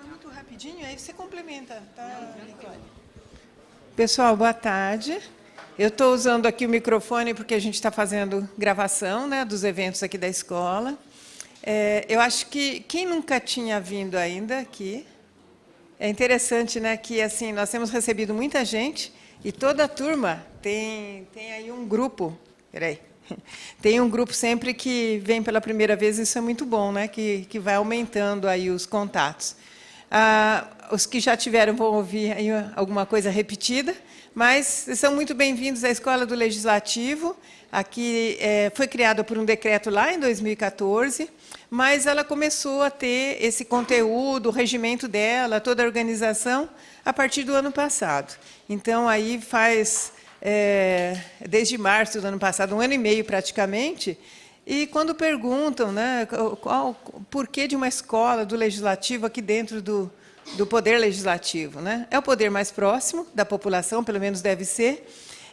Muito rapidinho, aí você complementa, tá, Nicole? Pessoal, boa tarde. Eu estou usando aqui o microfone porque a gente está fazendo gravação, né, dos eventos aqui da escola. Eu acho que quem nunca tinha vindo ainda aqui, é interessante, né, que assim, nós temos recebido muita gente e toda a turma tem aí um grupo. Tem um grupo sempre que vem pela primeira vez, isso é muito bom, né, que vai aumentando aí os contatos. Os que já tiveram vão ouvir aí alguma coisa repetida, mas são muito bem-vindos à Escola do Legislativo. Aqui foi criada por um decreto lá em 2014, mas ela começou a ter esse conteúdo, o regimento dela, toda a organização, a partir do ano passado. Então, aí faz, desde março do ano passado, 1 ano e meio praticamente, e quando perguntam, né, qual o porquê de uma escola do Legislativo aqui dentro do Poder Legislativo, né? É o poder mais próximo da população, pelo menos deve ser,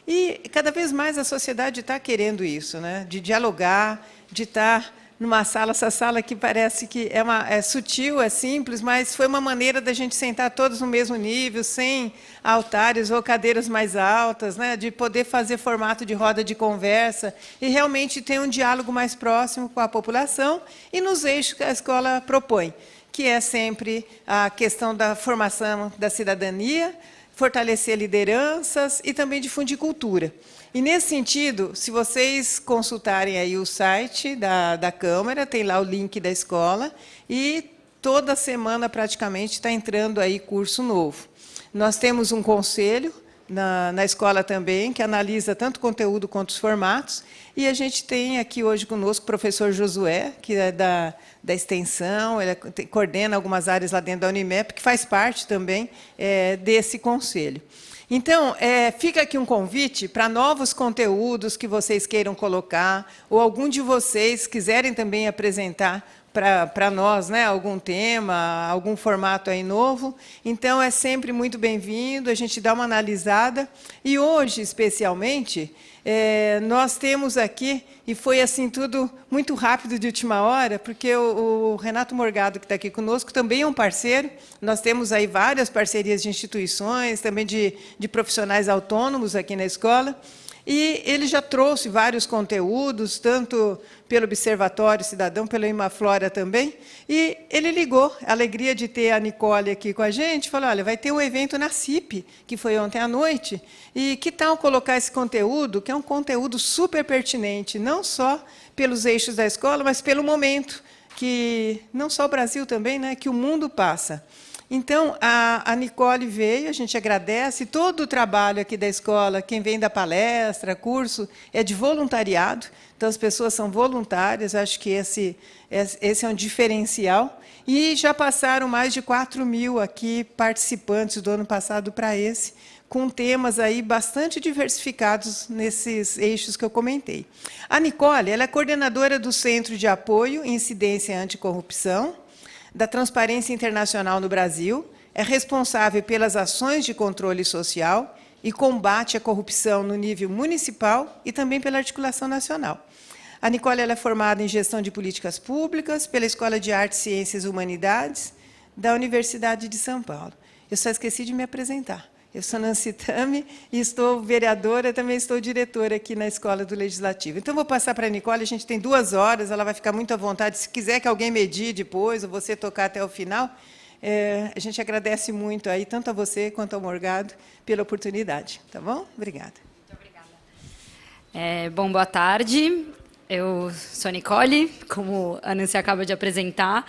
e cada vez mais a sociedade está querendo isso, né? De dialogar, de estar numa sala, essa sala que parece que é sutil, é simples, mas foi uma maneira da gente sentar todos no mesmo nível, sem altares ou cadeiras mais altas, né? De poder fazer formato de roda de conversa e realmente ter um diálogo mais próximo com a população e nos eixos que a escola propõe, que é sempre a questão da formação da cidadania, fortalecer lideranças e também difundir cultura. E, nesse sentido, se vocês consultarem aí o site da Câmara, tem lá o link da escola, e toda semana, praticamente, está entrando aí curso novo. Nós temos um conselho na escola também, que analisa tanto o conteúdo quanto os formatos, e a gente tem aqui hoje conosco o professor Josué, que é da extensão, ele coordena algumas áreas lá dentro da Unimep, que faz parte também desse conselho. Então, fica aqui um convite para novos conteúdos que vocês queiram colocar, ou algum de vocês quiserem também apresentar para nós, né, algum tema, algum formato aí novo. Então, é sempre muito bem-vindo, a gente dá uma analisada. E hoje, especialmente, nós temos aqui, e foi assim tudo muito rápido de última hora, porque o Renato Morgado, que está aqui conosco, também é um parceiro. Nós temos aí várias parcerias de instituições, também de profissionais autônomos aqui na escola. E ele já trouxe vários conteúdos, tanto pelo Observatório Cidadão, pela Imaflora também, e ele ligou, a alegria de ter a Nicole aqui com a gente, falou, olha, vai ter um evento na CIP, que foi ontem à noite, e que tal colocar esse conteúdo, que é um conteúdo super pertinente, não só pelos eixos da escola, mas pelo momento, que não só o Brasil também, né, que o mundo passa. Então, a Nicole veio, a gente agradece todo o trabalho aqui da escola, quem vem da palestra, curso, é de voluntariado, então as pessoas são voluntárias, acho que esse é um diferencial, e já passaram mais de 4.000 aqui participantes do ano passado para esse, com temas aí bastante diversificados nesses eixos que eu comentei. A Nicole, ela é coordenadora do Centro de Apoio e Incidência Anticorrupção, da Transparência Internacional no Brasil, é responsável pelas ações de controle social e combate à corrupção no nível municipal e também pela articulação nacional. A Nicole ela é formada em Gestão de Políticas Públicas pela Escola de Artes, Ciências e Humanidades da Universidade de São Paulo. Eu só esqueci de me apresentar. Eu sou Nancy Tami e estou vereadora, também estou diretora aqui na Escola do Legislativo. Então, vou passar para a Nicole, a gente tem 2 horas, ela vai ficar muito à vontade. Se quiser que alguém medie depois, ou você tocar até o final, a gente agradece muito aí, tanto a você quanto ao Morgado, pela oportunidade. Tá bom? Obrigada. Muito obrigada. Bom, boa tarde. Eu sou a Nicole, como a Nancy acaba de apresentar.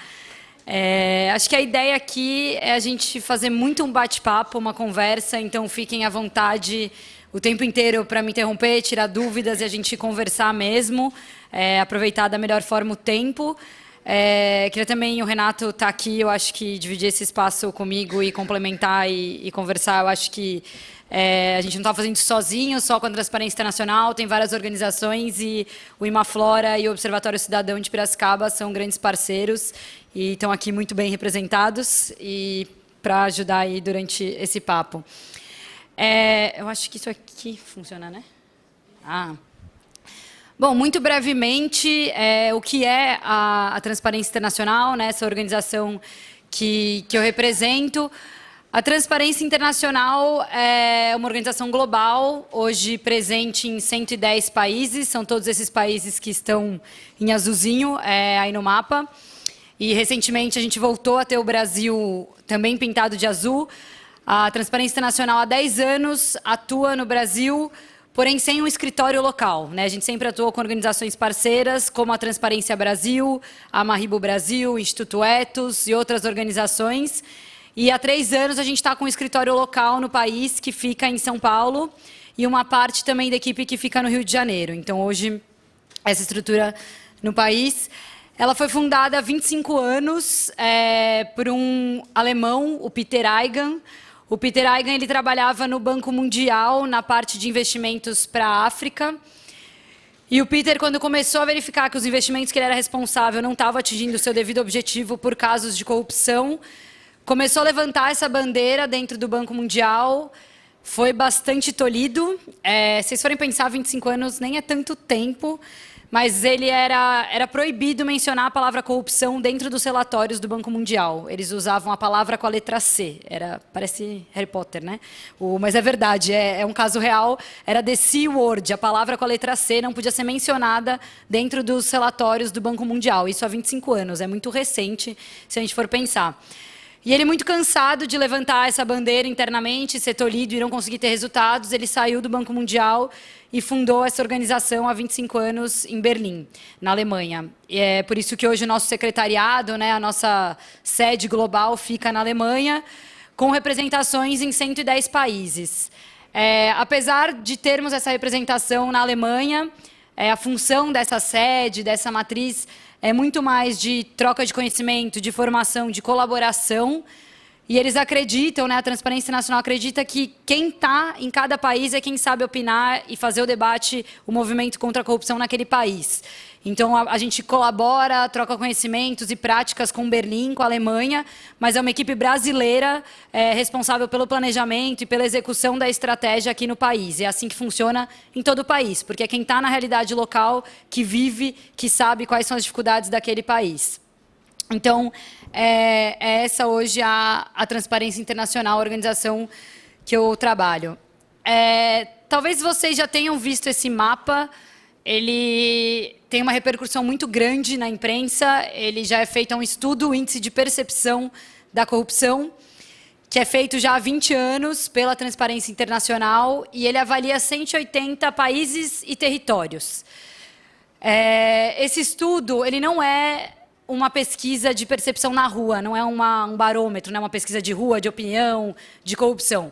Acho que a ideia aqui é a gente fazer muito um bate-papo, uma conversa, então fiquem à vontade o tempo inteiro para me interromper, tirar dúvidas e a gente conversar mesmo, aproveitar da melhor forma o tempo. Queria também, o Renato está aqui, eu acho que dividir esse espaço comigo e complementar e conversar, eu acho que a gente não está fazendo isso sozinho, só com a Transparência Internacional, tem várias organizações e o Imaflora e o Observatório Cidadão de Piracicaba são grandes parceiros e estão aqui muito bem representados e para ajudar aí durante esse papo. Eu acho que isso aqui funciona, né? Bom, muito brevemente, o que é a Transparência Internacional, né, essa organização que eu represento. A Transparência Internacional é uma organização global, hoje presente em 110 países, são todos esses países que estão em azulzinho aí no mapa. E, recentemente, a gente voltou a ter o Brasil também pintado de azul. A Transparência Internacional, há 10 anos, atua no Brasil, porém sem um escritório local, né? A gente sempre atuou com organizações parceiras, como a Transparência Brasil, a Maribo Brasil, o Instituto Etos e outras organizações. E há 3 anos a gente está com um escritório local no país, que fica em São Paulo, e uma parte também da equipe que fica no Rio de Janeiro. Então, hoje, essa estrutura no país, ela foi fundada há 25 anos por um alemão, o Peter Eigen. O Peter Eigen, ele trabalhava no Banco Mundial, na parte de investimentos para a África. E o Peter, quando começou a verificar que os investimentos que ele era responsável não estavam atingindo o seu devido objetivo por casos de corrupção, começou a levantar essa bandeira dentro do Banco Mundial. Foi bastante tolhido. Se vocês forem pensar, 25 anos nem é tanto tempo, mas ele era proibido mencionar a palavra corrupção dentro dos relatórios do Banco Mundial. Eles usavam a palavra com a letra C. Parece Harry Potter, né? Mas é verdade, é um caso real. Era the C word, a palavra com a letra C não podia ser mencionada dentro dos relatórios do Banco Mundial. Isso há 25 anos, é muito recente, se a gente for pensar. E ele, muito cansado de levantar essa bandeira internamente, ser tolhido e não conseguir ter resultados, ele saiu do Banco Mundial e fundou essa organização há 25 anos em Berlim, na Alemanha. E é por isso que hoje o nosso secretariado, né, a nossa sede global fica na Alemanha, com representações em 110 países. Apesar de termos essa representação na Alemanha, a função dessa sede, dessa matriz, é muito mais de troca de conhecimento, de formação, de colaboração. E eles acreditam, né, a Transparência Nacional acredita que quem está em cada país é quem sabe opinar e fazer o debate, o movimento contra a corrupção naquele país. Então, a gente colabora, troca conhecimentos e práticas com Berlim, com a Alemanha, mas é uma equipe brasileira responsável pelo planejamento e pela execução da estratégia aqui no país. É assim que funciona em todo o país, porque é quem está na realidade local, que vive, que sabe quais são as dificuldades daquele país. Então, é essa hoje a Transparência Internacional, a organização que eu trabalho. Talvez vocês já tenham visto esse mapa. Ele tem uma repercussão muito grande na imprensa. Ele já é feito um estudo, o Índice de Percepção da Corrupção, que é feito já há 20 anos pela Transparência Internacional, e ele avalia 180 países e territórios. Esse estudo, ele não é uma pesquisa de percepção na rua, não é um barômetro, não é uma pesquisa de rua, de opinião, de corrupção.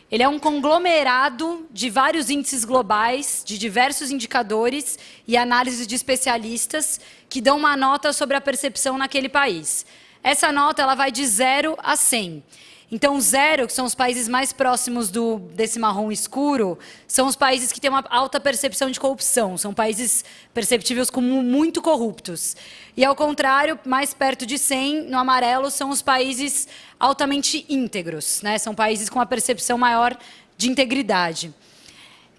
Ele é um conglomerado de vários índices globais, de diversos indicadores e análises de especialistas que dão uma nota sobre a percepção naquele país. Essa nota ela vai de 0 a 100. Então, 0, que são os países mais próximos desse marrom escuro, são os países que têm uma alta percepção de corrupção, são países perceptíveis como muito corruptos. E, ao contrário, mais perto de 100, no amarelo, são os países altamente íntegros, né? São países com a percepção maior de integridade.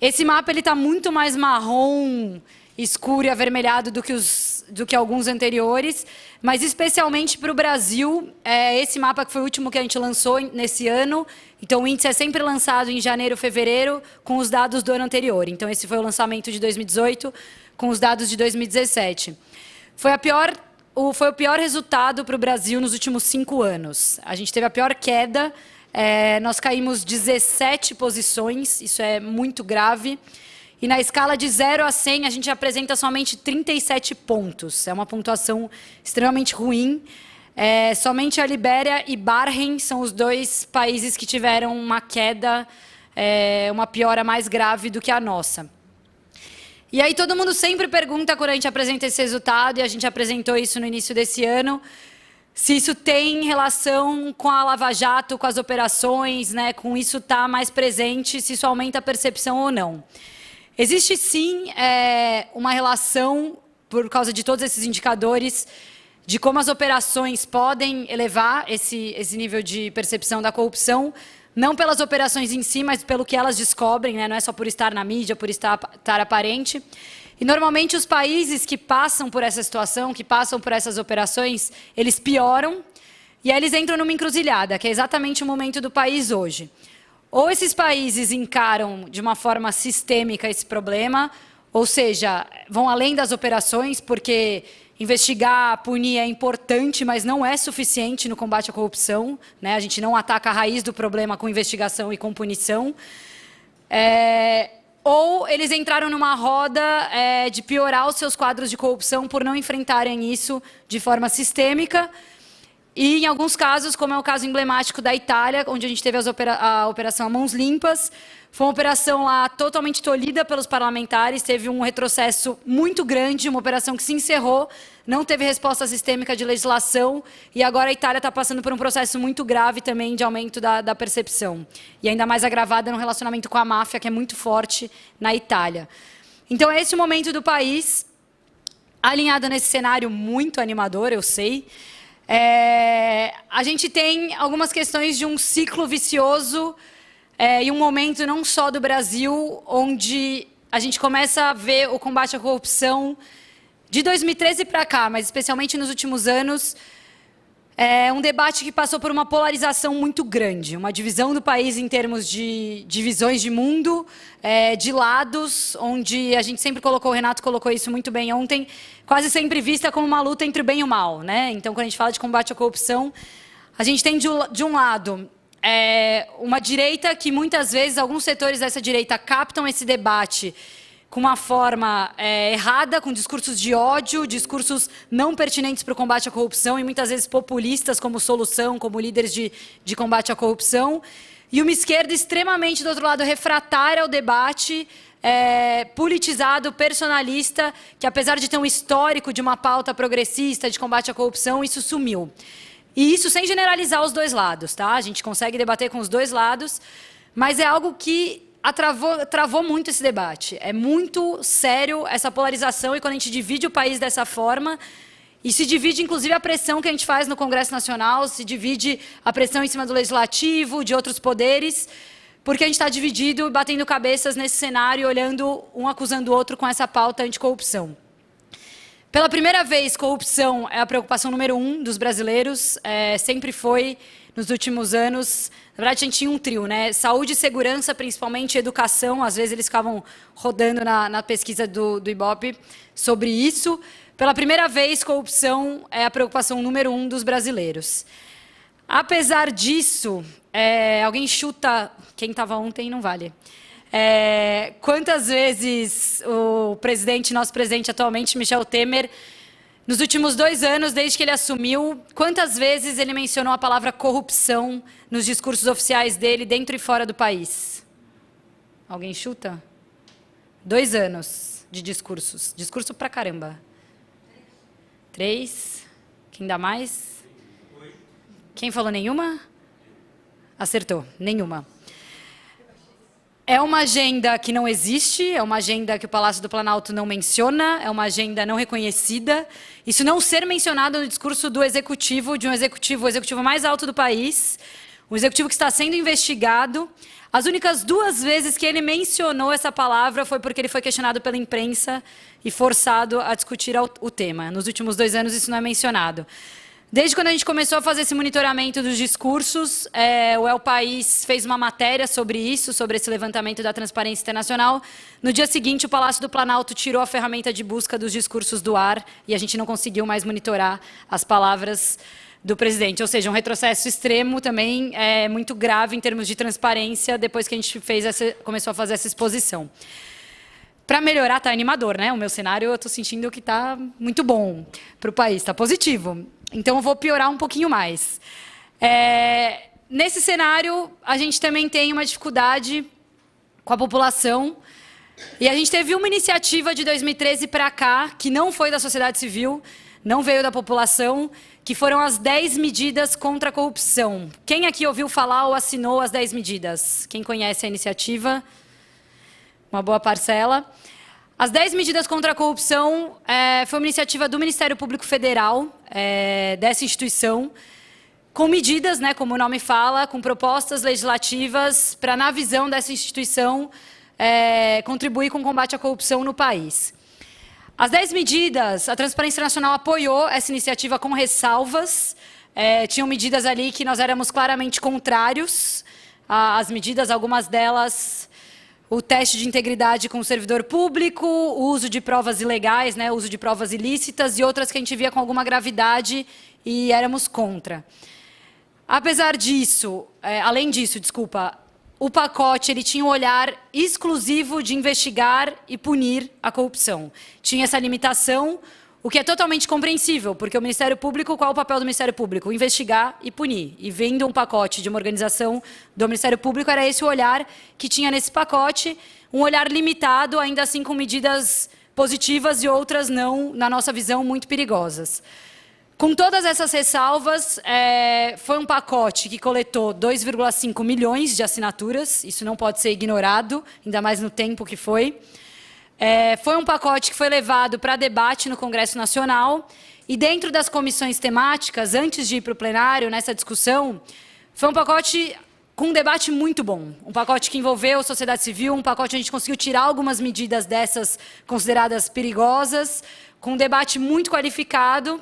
Esse mapa está muito mais marrom, escuro e avermelhado do que alguns anteriores, mas especialmente para o Brasil, esse mapa que foi o último que a gente lançou nesse ano. Então, o índice é sempre lançado em janeiro, fevereiro, com os dados do ano anterior. Então, esse foi o lançamento de 2018, com os dados de 2017. Foi o pior resultado para o Brasil nos últimos 5 anos. A gente teve a pior queda, nós caímos 17 posições, isso é muito grave. E na escala de 0 a 100, a gente apresenta somente 37 pontos. É uma pontuação extremamente ruim. Somente a Libéria e Bahrein são os 2 países que tiveram uma queda, uma piora mais grave do que a nossa. E aí todo mundo sempre pergunta, quando a gente apresenta esse resultado, e a gente apresentou isso no início desse ano, se isso tem relação com a Lava Jato, com as operações, né, com isso estar mais presente, se isso aumenta a percepção ou não. Existe, sim, uma relação, por causa de todos esses indicadores, de como as operações podem elevar esse nível de percepção da corrupção, não pelas operações em si, mas pelo que elas descobrem, né? Não é só por estar na mídia, por estar aparente. E, normalmente, os países que passam por essa situação, que passam por essas operações, eles pioram, e aí eles entram numa encruzilhada, que é exatamente o momento do país hoje. Ou esses países encaram de uma forma sistêmica esse problema, ou seja, vão além das operações, porque investigar, punir é importante, mas não é suficiente no combate à corrupção, né? A gente não ataca a raiz do problema com investigação e com punição. Ou eles entraram numa roda de piorar os seus quadros de corrupção por não enfrentarem isso de forma sistêmica. E, em alguns casos, como é o caso emblemático da Itália, onde a gente teve a Operação a Mãos Limpas, foi uma operação lá totalmente tolhida pelos parlamentares, teve um retrocesso muito grande, uma operação que se encerrou, não teve resposta sistêmica de legislação, e agora a Itália está passando por um processo muito grave também de aumento da percepção. E ainda mais agravada no relacionamento com a máfia, que é muito forte na Itália. Então, é esse o momento do país, alinhado nesse cenário muito animador, eu sei. A gente tem algumas questões de um ciclo vicioso e um momento não só do Brasil, onde a gente começa a ver o combate à corrupção de 2013 para cá, mas especialmente nos últimos anos, um debate que passou por uma polarização muito grande, uma divisão do país em termos de visões de mundo, de lados, onde a gente sempre colocou, o Renato colocou isso muito bem ontem, quase sempre vista como uma luta entre o bem e o mal, né? Então, quando a gente fala de combate à corrupção, a gente tem de um lado uma direita que muitas vezes alguns setores dessa direita captam esse debate com uma forma errada, com discursos de ódio, discursos não pertinentes para o combate à corrupção e muitas vezes populistas como solução, como líderes de combate à corrupção. E uma esquerda extremamente, do outro lado, refratária ao debate, politizado, personalista, que apesar de ter um histórico de uma pauta progressista de combate à corrupção, isso sumiu. E isso sem generalizar os dois lados, tá? A gente consegue debater com os dois lados, mas é algo que travou muito esse debate. É muito sério essa polarização e quando a gente divide o país dessa forma, e se divide inclusive a pressão que a gente faz no Congresso Nacional, se divide a pressão em cima do Legislativo, de outros poderes, porque a gente está dividido e batendo cabeças nesse cenário, olhando um acusando o outro com essa pauta anticorrupção. Pela primeira vez, corrupção é a preocupação número 1 dos brasileiros, sempre foi nos últimos anos. Na verdade, a gente tinha um trio, né? Saúde e segurança, principalmente educação. Às vezes eles ficavam rodando na pesquisa do Ibope sobre isso. Pela primeira vez, corrupção é a preocupação número 1 dos brasileiros. Apesar disso, alguém chuta quem estava ontem não vale. Quantas vezes o nosso presidente atualmente, Michel Temer, nos últimos 2 anos, desde que ele assumiu, quantas vezes ele mencionou a palavra corrupção nos discursos oficiais dele, dentro e fora do país? Alguém chuta? 2 anos de discursos. Discurso pra caramba. 3? Quem dá mais? Quem falou nenhuma? Acertou, nenhuma. É uma agenda que não existe, é uma agenda que o Palácio do Planalto não menciona, é uma agenda não reconhecida. Isso não ser mencionado no discurso do executivo, o executivo mais alto do país, o executivo que está sendo investigado. As únicas 2 vezes que ele mencionou essa palavra foi porque ele foi questionado pela imprensa e forçado a discutir o tema. Nos últimos 2 anos isso não é mencionado. Desde quando a gente começou a fazer esse monitoramento dos discursos, o El País fez uma matéria sobre isso, sobre esse levantamento da Transparência Internacional. No dia seguinte, o Palácio do Planalto tirou a ferramenta de busca dos discursos do ar e a gente não conseguiu mais monitorar as palavras do presidente. Ou seja, um retrocesso extremo também, muito grave em termos de transparência, depois que a gente começou a fazer essa exposição. Para melhorar, está animador, né? O meu cenário, eu estou sentindo que está muito bom para o país, está positivo. Então, eu vou piorar um pouquinho mais. Nesse cenário, a gente também tem uma dificuldade com a população. E a gente teve uma iniciativa de 2013 para cá, que não foi da sociedade civil, não veio da população, que foram as 10 medidas contra a corrupção. Quem aqui ouviu falar ou assinou as 10 medidas? Quem conhece a iniciativa? Uma boa parcela. As 10 medidas contra a corrupção foi uma iniciativa do Ministério Público Federal, dessa instituição, com medidas, né, como o nome fala, com propostas legislativas para, na visão dessa instituição, contribuir com o combate à corrupção no país. As 10 medidas, a Transparência Nacional apoiou essa iniciativa com ressalvas. Tinham medidas ali que nós éramos claramente contrários às medidas, algumas delas, o teste de integridade com o servidor público, o uso de provas ilegais, né, o uso de provas ilícitas, e outras que a gente via com alguma gravidade e éramos contra. Apesar disso, além disso, desculpa, o pacote ele tinha um olhar exclusivo de investigar e punir a corrupção. Tinha essa limitação, o que é totalmente compreensível, porque o Ministério Público, qual é o papel do Ministério Público? Investigar e punir. E vendo um pacote de uma organização do Ministério Público, era esse o olhar que tinha nesse pacote, um olhar limitado, ainda assim com medidas positivas e outras não, na nossa visão, muito perigosas. Com todas essas ressalvas, foi um pacote que coletou 2,5 milhões de assinaturas, isso não pode ser ignorado, ainda mais no tempo que foi. Foi um pacote que foi levado para debate no Congresso Nacional, e dentro das comissões temáticas, antes de ir para o plenário, nessa discussão, foi um pacote com um debate muito bom, um pacote que envolveu a sociedade civil, um pacote onde a gente conseguiu tirar algumas medidas dessas consideradas perigosas, com um debate muito qualificado.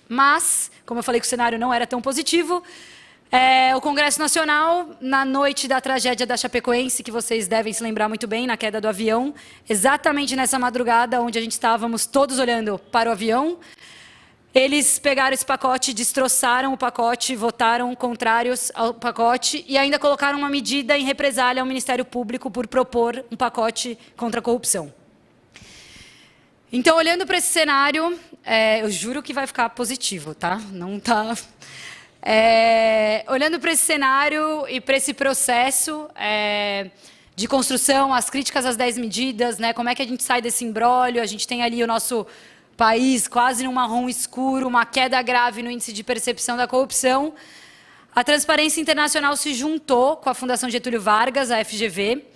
Mas, como eu falei que o cenário não era tão positivo, o Congresso Nacional, na noite da tragédia da Chapecoense, que vocês devem se lembrar muito bem, na queda do avião, exatamente nessa madrugada, onde a gente estávamos todos olhando para o avião, eles pegaram esse pacote, destroçaram o pacote, votaram contrários ao pacote e ainda colocaram uma medida em represália ao Ministério Público por propor um pacote contra a corrupção. Então, olhando para esse cenário, eu juro que vai ficar positivo, tá? Não tá. Olhando para esse cenário e para esse processo de construção, as críticas às 10 medidas, né? Como é que a gente sai desse imbróglio? A gente tem ali o nosso país quase num marrom escuro, uma queda grave no índice de percepção da corrupção. A Transparência Internacional se juntou com a Fundação Getúlio Vargas, a FGV,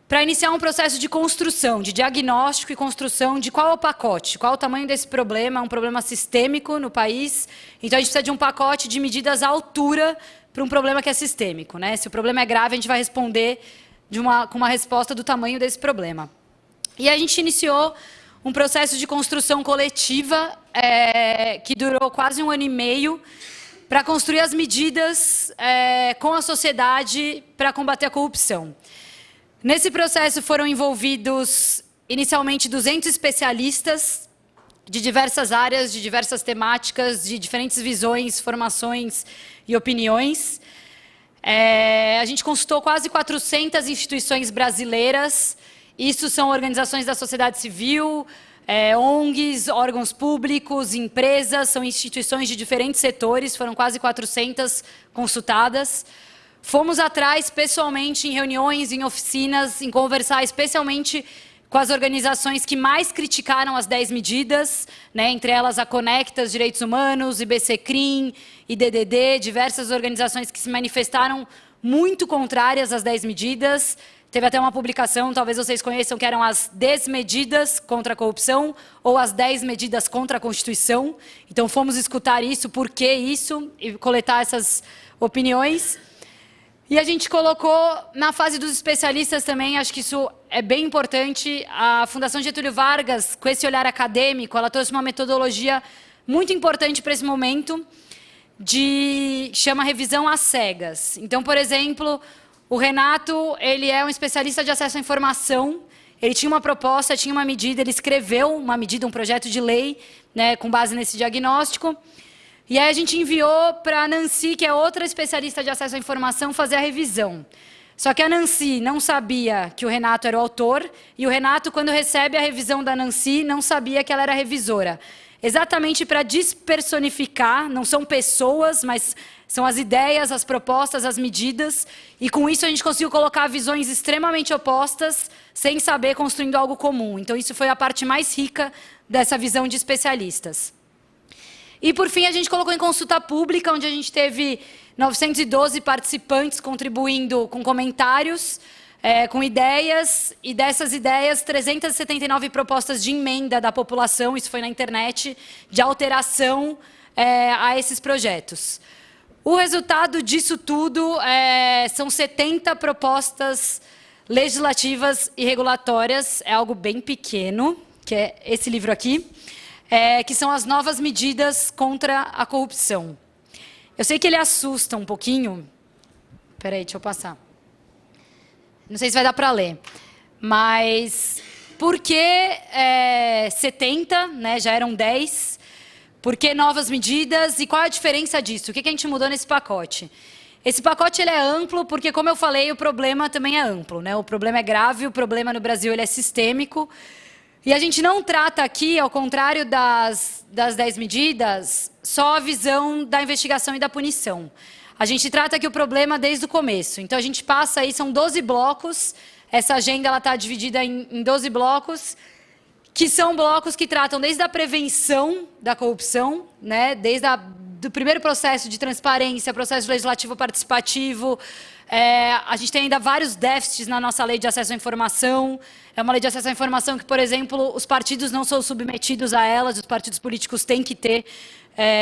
para iniciar um processo de construção, de diagnóstico e construção de qual é o pacote, qual é o tamanho desse problema, é um problema sistêmico no país, então a gente precisa de um pacote de medidas à altura para um problema que é sistêmico, né? Se o problema é grave, a gente vai responder com uma resposta do tamanho desse problema. E a gente iniciou um processo de construção coletiva que durou quase 1 ano e meio, para construir as medidas com a sociedade para combater a corrupção. Nesse processo foram envolvidos, inicialmente, 200 especialistas de diversas áreas, de diversas temáticas, de diferentes visões, formações e opiniões. A gente consultou quase 400 instituições brasileiras. Isso são organizações da sociedade civil, ONGs, órgãos públicos, empresas, são instituições de diferentes setores, foram quase 400 consultadas. Fomos atrás, pessoalmente, em reuniões, em oficinas, em conversar especialmente com as organizações que mais criticaram as 10 medidas, né, entre elas a Conectas Direitos Humanos, IBCCRIM, IDDD, diversas organizações que se manifestaram muito contrárias às 10 medidas. Teve até uma publicação, talvez vocês conheçam, que eram as desmedidas contra a corrupção ou as 10 medidas contra a Constituição. Então, fomos escutar isso, por que isso, e coletar essas opiniões. E a gente colocou, na fase dos especialistas também, acho que isso é bem importante, a Fundação Getúlio Vargas, com esse olhar acadêmico, ela trouxe uma metodologia muito importante para esse momento, chama revisão às cegas. Então, por exemplo, o Renato, ele é um especialista de acesso à informação, ele tinha uma proposta, tinha uma medida, ele escreveu uma medida, um projeto de lei, né, com base nesse diagnóstico. E aí a gente enviou para a Nancy, que é outra especialista de acesso à informação, fazer a revisão. Só que a Nancy não sabia que o Renato era o autor, e o Renato, quando recebe a revisão da Nancy, não sabia que ela era revisora. Exatamente para despersonificar, não são pessoas, mas são as ideias, as propostas, as medidas, e com isso a gente conseguiu colocar visões extremamente opostas, sem saber, construindo algo comum. Então isso foi a parte mais rica dessa visão de especialistas. E, por fim, a gente colocou em consulta pública, onde a gente teve 912 participantes contribuindo com comentários, com ideias, e dessas ideias, 379 propostas de emenda da população, isso foi na internet, de alteração a esses projetos. O resultado disso tudo são 70 propostas legislativas e regulatórias, é algo bem pequeno, que é esse livro aqui, que são as novas medidas contra a corrupção. Eu sei que ele assusta um pouquinho. Espera aí, deixa eu passar. Não sei se vai dar para ler. Mas por que 70, né? Já eram 10. Por que novas medidas e qual é a diferença disso? O que a gente mudou nesse pacote? Esse pacote ele é amplo porque, como eu falei, o problema também é amplo, né? O problema é grave, o problema no Brasil ele é sistêmico. E a gente não trata aqui, ao contrário das 10 medidas, só a visão da investigação e da punição. A gente trata aqui o problema desde o começo. Então, a gente passa aí, são 12 blocos. Essa agenda está dividida em 12 blocos, que são blocos que tratam desde a prevenção da corrupção, né, desde do primeiro processo de transparência, processo legislativo participativo. A gente tem ainda vários déficits na nossa lei de acesso à informação. É uma lei de acesso à informação que, por exemplo, os partidos não são submetidos a elas, os partidos políticos têm que ter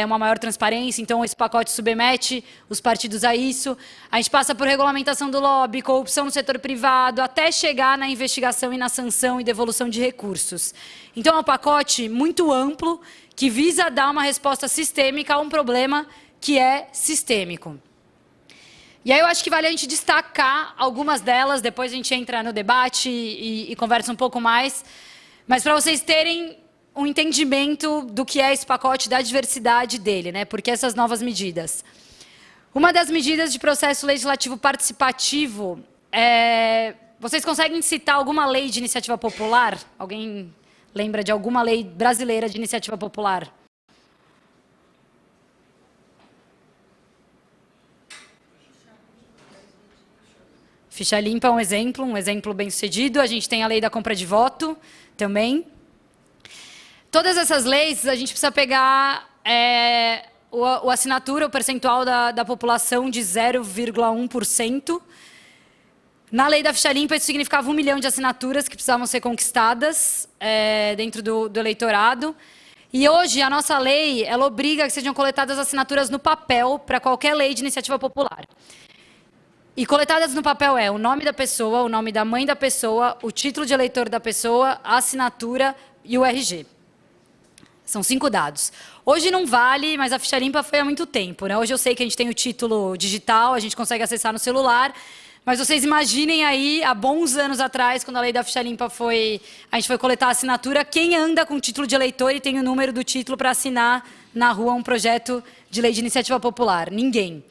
uma maior transparência, então esse pacote submete os partidos a isso. A gente passa por regulamentação do lobby, corrupção no setor privado, até chegar na investigação e na sanção e devolução de recursos. Então é um pacote muito amplo que visa dar uma resposta sistêmica a um problema que é sistêmico. E aí eu acho que vale a gente destacar algumas delas, depois a gente entra no debate e conversa um pouco mais, mas para vocês terem um entendimento do que é esse pacote, da diversidade dele, né? Porque essas novas medidas. Uma das medidas de processo legislativo participativo, vocês conseguem citar alguma lei de iniciativa popular? Alguém lembra de alguma lei brasileira de iniciativa popular? Ficha limpa é um exemplo bem sucedido. A gente tem a lei da compra de voto também. Todas essas leis, a gente precisa pegar o assinatura, o percentual da população de 0,1%. Na lei da ficha limpa, isso significava 1 milhão de assinaturas que precisavam ser conquistadas dentro do eleitorado. E hoje, a nossa lei, ela obriga que sejam coletadas assinaturas no papel para qualquer lei de iniciativa popular. E coletadas no papel o nome da pessoa, o nome da mãe da pessoa, o título de eleitor da pessoa, a assinatura e o RG. São 5 dados. Hoje não vale, mas a ficha limpa foi há muito tempo, né? Hoje eu sei que a gente tem o título digital, a gente consegue acessar no celular, mas vocês imaginem aí, há bons anos atrás, quando a lei da ficha limpa a gente foi coletar a assinatura, quem anda com título de eleitor e tem o número do título para assinar na rua um projeto de lei de iniciativa popular? Ninguém.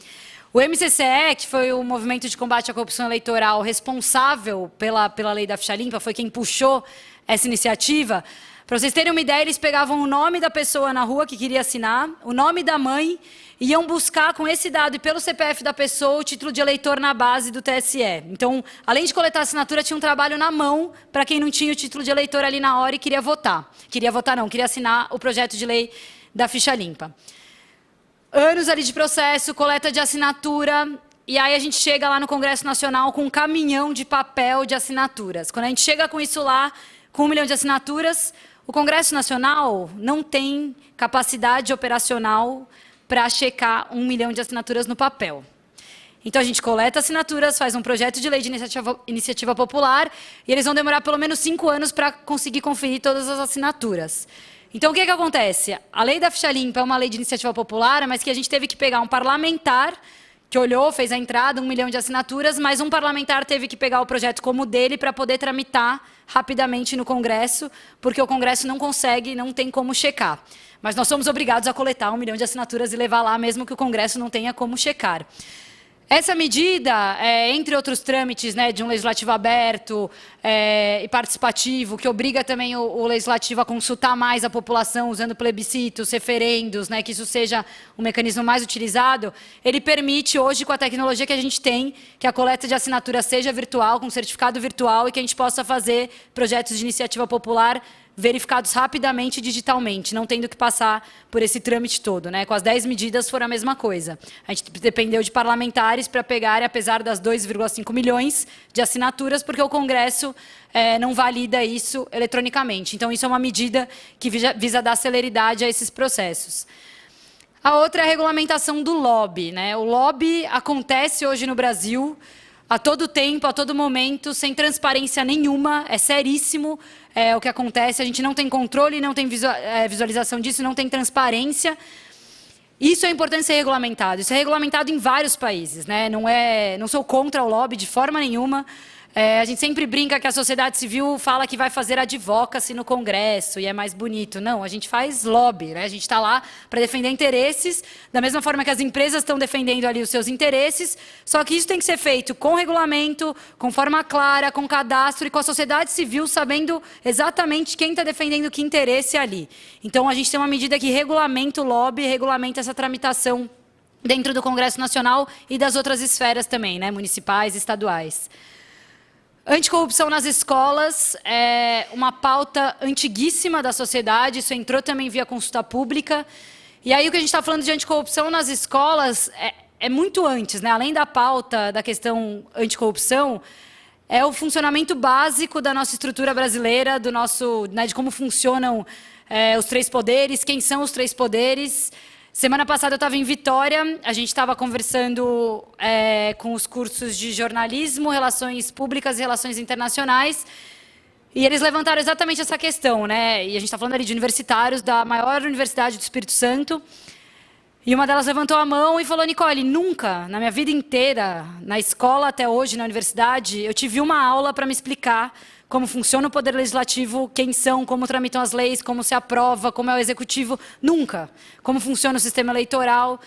O MCCE, que foi o Movimento de Combate à Corrupção Eleitoral responsável pela lei da ficha limpa, foi quem puxou essa iniciativa. Para vocês terem uma ideia, eles pegavam o nome da pessoa na rua que queria assinar, o nome da mãe, e iam buscar com esse dado e pelo CPF da pessoa o título de eleitor na base do TSE. Então, além de coletar a assinatura, tinha um trabalho na mão para quem não tinha o título de eleitor ali na hora e queria votar. Queria assinar o projeto de lei da ficha limpa. Anos ali de processo, coleta de assinatura, e aí a gente chega lá no Congresso Nacional com um caminhão de papel de assinaturas. Quando a gente chega com isso lá, com 1 milhão de assinaturas, o Congresso Nacional não tem capacidade operacional para checar 1 milhão de assinaturas no papel. Então, a gente coleta assinaturas, faz um projeto de lei de iniciativa popular, e eles vão demorar pelo menos 5 anos para conseguir conferir todas as assinaturas. Então, o que acontece? A lei da ficha limpa é uma lei de iniciativa popular, mas que a gente teve que pegar um parlamentar que olhou, fez a entrada, 1 milhão de assinaturas, mas um parlamentar teve que pegar o projeto como dele para poder tramitar rapidamente no Congresso, porque o Congresso não consegue, não tem como checar. Mas nós somos obrigados a coletar 1 milhão de assinaturas e levar lá, mesmo que o Congresso não tenha como checar. Essa medida, entre outros trâmites, né, de um legislativo aberto e participativo, que obriga também o legislativo a consultar mais a população, usando plebiscitos, referendos, né, que isso seja um mecanismo mais utilizado, ele permite hoje, com a tecnologia que a gente tem, que a coleta de assinatura seja virtual, com certificado virtual, e que a gente possa fazer projetos de iniciativa popular verificados rapidamente e digitalmente, não tendo que passar por esse trâmite todo, né? Com as 10 medidas foram a mesma coisa. A gente dependeu de parlamentares para pegar, apesar das 2,5 milhões de assinaturas, porque o Congresso não valida isso eletronicamente. Então, isso é uma medida que visa dar celeridade a esses processos. A outra é a regulamentação do lobby, né? O lobby acontece hoje no Brasil a todo tempo, a todo momento, sem transparência nenhuma, é seríssimo o que acontece, a gente não tem controle, não tem visualização disso, não tem transparência. Isso é importante ser regulamentado, isso é regulamentado em vários países, né? Não sou contra o lobby de forma nenhuma. A gente sempre brinca que a sociedade civil fala que vai fazer advocacy no Congresso e é mais bonito. Não, a gente faz lobby, né? A gente está lá para defender interesses, da mesma forma que as empresas estão defendendo ali os seus interesses, só que isso tem que ser feito com regulamento, com forma clara, com cadastro e com a sociedade civil sabendo exatamente quem está defendendo que interesse ali. Então, a gente tem uma medida que regulamenta o lobby, regulamenta essa tramitação dentro do Congresso Nacional e das outras esferas também, né? Municipais e estaduais. Anticorrupção nas escolas é uma pauta antiguíssima da sociedade, isso entrou também via consulta pública. E aí o que a gente está falando de anticorrupção nas escolas é muito antes, né? Além da pauta da questão anticorrupção, é o funcionamento básico da nossa estrutura brasileira, né, de como funcionam os três poderes, quem são os três poderes. Semana passada eu estava em Vitória, a gente estava conversando com os cursos de jornalismo, relações públicas e relações internacionais, e eles levantaram exatamente essa questão, né? E a gente está falando ali de universitários da maior universidade do Espírito Santo, e uma delas levantou a mão e falou: Nicole, nunca, na minha vida inteira, na escola até hoje, na universidade, eu tive uma aula para me explicar como funciona o Poder Legislativo, quem são, como tramitam as leis, como se aprova, como é o Executivo, nunca. Como funciona o sistema eleitoral.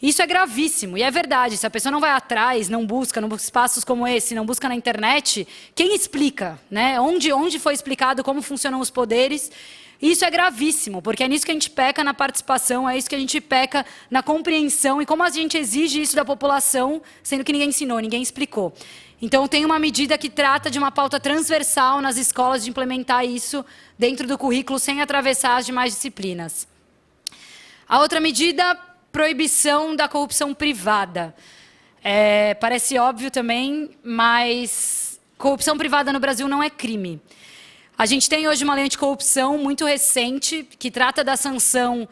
Isso é gravíssimo, e é verdade, se a pessoa não vai atrás, não busca espaços como esse, não busca na internet, quem explica, né? Onde foi explicado como funcionam os poderes? Isso é gravíssimo, porque é nisso que a gente peca na participação, é isso que a gente peca na compreensão, e como a gente exige isso da população, sendo que ninguém ensinou, ninguém explicou. Então, tem uma medida que trata de uma pauta transversal nas escolas de implementar isso dentro do currículo, sem atravessar as demais disciplinas. A outra medida, proibição da corrupção privada. Parece óbvio também, mas corrupção privada no Brasil não é crime. A gente tem hoje uma lei anticorrupção muito recente, que trata da sanção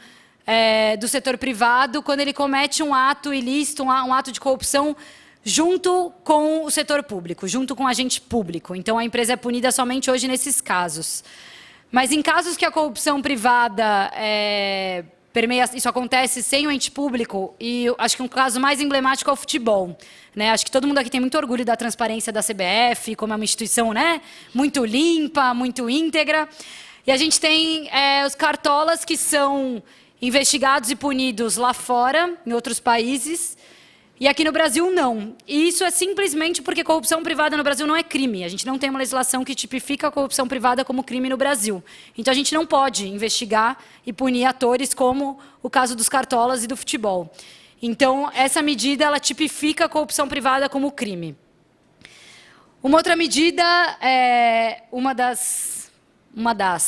do setor privado, quando ele comete um ato ilícito, um ato de corrupção, junto com o setor público, junto com o agente público. Então, a empresa é punida somente hoje nesses casos. Mas em casos que a corrupção privada permeia, isso acontece sem o ente público, e acho que um caso mais emblemático é o futebol, né? Acho que todo mundo aqui tem muito orgulho da transparência da CBF, como é uma instituição, né, muito limpa, muito íntegra. E a gente tem os cartolas que são investigados e punidos lá fora, em outros países, e aqui no Brasil, não. E isso é simplesmente porque corrupção privada no Brasil não é crime. A gente não tem uma legislação que tipifica a corrupção privada como crime no Brasil. Então, a gente não pode investigar e punir atores como o caso dos cartolas e do futebol. Então, essa medida, ela tipifica a corrupção privada como crime. Uma outra medida é uma das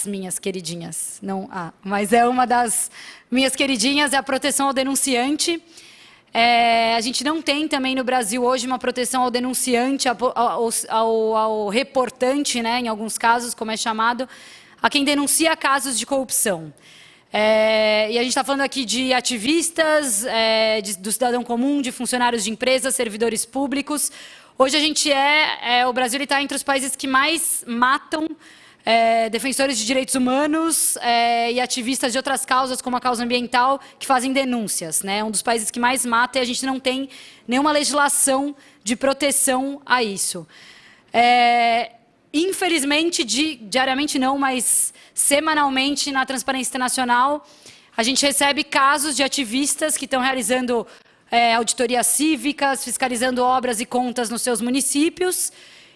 minhas queridinhas. Não, mas é uma das minhas queridinhas, é a proteção ao denunciante. A gente não tem também no Brasil hoje uma proteção ao denunciante, ao reportante, né, em alguns casos, como é chamado, a quem denuncia casos de corrupção. E a gente está falando aqui de ativistas, do cidadão comum, de funcionários de empresas, servidores públicos. Hoje a gente o Brasil está entre os países que mais matam defensores de direitos humanos e ativistas de outras causas, como a causa ambiental, que fazem denúncias, né? É um dos países que mais mata e a gente não tem nenhuma legislação de proteção a isso. Infelizmente, diariamente não, mas semanalmente na Transparência Internacional, a gente recebe casos de ativistas que estão realizando auditorias cívicas, fiscalizando obras e contas nos seus municípios,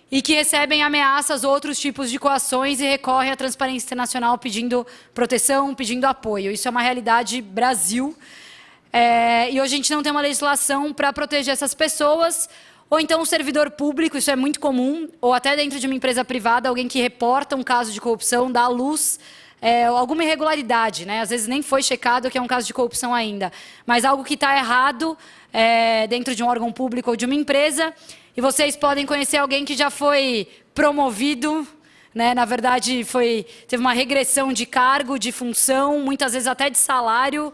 e que recebem ameaças, outros tipos de coações, e recorrem à Transparência Internacional pedindo proteção, pedindo apoio. Isso é uma realidade Brasil. E hoje a gente não tem uma legislação para proteger essas pessoas, ou então um servidor público, isso é muito comum, ou até dentro de uma empresa privada, alguém que reporta um caso de corrupção, dá à luz alguma irregularidade, né? Às vezes nem foi checado que é um caso de corrupção ainda, mas algo que está errado dentro de um órgão público ou de uma empresa. E vocês podem conhecer alguém que já foi promovido, né? Na verdade, teve uma regressão de cargo, de função, muitas vezes até de salário,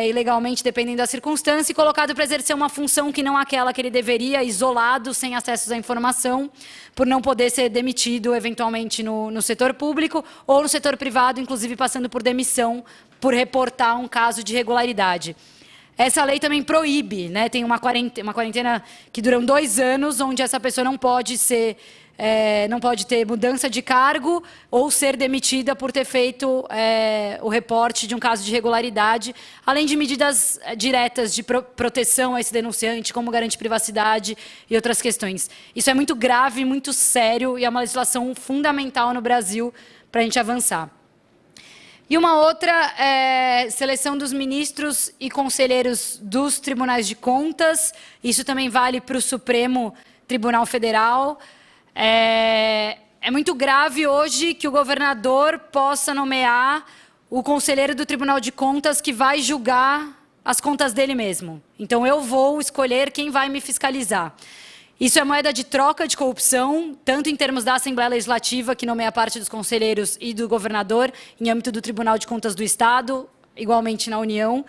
ilegalmente, dependendo da circunstância, e colocado para exercer uma função que não aquela que ele deveria, isolado, sem acesso à informação, por não poder ser demitido, eventualmente, no setor público ou no setor privado, inclusive passando por demissão, por reportar um caso de irregularidade. Essa lei também proíbe, né? Tem uma quarentena que dura 2 anos, onde essa pessoa não pode ser... não pode ter mudança de cargo ou ser demitida por ter feito o reporte de um caso de irregularidade, além de medidas diretas de proteção a esse denunciante, como garantir privacidade e outras questões. Isso é muito grave, muito sério, e é uma legislação fundamental no Brasil para a gente avançar. E uma outra é seleção dos ministros e conselheiros dos tribunais de contas. Isso também vale para o Supremo Tribunal Federal. É muito grave hoje que o governador possa nomear o conselheiro do Tribunal de Contas que vai julgar as contas dele mesmo. Então, eu vou escolher quem vai me fiscalizar. Isso é moeda de troca de corrupção, tanto em termos da Assembleia Legislativa, que nomeia parte dos conselheiros, e do governador, em âmbito do Tribunal de Contas do Estado, igualmente na União.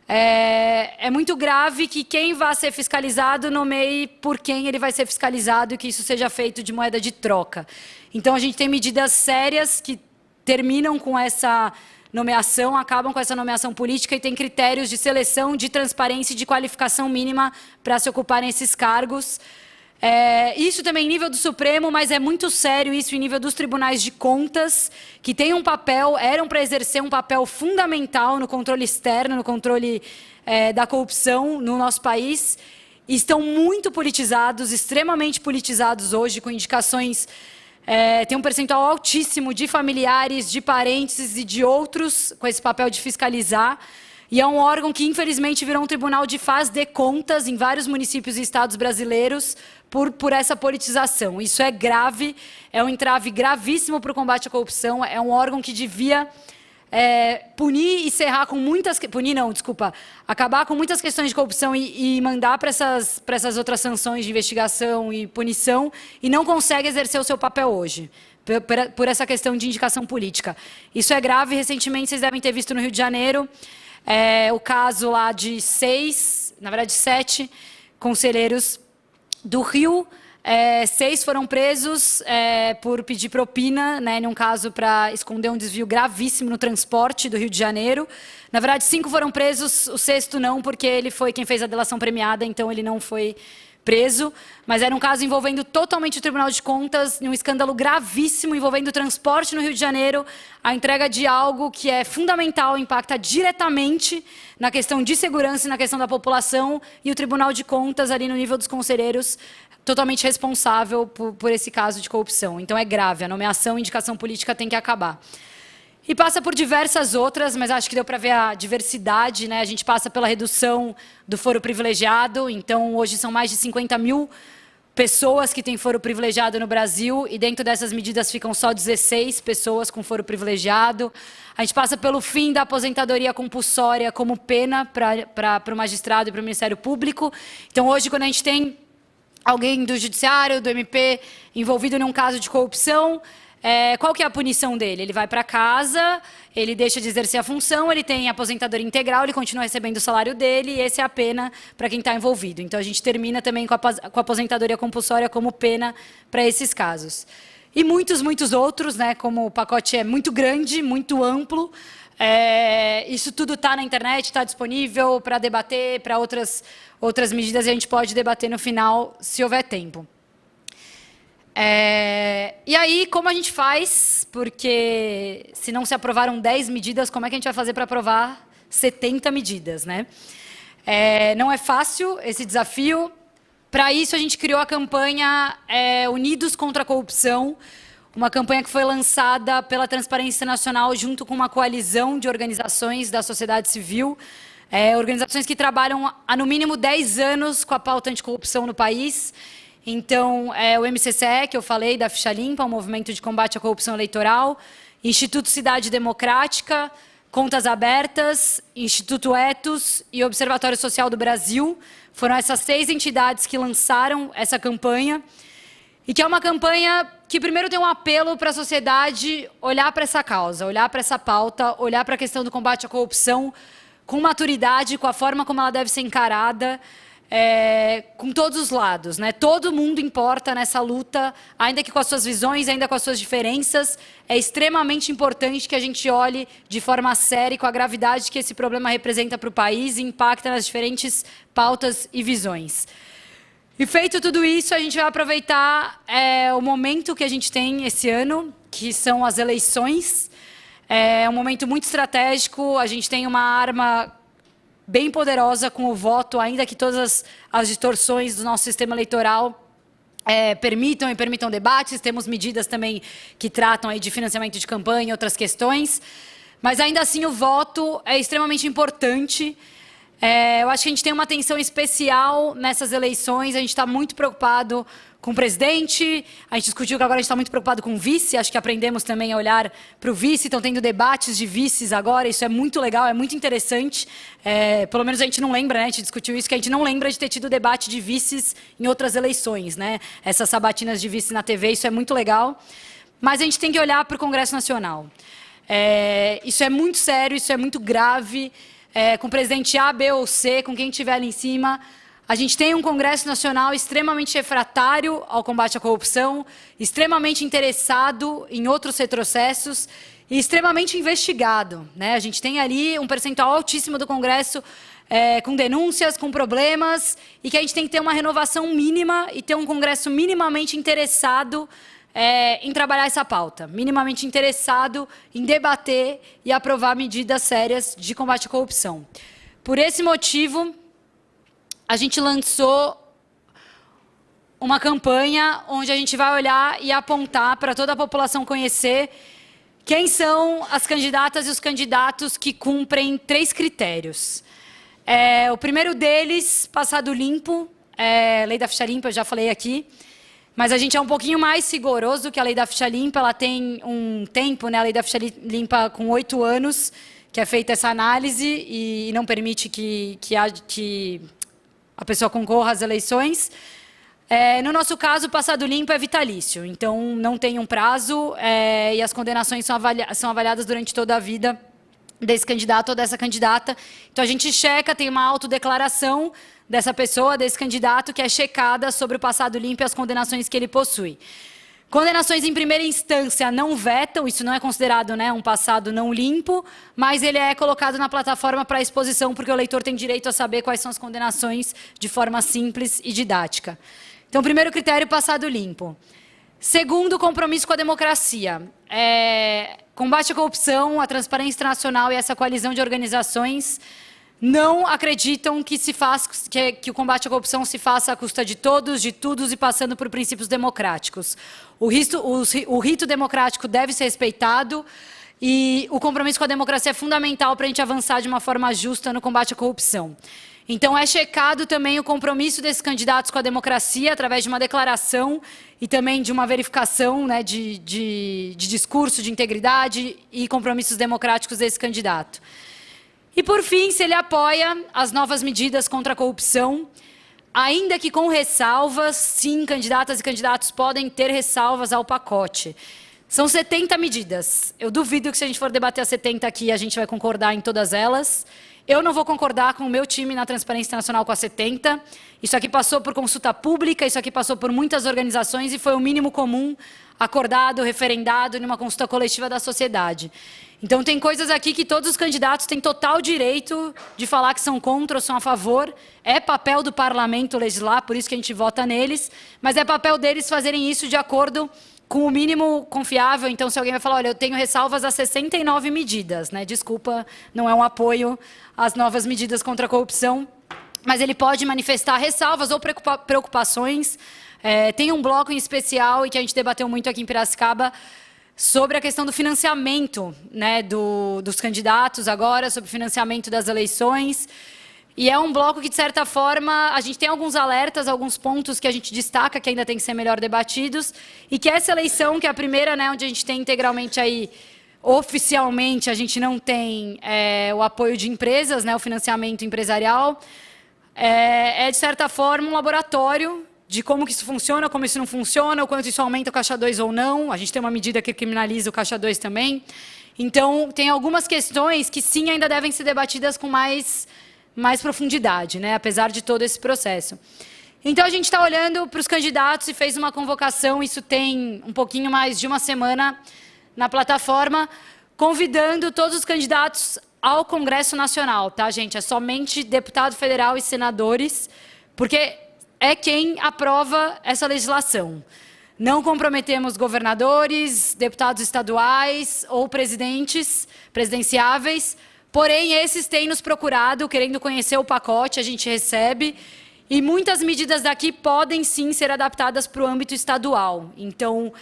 É muito grave que quem vai ser fiscalizado nomeie por quem ele vai ser fiscalizado e que isso seja feito de moeda de troca. Então, a gente tem medidas sérias que terminam com essa nomeação, acabam com essa nomeação política e tem critérios de seleção, de transparência e de qualificação mínima para se ocuparem esses cargos. Isso também em nível do Supremo, mas é muito sério isso em nível dos tribunais de contas, que têm um papel, eram para exercer um papel fundamental no controle externo, no controle da corrupção no nosso país, e estão muito politizados, extremamente politizados hoje, com indicações, tem um percentual altíssimo de familiares, de parentes e de outros com esse papel de fiscalizar. E é um órgão que, infelizmente, virou um tribunal de faz de contas em vários municípios e estados brasileiros por essa politização. Isso é grave, é um entrave gravíssimo para o combate à corrupção, é um órgão que devia punir e cerrar com muitas... Punir não, desculpa. Acabar com muitas questões de corrupção e mandar para essas outras sanções de investigação e punição, e não consegue exercer o seu papel hoje, por essa questão de indicação política. Isso é grave. Recentemente, vocês devem ter visto no Rio de Janeiro, o caso lá de 7 conselheiros do Rio. 6 foram presos por pedir propina, né, num caso para esconder um desvio gravíssimo no transporte do Rio de Janeiro. Na verdade, 5 foram presos, o 6º não, porque ele foi quem fez a delação premiada, então ele não foi preso, mas era um caso envolvendo totalmente o Tribunal de Contas, um escândalo gravíssimo envolvendo o transporte no Rio de Janeiro, a entrega de algo que é fundamental, impacta diretamente na questão de segurança e na questão da população, e o Tribunal de Contas, ali no nível dos conselheiros, totalmente responsável por esse caso de corrupção. Então, é grave, a nomeação e indicação política tem que acabar. E passa por diversas outras, mas acho que deu para ver a diversidade, né? A gente passa pela redução do foro privilegiado, então hoje são mais de 50 mil pessoas que têm foro privilegiado no Brasil, e dentro dessas medidas ficam só 16 pessoas com foro privilegiado. A gente passa pelo fim da aposentadoria compulsória como pena para o magistrado e para o Ministério Público. Então, hoje, quando a gente tem alguém do Judiciário, do MP, envolvido num caso de corrupção, qual que é a punição dele? Ele vai para casa, ele deixa de exercer a função, ele tem aposentadoria integral, ele continua recebendo o salário dele, e essa é a pena para quem está envolvido. Então, a gente termina também com a aposentadoria compulsória como pena para esses casos. E muitos, muitos outros, né, como o pacote é muito grande, muito amplo, isso tudo está na internet, está disponível para debater, para outras medidas, e a gente pode debater no final, se houver tempo. E aí, como a gente faz? Porque se não se aprovaram 10 medidas, como é que a gente vai fazer para aprovar 70 medidas, né? Não é fácil esse desafio. Para isso, a gente criou a campanha Unidos contra a Corrupção, uma campanha que foi lançada pela Transparência Nacional junto com uma coalizão de organizações da sociedade civil, organizações que trabalham há, no mínimo, 10 anos com a pauta anticorrupção no país. Então, o MCCE, que eu falei, da Ficha Limpa, o Movimento de Combate à Corrupção Eleitoral, Instituto Cidade Democrática, Contas Abertas, Instituto Etos e Observatório Social do Brasil. Foram essas 6 entidades que lançaram essa campanha, e que é uma campanha que, primeiro, tem um apelo para a sociedade olhar para essa causa, olhar para essa pauta, olhar para a questão do combate à corrupção com maturidade, com a forma como ela deve ser encarada, com todos os lados, né? Todo mundo importa nessa luta, ainda que com as suas visões, ainda com as suas diferenças. É extremamente importante que a gente olhe de forma séria e com a gravidade que esse problema representa para o país e impacta nas diferentes pautas e visões. E feito tudo isso, a gente vai aproveitar o momento que a gente tem esse ano, que são as eleições. É um momento muito estratégico, a gente tem uma arma bem poderosa com o voto, ainda que todas as distorções do nosso sistema eleitoral permitam debates. Temos medidas também que tratam aí de financiamento de campanha e outras questões, mas ainda assim o voto é extremamente importante. Eu acho que a gente tem uma atenção especial nessas eleições, a gente está muito preocupado com o presidente, a gente discutiu que agora a gente está muito preocupado com o vice, acho que aprendemos também a olhar para o vice, estão tendo debates de vices agora, isso é muito legal, é muito interessante, pelo menos a gente não lembra, né, a gente discutiu isso, que a gente não lembra de ter tido debate de vices em outras eleições, né, essas sabatinas de vice na TV, isso é muito legal, mas a gente tem que olhar para o Congresso Nacional. Isso é muito sério, isso é muito grave, com o presidente A, B ou C, com quem estiver ali em cima. A gente tem um Congresso Nacional extremamente refratário ao combate à corrupção, extremamente interessado em outros retrocessos e extremamente investigado, né? A gente tem ali um percentual altíssimo do Congresso com denúncias, com problemas, e que a gente tem que ter uma renovação mínima e ter um Congresso minimamente interessado em trabalhar essa pauta, minimamente interessado em debater e aprovar medidas sérias de combate à corrupção. Por esse motivo, a gente lançou uma campanha onde a gente vai olhar e apontar para toda a população conhecer quem são as candidatas e os candidatos que cumprem 3 critérios. O primeiro deles, passado limpo, lei da ficha limpa, eu já falei aqui, mas a gente é um pouquinho mais rigoroso que a lei da ficha limpa, ela tem um tempo, né, a lei da ficha limpa com 8 anos, que é feita essa análise e não permite que a pessoa concorra às eleições. No nosso caso, o passado limpo é vitalício, então não tem um prazo e as condenações são avaliadas durante toda a vida desse candidato ou dessa candidata. Então a gente checa, tem uma autodeclaração dessa pessoa, desse candidato, que é checada sobre o passado limpo e as condenações que ele possui. Condenações em primeira instância não vetam, isso não é considerado, né, um passado não limpo, mas ele é colocado na plataforma para exposição, porque o eleitor tem direito a saber quais são as condenações de forma simples e didática. Então, primeiro critério, passado limpo. Segundo, compromisso com a democracia. Combate à corrupção, a transparência internacional e essa coalizão de organizações não acreditam que o combate à corrupção se faça à custa de todos, de todos e passando por princípios democráticos. O rito democrático deve ser respeitado e o compromisso com a democracia é fundamental para a gente avançar de uma forma justa no combate à corrupção. Então, é checado também o compromisso desses candidatos com a democracia através de uma declaração e também de uma verificação, né, de discurso, de integridade e compromissos democráticos desse candidato. E, por fim, se ele apoia as novas medidas contra a corrupção, ainda que com ressalvas, sim, candidatas e candidatos podem ter ressalvas ao pacote. São 70 medidas. Eu duvido que se a gente for debater as 70 aqui, a gente vai concordar em todas elas. Eu não vou concordar com o meu time na Transparência Internacional com as 70. Isso aqui passou por consulta pública, isso aqui passou por muitas organizações e foi o mínimo comum acordado, referendado numa consulta coletiva da sociedade. Então, tem coisas aqui que todos os candidatos têm total direito de falar que são contra ou são a favor. É papel do parlamento legislar, por isso que a gente vota neles, mas é papel deles fazerem isso de acordo com o mínimo confiável. Então, se alguém vai falar, olha, eu tenho ressalvas a 69 medidas, né? Desculpa, não é um apoio às novas medidas contra a corrupção, mas ele pode manifestar ressalvas ou preocupações. Tem um bloco em especial, e que a gente debateu muito aqui em Piracicaba, sobre a questão do financiamento, né, dos candidatos agora, sobre o financiamento das eleições. E é um bloco que, de certa forma, a gente tem alguns alertas, alguns pontos que a gente destaca que ainda tem que ser melhor debatidos, e que essa eleição, que é a primeira, né, onde a gente tem integralmente aí, oficialmente, a gente não tem o apoio de empresas, né, o financiamento empresarial, de certa forma, um laboratório de como que isso funciona, como isso não funciona, o quanto isso aumenta o caixa 2 ou não. A gente tem uma medida que criminaliza o caixa 2 também. Então, tem algumas questões que, sim, ainda devem ser debatidas com mais profundidade, né, apesar de todo esse processo. Então, a gente está olhando para os candidatos e fez uma convocação, isso tem um pouquinho mais de uma semana na plataforma, convidando todos os candidatos ao Congresso Nacional, tá, gente? É somente deputado federal e senadores, porque é quem aprova essa legislação. Não comprometemos governadores, deputados estaduais ou presidenciáveis, porém, esses têm nos procurado, querendo conhecer o pacote, a gente recebe, e muitas medidas daqui podem, sim, ser adaptadas para o âmbito estadual. Então,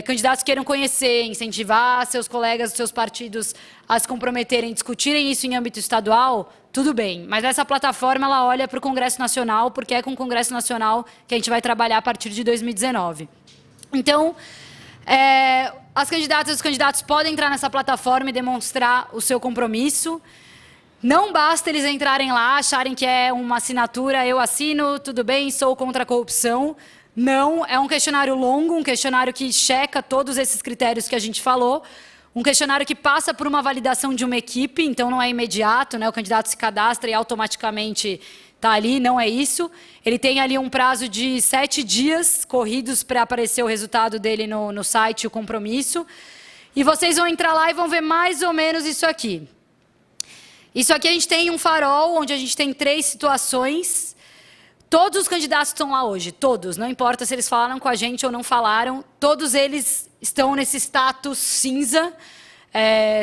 candidatos queiram conhecer, incentivar seus colegas, seus partidos a se comprometerem, discutirem isso em âmbito estadual, tudo bem. Mas essa plataforma, ela olha para o Congresso Nacional, porque é com o Congresso Nacional que a gente vai trabalhar a partir de 2019. Então, as candidatas e os candidatos podem entrar nessa plataforma e demonstrar o seu compromisso. Não basta eles entrarem lá, acharem que é uma assinatura, eu assino, tudo bem, sou contra a corrupção. Não, é um questionário longo, um questionário que checa todos esses critérios que a gente falou, um questionário que passa por uma validação de uma equipe, então não é imediato, né? O candidato se cadastra e automaticamente está ali, não é isso. Ele tem ali um prazo de 7 dias corridos para aparecer o resultado dele no site, o compromisso. E vocês vão entrar lá e vão ver mais ou menos isso aqui. Isso aqui a gente tem um farol, onde a gente tem 3 situações. Todos os candidatos estão lá hoje, todos. Não importa se eles falaram com a gente ou não falaram. Todos eles estão nesse status cinza,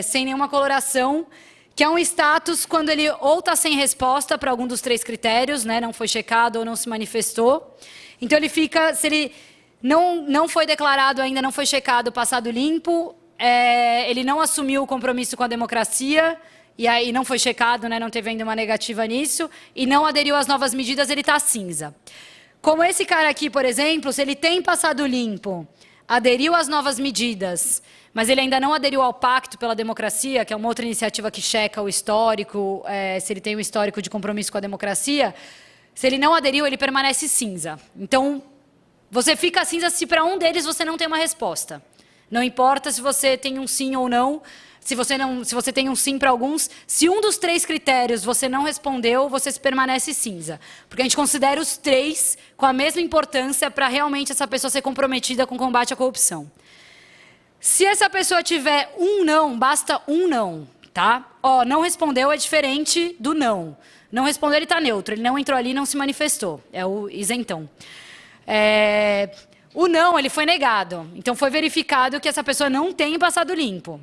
sem nenhuma coloração, que é um status quando ele ou está sem resposta para algum dos 3 critérios, né, não foi checado ou não se manifestou. Então, ele fica, se ele não foi declarado ainda, não foi checado, passado limpo, ele não assumiu o compromisso com a democracia, e aí não foi checado, né, não teve ainda uma negativa nisso, e não aderiu às novas medidas, ele está cinza. Como esse cara aqui, por exemplo, se ele tem passado limpo, aderiu às novas medidas, mas ele ainda não aderiu ao Pacto pela Democracia, que é uma outra iniciativa que checa o histórico, se ele tem um histórico de compromisso com a democracia, se ele não aderiu, ele permanece cinza. Então, você fica cinza se para um deles você não tem uma resposta. Não importa se você tem um sim ou não, se você tem um sim para alguns, se um dos 3 critérios você não respondeu, você permanece cinza. Porque a gente considera os 3 com a mesma importância para realmente essa pessoa ser comprometida com o combate à corrupção. Se essa pessoa tiver um não, basta um não, tá? Não respondeu é diferente do não. Não respondeu, ele está neutro, ele não entrou ali, não se manifestou, é o isentão. O não, ele foi negado, então foi verificado que essa pessoa não tem passado limpo.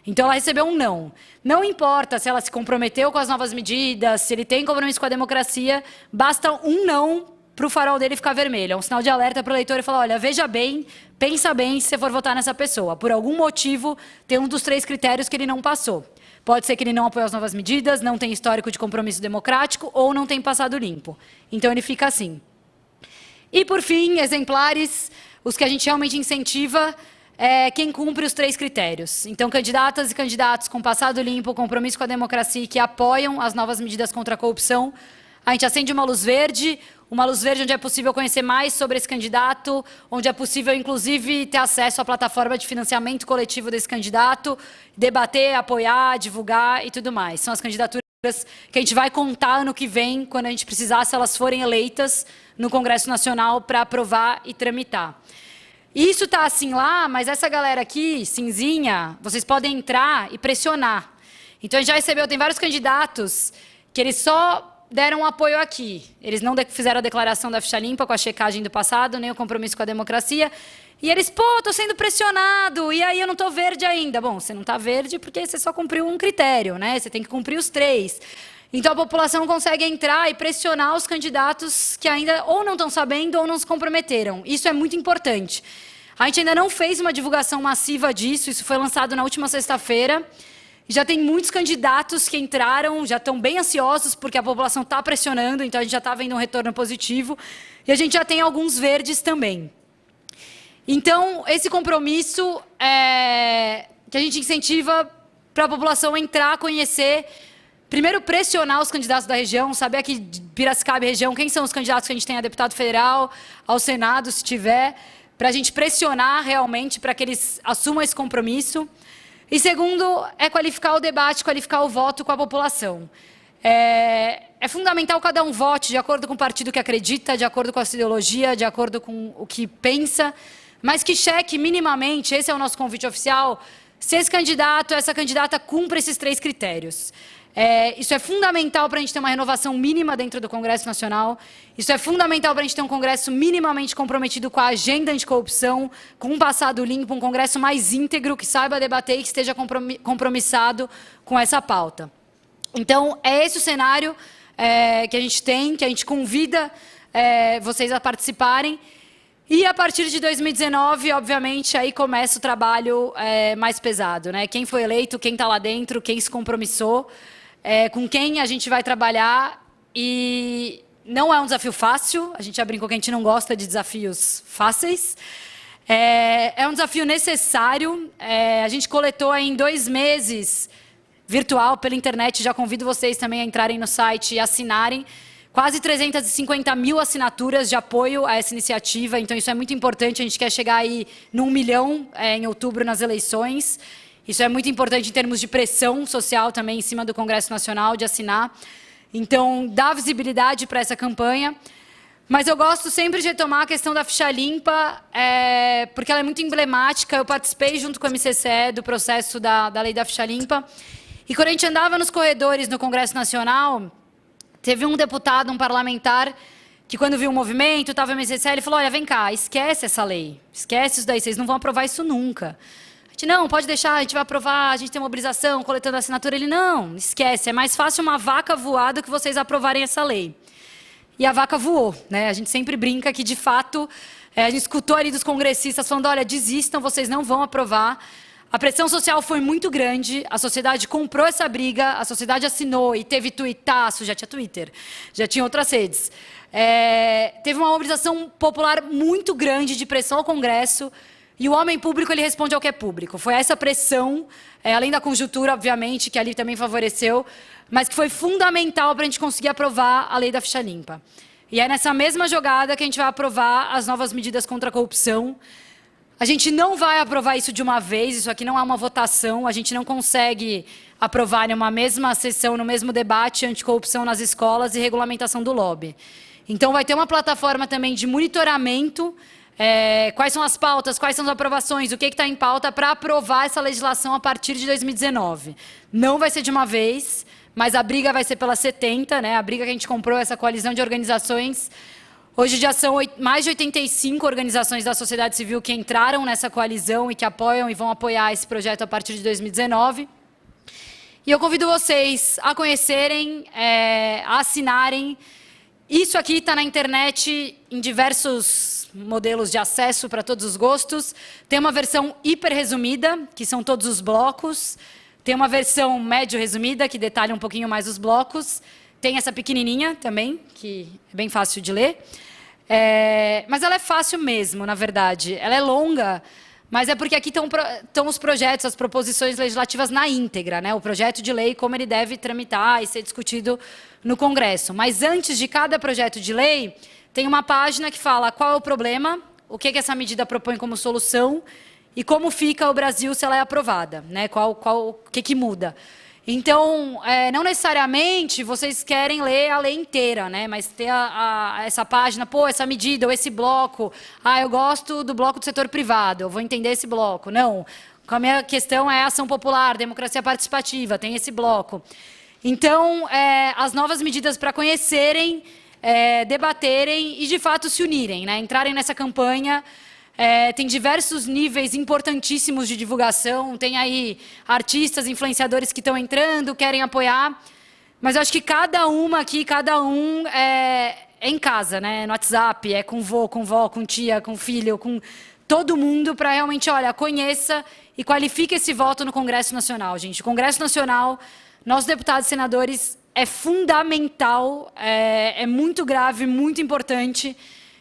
Então, ela recebeu um não. Não importa se ela se comprometeu com as novas medidas, se ele tem compromisso com a democracia, basta um não para o farol dele ficar vermelho. É um sinal de alerta para o eleitor e falar, olha, veja bem, pensa bem se você for votar nessa pessoa. Por algum motivo, tem um dos 3 critérios que ele não passou. Pode ser que ele não apoie as novas medidas, não tem histórico de compromisso democrático ou não tem passado limpo. Então, ele fica assim. E, por fim, exemplares, os que a gente realmente incentiva, quem cumpre os 3 critérios. Então, candidatas e candidatos com passado limpo, compromisso com a democracia e que apoiam as novas medidas contra a corrupção, a gente acende uma luz verde onde é possível conhecer mais sobre esse candidato, onde é possível, inclusive, ter acesso à plataforma de financiamento coletivo desse candidato, debater, apoiar, divulgar e tudo mais. São as candidaturas que a gente vai contar ano que vem, quando a gente precisar, se elas forem eleitas no Congresso Nacional para aprovar e tramitar. Isso está assim lá, mas essa galera aqui, cinzinha, vocês podem entrar e pressionar. Então, a gente já recebeu, tem vários candidatos que eles só deram um apoio aqui. Eles não fizeram a declaração da ficha limpa com a checagem do passado, nem o compromisso com a democracia. E eles, estou sendo pressionado, e aí eu não estou verde ainda. Bom, você não está verde porque você só cumpriu um critério, né? Você tem que cumprir os 3. Então, a população consegue entrar e pressionar os candidatos que ainda ou não estão sabendo ou não se comprometeram. Isso é muito importante. A gente ainda não fez uma divulgação massiva disso, isso foi lançado na última sexta-feira. Já tem muitos candidatos que entraram, já estão bem ansiosos, porque a população está pressionando, então a gente já está vendo um retorno positivo. E a gente já tem alguns verdes também. Então, esse compromisso que a gente incentiva para a população entrar, conhecer. Primeiro, pressionar os candidatos da região, saber aqui de Piracicaba e região quem são os candidatos que a gente tem a deputado federal, ao Senado, se tiver, para a gente pressionar realmente para que eles assumam esse compromisso. E segundo, é qualificar o debate, qualificar o voto com a população. É fundamental cada um vote de acordo com o partido que acredita, de acordo com a sua ideologia, de acordo com o que pensa, mas que cheque minimamente, esse é o nosso convite oficial, se esse candidato, essa candidata cumpre esses 3 critérios. Isso é fundamental para a gente ter uma renovação mínima dentro do Congresso Nacional. Isso é fundamental para a gente ter um Congresso minimamente comprometido com a agenda anticorrupção, com um passado limpo, um Congresso mais íntegro, que saiba debater e que esteja compromissado com essa pauta. Então, é esse o cenário que a gente tem, que a gente convida vocês a participarem. E a partir de 2019, obviamente, aí começa o trabalho mais pesado, né? Quem foi eleito, quem está lá dentro, quem se compromissou, com quem a gente vai trabalhar. E não é um desafio fácil, a gente já brincou que a gente não gosta de desafios fáceis. É um desafio necessário. A gente coletou aí em 2 meses, virtual, pela internet, já convido vocês também a entrarem no site e assinarem, quase 350 mil assinaturas de apoio a essa iniciativa, então isso é muito importante, a gente quer chegar aí no 1 milhão em outubro nas eleições, isso é muito importante em termos de pressão social também em cima do Congresso Nacional, de assinar, então dá visibilidade para essa campanha, mas eu gosto sempre de retomar a questão da ficha limpa, porque ela é muito emblemática, eu participei junto com o MCCE do processo da lei da ficha limpa, e quando a gente andava nos corredores no Congresso Nacional, teve um deputado, um parlamentar, que quando viu o movimento, estava no MCCE, ele falou, olha, vem cá, esquece essa lei, esquece isso daí, vocês não vão aprovar isso nunca. A gente, não, pode deixar, a gente vai aprovar, a gente tem mobilização, coletando assinatura. Ele, não, esquece, é mais fácil uma vaca voar do que vocês aprovarem essa lei. E a vaca voou, né? A gente sempre brinca que, de fato, a gente escutou ali dos congressistas falando, olha, desistam, vocês não vão aprovar. A pressão social foi muito grande, a sociedade comprou essa briga, a sociedade assinou e teve tuitaço, já tinha Twitter, já tinha outras redes. Teve uma mobilização popular muito grande de pressão ao Congresso e o homem público ele responde ao que é público. Foi essa pressão, além da conjuntura, obviamente, que ali também favoreceu, mas que foi fundamental para a gente conseguir aprovar a lei da ficha limpa. E é nessa mesma jogada que a gente vai aprovar as novas medidas contra a corrupção. A gente não vai aprovar isso de uma vez, isso aqui não é uma votação, a gente não consegue aprovar em uma mesma sessão, no mesmo debate, anticorrupção nas escolas e regulamentação do lobby. Então, vai ter uma plataforma também de monitoramento, quais são as pautas, quais são as aprovações, o que está em pauta para aprovar essa legislação a partir de 2019. Não vai ser de uma vez, mas a briga vai ser pela 70, né? A briga que a gente comprou, essa coalizão de organizações. Hoje já são mais de 85 organizações da sociedade civil que entraram nessa coalizão e que apoiam e vão apoiar esse projeto a partir de 2019. E eu convido vocês a conhecerem, a assinarem. Isso aqui está na internet em diversos modelos de acesso para todos os gostos. Tem uma versão hiper resumida, que são todos os blocos. Tem uma versão médio resumida, que detalha um pouquinho mais os blocos. Tem essa pequenininha também, que é bem fácil de ler. Mas ela é fácil mesmo, na verdade. Ela é longa, mas é porque aqui estão os projetos, as proposições legislativas na íntegra, né? O projeto de lei, como ele deve tramitar e ser discutido no Congresso. Mas antes de cada projeto de lei, tem uma página que fala qual é o problema, o que essa medida propõe como solução e como fica o Brasil se ela é aprovada, né? O que muda. Então, não necessariamente vocês querem ler a lei inteira, né? Mas ter essa página, pô, essa medida, ou esse bloco, eu gosto do bloco do setor privado, eu vou entender esse bloco. Não, a minha questão é ação popular, democracia participativa, tem esse bloco. Então, as novas medidas para conhecerem, debaterem e, de fato, se unirem, né? Entrarem nessa campanha. Tem diversos níveis importantíssimos de divulgação, tem aí artistas, influenciadores que estão entrando, querem apoiar, mas eu acho que cada um é em casa, né? No WhatsApp, com vô, com vó, com tia, com filho, com todo mundo, para realmente, olha, conheça e qualifique esse voto no Congresso Nacional, gente. O Congresso Nacional, nossos deputados e senadores, é fundamental, é muito grave, muito importante.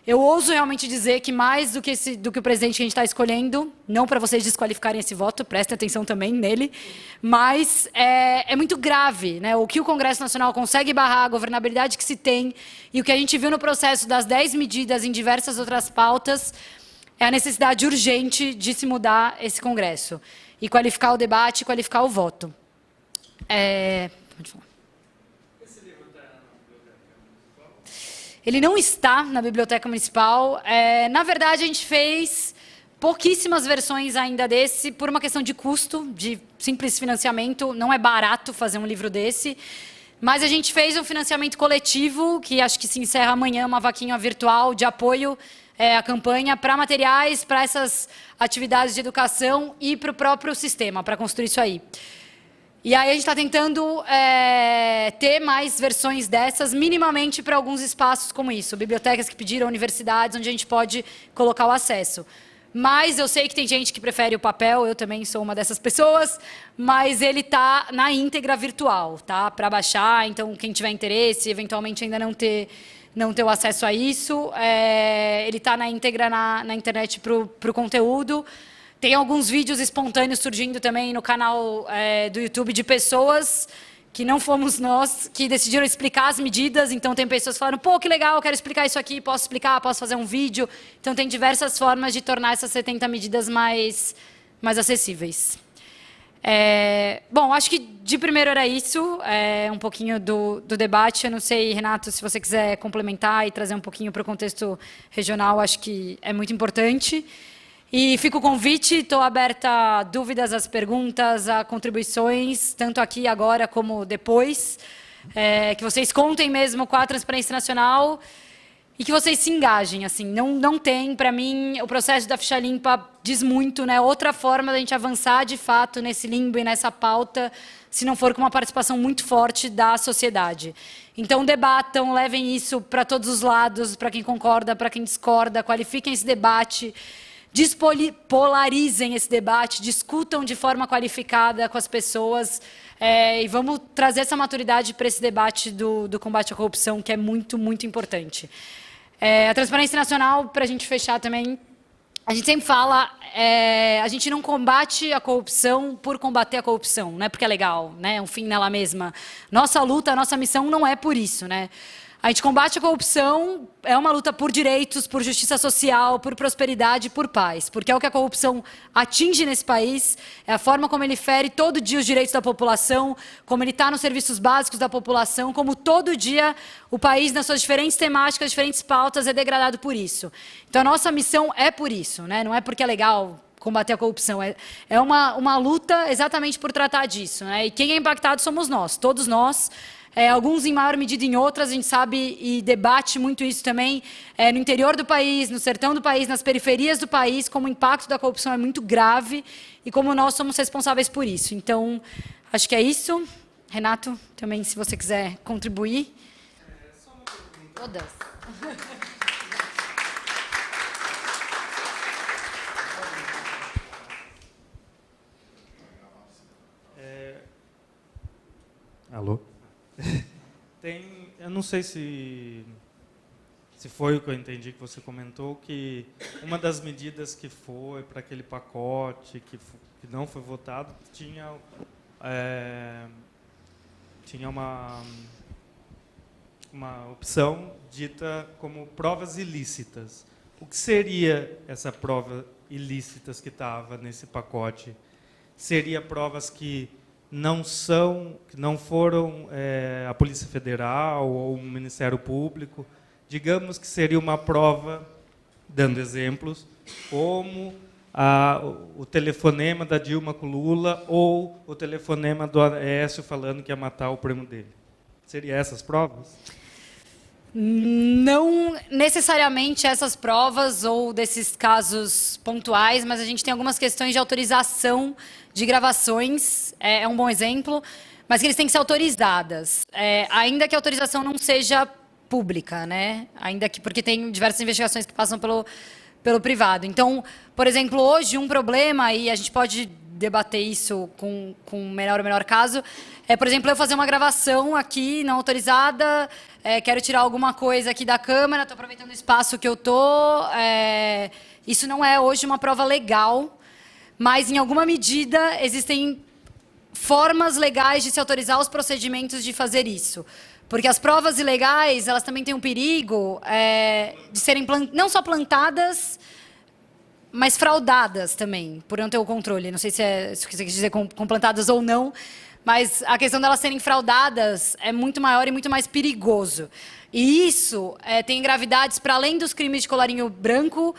Eu ouso realmente dizer que mais do que o presidente que a gente está escolhendo, não para vocês desqualificarem esse voto, prestem atenção também nele, mas é muito grave, né? O que o Congresso Nacional consegue barrar, a governabilidade que se tem, e o que a gente viu no processo das 10 medidas em diversas outras pautas, é a necessidade urgente de se mudar esse Congresso. e qualificar o debate e qualificar o voto. Pode falar. Ele não está na Biblioteca Municipal. Na verdade, a gente fez pouquíssimas versões ainda desse, por uma questão de custo, de simples financiamento. Não é barato fazer um livro desse. Mas a gente fez um financiamento coletivo, que acho que se encerra amanhã, uma vaquinha virtual de apoio à campanha para materiais, para essas atividades de educação e para o próprio sistema, para construir isso aí. E aí a gente está tentando ter mais versões dessas, minimamente para alguns espaços como isso, bibliotecas que pediram, universidades, onde a gente pode colocar o acesso. Mas eu sei que tem gente que prefere o papel, eu também sou uma dessas pessoas, mas ele está na íntegra virtual, tá? Para baixar, então quem tiver interesse, eventualmente ainda não ter o acesso a isso, ele está na íntegra na internet para o conteúdo. Tem alguns vídeos espontâneos surgindo também no canal do YouTube de pessoas que não fomos nós, que decidiram explicar as medidas. Então, tem pessoas que falaram, pô, que legal, eu quero explicar isso aqui, posso explicar, posso fazer um vídeo. Então, tem diversas formas de tornar essas 70 medidas mais acessíveis. Bom, acho que de primeiro era isso, um pouquinho do debate. Eu não sei, Renato, se você quiser complementar e trazer um pouquinho para o contexto regional, acho que é muito importante. E fica o convite, estou aberta a dúvidas, às perguntas, a contribuições, tanto aqui agora como depois, que vocês contem mesmo com a Transparência Nacional e que vocês se engajem. Assim, não tem, para mim, o processo da ficha limpa diz muito, né? Outra forma da gente avançar, de fato, nesse limbo e nessa pauta, se não for com uma participação muito forte da sociedade. Então, debatam, levem isso para todos os lados, para quem concorda, para quem discorda, qualifiquem esse debate, polarizem esse debate, discutam de forma qualificada com as pessoas e vamos trazer essa maturidade para esse debate do combate à corrupção, que é muito, muito importante. A Transparência Nacional, para a gente fechar também, a gente sempre fala, a gente não combate a corrupção por combater a corrupção, não é porque é legal, né? É um fim nela mesma. Nossa luta, nossa missão não é por isso, né? A gente combate a corrupção, é uma luta por direitos, por justiça social, por prosperidade, por paz. Porque é o que a corrupção atinge nesse país, é a forma como ele fere todo dia os direitos da população, como ele está nos serviços básicos da população, como todo dia o país, nas suas diferentes temáticas, diferentes pautas, é degradado por isso. Então, a nossa missão é por isso, né? Não é porque é legal combater a corrupção, é uma luta exatamente por tratar disso, né? E quem é impactado somos nós, todos nós. Alguns em maior medida em outras, a gente sabe e debate muito isso também, no interior do país, no sertão do país, nas periferias do país, como o impacto da corrupção é muito grave e como nós somos responsáveis por isso. Então, acho que é isso. Renato, também, se você quiser contribuir. Só uma pergunta. Todas. Alô? Eu não sei se foi o que eu entendi que você comentou, que uma das medidas que foi para aquele pacote que não foi votado tinha uma opção dita como provas ilícitas. O que seria essa prova ilícitas que estava nesse pacote? Seria provas que não foram a Polícia Federal ou o Ministério Público, digamos que seria uma prova, dando exemplos, como o telefonema da Dilma com Lula ou o telefonema do Aécio falando que ia matar o primo dele. Seriam essas provas? Não necessariamente essas provas ou desses casos pontuais, mas a gente tem algumas questões de autorização de gravações, é um bom exemplo, mas que eles têm que ser autorizadas, ainda que a autorização não seja pública, né? Ainda que, porque tem diversas investigações que passam pelo privado. Então, por exemplo, hoje um problema, e a gente pode debater isso com o menor caso, por exemplo, eu fazer uma gravação aqui não autorizada, quero tirar alguma coisa aqui da câmera, estou aproveitando o espaço que eu estou. Isso não é hoje uma prova legal, mas, em alguma medida, existem formas legais de se autorizar os procedimentos de fazer isso. Porque as provas ilegais, elas também têm um perigo de serem não só plantadas, mas fraudadas também, por não ter o controle. Não sei se você quis dizer complantadas ou não, mas a questão delas serem fraudadas é muito maior e muito mais perigoso. E isso tem gravidades para além dos crimes de colarinho branco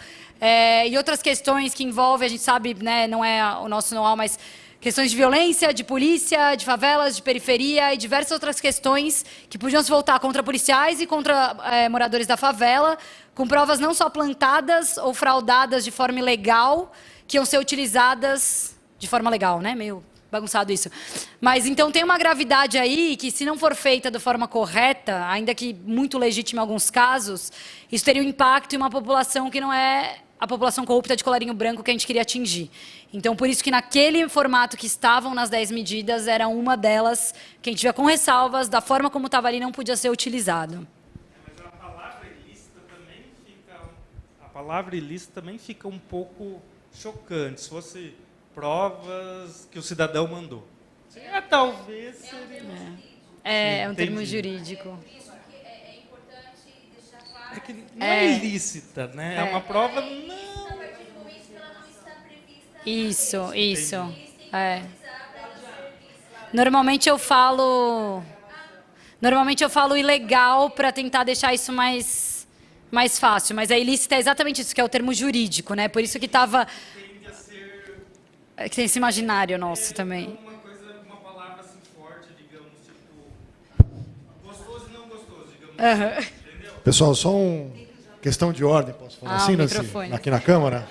e outras questões que envolvem, a gente sabe, né, não é o nosso know-how, mas questões de violência, de polícia, de favelas, de periferia e diversas outras questões que podiam se voltar contra policiais e contra moradores da favela, com provas não só plantadas ou fraudadas de forma ilegal, que iam ser utilizadas de forma legal, né? Meio bagunçado isso. Mas, então, tem uma gravidade aí que, se não for feita de forma correta, ainda que muito legítima em alguns casos, isso teria um impacto em uma população que não é a população corrupta de colarinho branco que a gente queria atingir. Então, por isso que naquele formato que estavam nas 10 medidas, era uma delas que a gente via com ressalvas, da forma como estava ali, não podia ser utilizado. Mas a palavra ilícita também fica um pouco chocante, se fosse provas que o cidadão mandou. Talvez seria... É um termo jurídico. É que não é ilícita, né? É uma prova... Não. Isso. Normalmente eu falo ilegal para tentar deixar isso mais fácil, mas a ilícita é exatamente isso, que é o termo jurídico, né? Por isso que estava... que tem esse imaginário nosso também. Uma palavra assim forte, digamos, tipo... gostoso e não gostoso, digamos. Entendeu? Pessoal, só questão de ordem, posso falar assim, Nancy? Aqui na Câmara?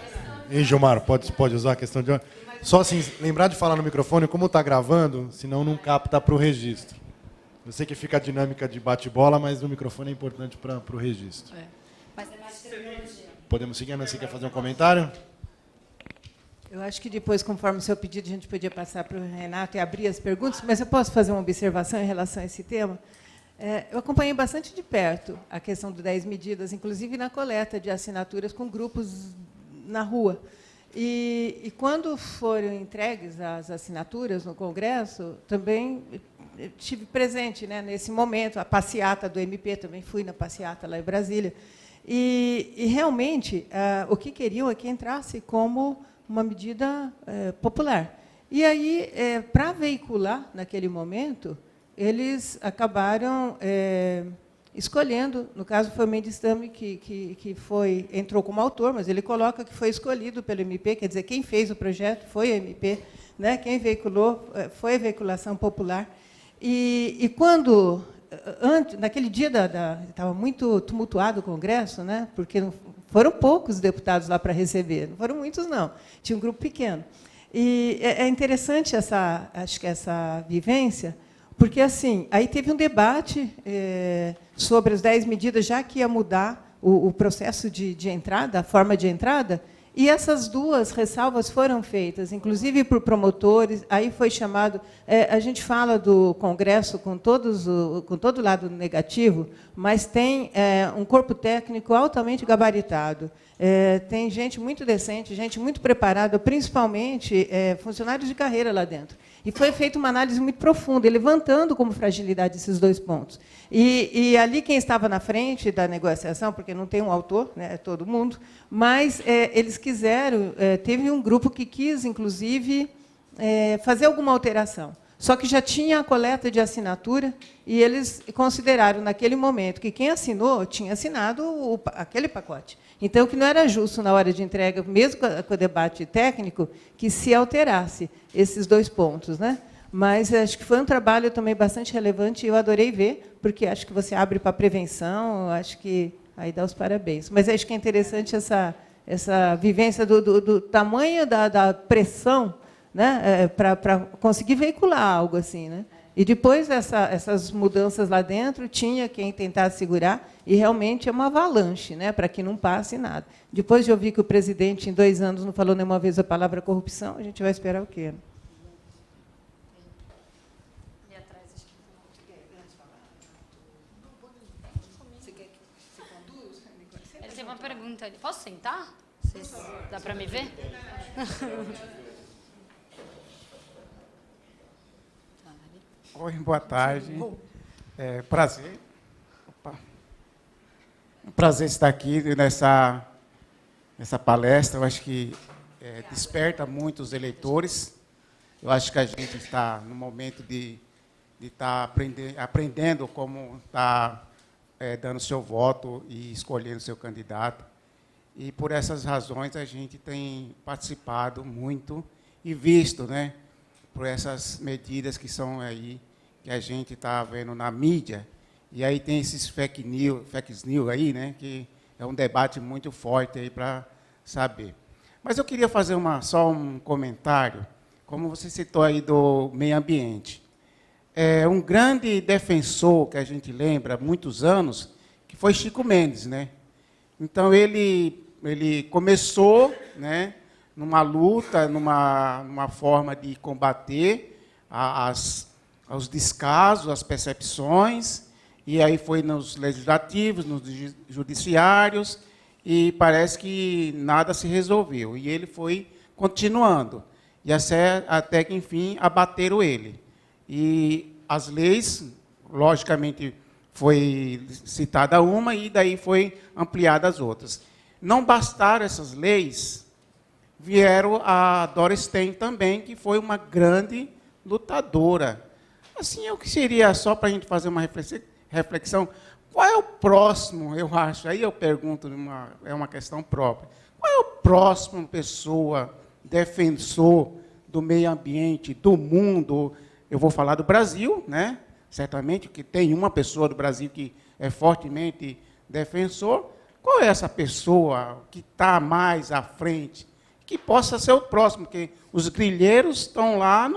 E Gilmar, pode usar a questão de ordem? Só assim, lembrar de falar no microfone como está gravando, senão não capta para o registro. Eu sei que fica a dinâmica de bate-bola, mas o microfone é importante para o registro. Podemos seguir? A Nancy quer fazer um comentário? Eu acho que depois, conforme o seu pedido, a gente podia passar para o Renato e abrir as perguntas, mas eu posso fazer uma observação em relação a esse tema? Eu acompanhei bastante de perto a questão do 10 medidas, inclusive na coleta de assinaturas com grupos na rua. E quando foram entregues as assinaturas no Congresso, também estive presente, né, nesse momento, a passeata do MP, também fui na passeata lá em Brasília. E realmente, o que queriam é que entrasse como uma medida popular. E aí, para veicular, naquele momento, eles acabaram escolhendo, no caso foi o Mendes Tame que entrou como autor, mas ele coloca que foi escolhido pelo MP, quer dizer, quem fez o projeto foi o MP, né? Quem veiculou foi a veiculação popular. E quando, naquele dia, estava muito tumultuado o Congresso, né? Porque foram poucos deputados lá para receber, não foram muitos, não, tinha um grupo pequeno. E é interessante acho que essa vivência, porque, assim, aí teve um debate sobre as 10 medidas, já que ia mudar o processo de entrada, a forma de entrada, e essas duas ressalvas foram feitas, inclusive por promotores. Aí foi chamado... a gente fala do Congresso com todo o lado negativo, mas tem um corpo técnico altamente gabaritado. Tem gente muito decente, gente muito preparada, principalmente funcionários de carreira lá dentro. E foi feita uma análise muito profunda, levantando como fragilidade esses dois pontos. E ali quem estava na frente da negociação, porque não tem um autor, né, é todo mundo, mas eles quiseram, teve um grupo que quis, inclusive, fazer alguma alteração. Só que já tinha a coleta de assinatura e eles consideraram, naquele momento, que quem assinou tinha assinado aquele pacote. Então, que não era justo, na hora de entrega, mesmo com o debate técnico, que se alterasse esses dois pontos, né? Mas acho que foi um trabalho também bastante relevante e eu adorei ver, porque acho que você abre para a prevenção, acho que aí dá os parabéns. Mas acho que é interessante essa vivência do tamanho da pressão, né, para conseguir veicular algo assim, né? E depois essas mudanças lá dentro, tinha quem tentasse segurar, e realmente é uma avalanche, né, para que não passe nada. Depois de ouvir que o presidente, em 2 anos, não falou nenhuma vez a palavra corrupção, a gente vai esperar o quê? Ele tem uma pergunta ali. Posso sentar? Dá para me ver? Oi, boa tarde. Prazer. Opa. Um prazer estar aqui essa palestra. Eu acho que desperta muito os eleitores. Eu acho que a gente está no momento de estar aprendendo como estar dando seu voto e escolhendo seu candidato. E, por essas razões, a gente tem participado muito e visto, né, por essas medidas que são aí, que a gente está vendo na mídia. E aí tem esses fake news aí, né, que é um debate muito forte aí para saber. Mas eu queria fazer só um comentário, como você citou aí do meio ambiente. Um grande defensor que a gente lembra há muitos anos, que foi Chico Mendes, né? Então ele começou, né, numa luta, numa forma de combater aos descasos, as percepções, e aí foi nos legislativos, nos judiciários, e parece que nada se resolveu. E ele foi continuando, e até que, enfim, abateram ele. E as leis, logicamente, foi citada uma, e daí foi ampliada as outras. Não bastaram essas leis, vieram a Doris Stein também, que foi uma grande lutadora. Assim, o que seria, só para a gente fazer uma reflexão, qual é o próximo, eu acho, aí eu pergunto, é uma questão própria, qual é o próximo pessoa, defensor do meio ambiente, do mundo? Eu vou falar do Brasil, né? Certamente que tem uma pessoa do Brasil que é fortemente defensor. Qual é essa pessoa que está mais à frente, que possa ser o próximo? Porque os grileiros estão lá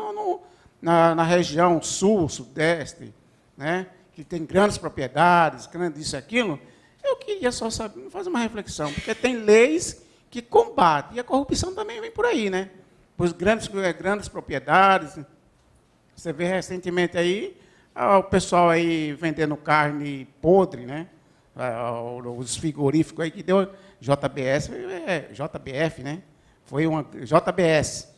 na região sul, sudeste, né? Que tem grandes propriedades, grandes isso e aquilo. Eu queria só saber, fazer uma reflexão, porque tem leis que combatem, e a corrupção também vem por aí, né? Por grandes propriedades. Você vê recentemente aí o pessoal aí vendendo carne podre, né? Os frigoríficos aí que deu JBF, né? Foi uma JBS,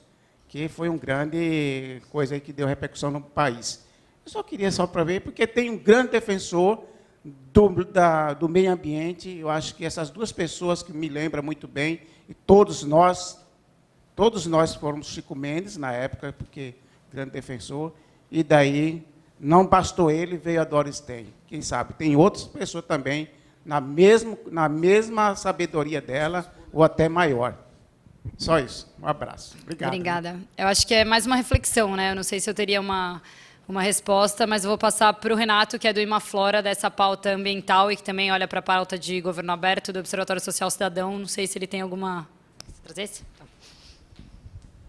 que foi uma grande coisa aí que deu repercussão no país. Eu só queria para ver, porque tem um grande defensor do meio ambiente. Eu acho que essas duas pessoas que me lembram muito bem, e todos nós fomos Chico Mendes na época, porque grande defensor, e daí não bastou ele, veio a Doris Stein. Quem sabe, tem outras pessoas também, na mesma sabedoria dela, ou até maior. Só isso. Um abraço. Obrigado. Obrigada. Eu acho que é mais uma reflexão, né? Eu não sei se eu teria uma resposta, mas eu vou passar para o Renato, que é do Imaflora, dessa pauta ambiental, e que também olha para a pauta de governo aberto, do Observatório Social Cidadão. Não sei se ele tem alguma... Trazer esse?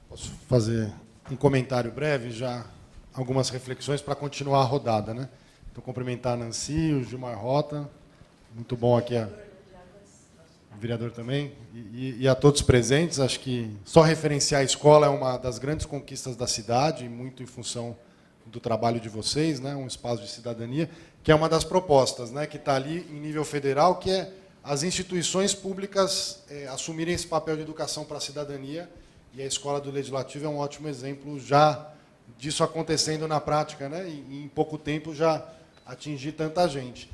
Posso fazer um comentário breve, já algumas reflexões para continuar a rodada, né? Então, cumprimentar a Nancy, o Gilmar Rota, muito bom aqui o vereador também, e a todos presentes. Acho que só referenciar a escola é uma das grandes conquistas da cidade, muito em função do trabalho de vocês, né? Um espaço de cidadania, que é uma das propostas, né? Que está ali em nível federal, que é as instituições públicas assumirem esse papel de educação para a cidadania, e a Escola do Legislativo é um ótimo exemplo já disso acontecendo na prática, né? E em pouco tempo já atingir tanta gente.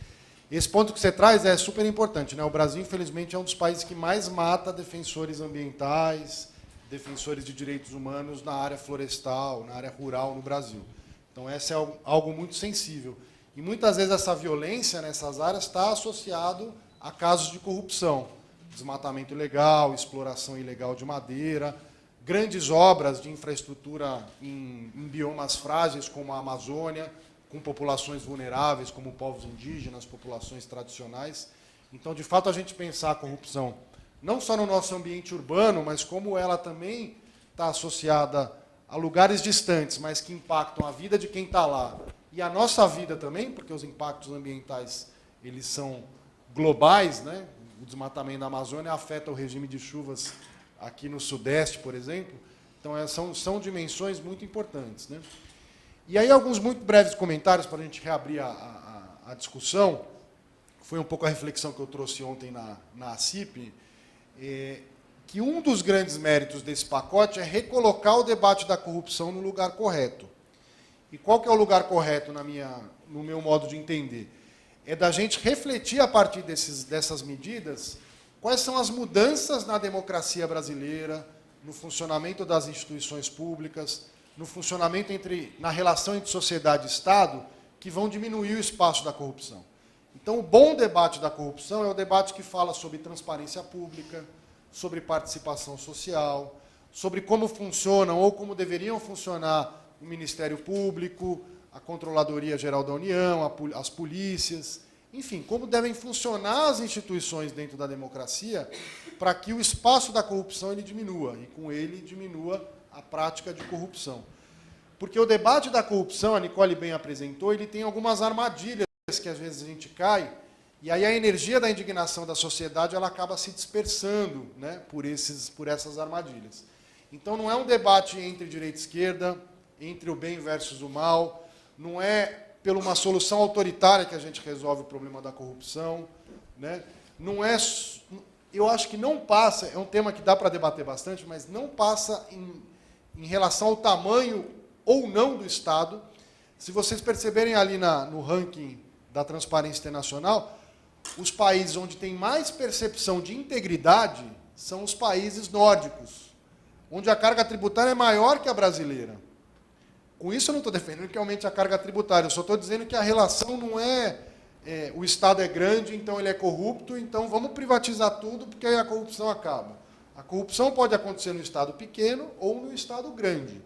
Esse ponto que você traz é super importante, né? O Brasil, infelizmente, é um dos países que mais mata defensores ambientais, defensores de direitos humanos na área florestal, na área rural no Brasil. Então, esse é algo muito sensível. E, muitas vezes, essa violência nessas áreas está associado a casos de corrupção, desmatamento ilegal, exploração ilegal de madeira, grandes obras de infraestrutura em biomas frágeis, como a Amazônia, com populações vulneráveis, como povos indígenas, populações tradicionais. Então, de fato, a gente pensar a corrupção não só no nosso ambiente urbano, mas como ela também está associada a lugares distantes, mas que impactam a vida de quem está lá, e a nossa vida também, porque os impactos ambientais eles são globais, né? O desmatamento da Amazônia afeta o regime de chuvas aqui no Sudeste, por exemplo. Então, são dimensões muito importantes, né? E aí, alguns muito breves comentários para a gente reabrir a discussão. Foi um pouco a reflexão que eu trouxe ontem na ACIP, que um dos grandes méritos desse pacote é recolocar o debate da corrupção no lugar correto. E qual que é o lugar correto no meu modo de entender? É da gente refletir, a partir dessas medidas, quais são as mudanças na democracia brasileira, no funcionamento das instituições públicas, no funcionamento na relação entre sociedade e Estado, que vão diminuir o espaço da corrupção. Então, o bom debate da corrupção é o debate que fala sobre transparência pública, sobre participação social, sobre como funcionam ou como deveriam funcionar o Ministério Público, a Controladoria Geral da União, as polícias, enfim, como devem funcionar as instituições dentro da democracia para que o espaço da corrupção ele diminua, e com ele diminua a prática de corrupção. Porque o debate da corrupção, a Nicole bem apresentou, ele tem algumas armadilhas que às vezes a gente cai, e aí a energia da indignação da sociedade ela acaba se dispersando, né, por essas armadilhas. Então não é um debate entre direita e esquerda, entre o bem versus o mal, não é por uma solução autoritária que a gente resolve o problema da corrupção, né? Não é, eu acho que não passa, é um tema que dá para debater bastante, mas não passa em relação ao tamanho ou não do Estado. Se vocês perceberem ali no ranking da Transparência Internacional, os países onde tem mais percepção de integridade são os países nórdicos, onde a carga tributária é maior que a brasileira. Com isso eu não estou defendendo que aumente a carga tributária, eu só estou dizendo que a relação não o Estado é grande, então ele é corrupto, então vamos privatizar tudo, porque aí a corrupção acaba. A corrupção pode acontecer no Estado pequeno ou no Estado grande.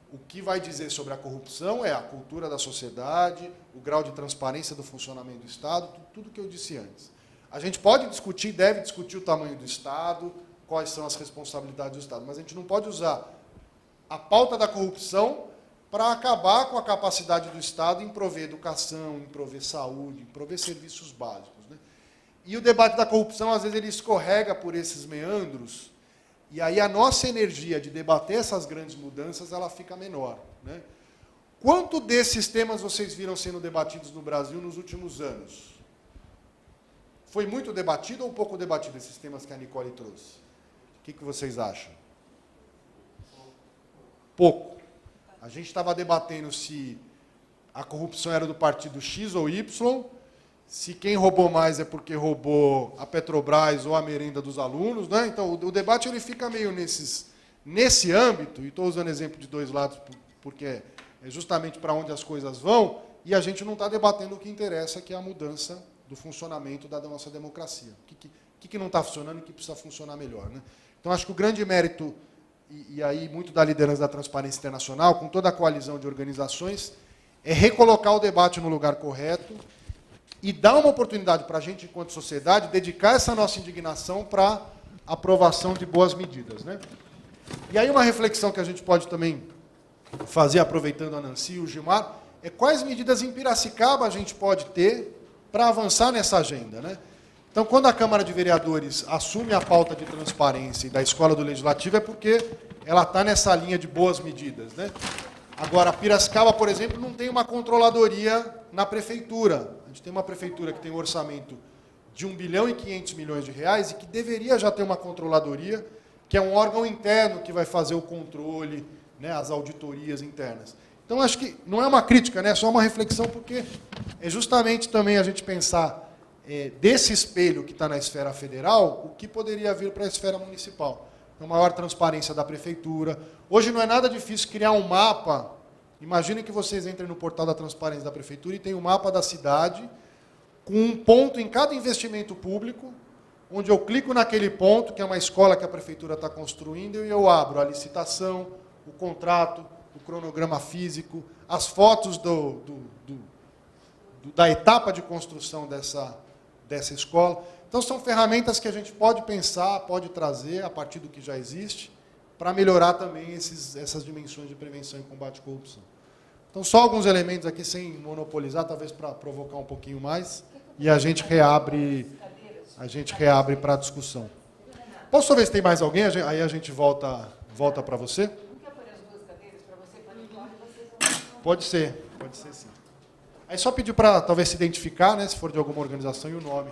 O que vai dizer sobre a corrupção é a cultura da sociedade, o grau de transparência do funcionamento do Estado, tudo que eu disse antes. A gente pode discutir, deve discutir o tamanho do Estado, quais são as responsabilidades do Estado, mas a gente não pode usar a pauta da corrupção para acabar com a capacidade do Estado em prover educação, em prover saúde, em prover serviços básicos, né? E o debate da corrupção, às vezes, ele escorrega por esses meandros, e aí a nossa energia de debater essas grandes mudanças, ela fica menor, né? Quanto desses temas vocês viram sendo debatidos no Brasil nos últimos anos? Foi muito debatido ou pouco debatido esses temas que a Nicole trouxe? O que vocês acham? Pouco. A gente estava debatendo se a corrupção era do partido X ou Y, se quem roubou mais é porque roubou a Petrobras ou a merenda dos alunos, né? Então, o debate ele fica meio nesse âmbito, e estou usando exemplo de dois lados porque é justamente para onde as coisas vão, e a gente não está debatendo o que interessa, que é a mudança do funcionamento da nossa democracia. O que não está funcionando e o que precisa funcionar melhor, né? Então, acho que o grande mérito, e aí muito da liderança da Transparência Internacional, com toda a coalizão de organizações, é recolocar o debate no lugar correto e dar uma oportunidade para a gente, enquanto sociedade, dedicar essa nossa indignação para a aprovação de boas medidas, né? E aí uma reflexão que a gente pode também fazer, aproveitando a Nancy e o Gilmar, é quais medidas em Piracicaba a gente pode ter para avançar nessa agenda, né? Então, quando a Câmara de Vereadores assume a pauta de transparência e da Escola do Legislativo, é porque ela está nessa linha de boas medidas, né? Agora, Piracicaba, por exemplo, não tem uma controladoria na prefeitura. A gente tem uma prefeitura que tem um orçamento de 1 bilhão e 500 milhões de reais e que deveria já ter uma controladoria, que é um órgão interno que vai fazer o controle, né, as auditorias internas. Então, acho que não é uma crítica, né, é só uma reflexão, porque é justamente também a gente pensar desse espelho que está na esfera federal, o que poderia vir para a esfera municipal. Então, maior transparência da prefeitura. Hoje não é nada difícil criar um mapa. Imaginem que vocês entrem no portal da transparência da prefeitura e tem um mapa da cidade, com um ponto em cada investimento público, onde eu clico naquele ponto, que é uma escola que a prefeitura está construindo, e eu abro a licitação, o contrato, o cronograma físico, as fotos da etapa de construção dessa escola. Então, são ferramentas que a gente pode pensar, pode trazer, a partir do que já existe, para melhorar também essas dimensões de prevenção e combate à corrupção. Então, só alguns elementos aqui, sem monopolizar, talvez para provocar um pouquinho mais, e a gente reabre para a discussão. Posso ver se tem mais alguém? Aí a gente volta para você. Pode ser sim. Aí só pedir para talvez se identificar, né, se for de alguma organização, e o nome.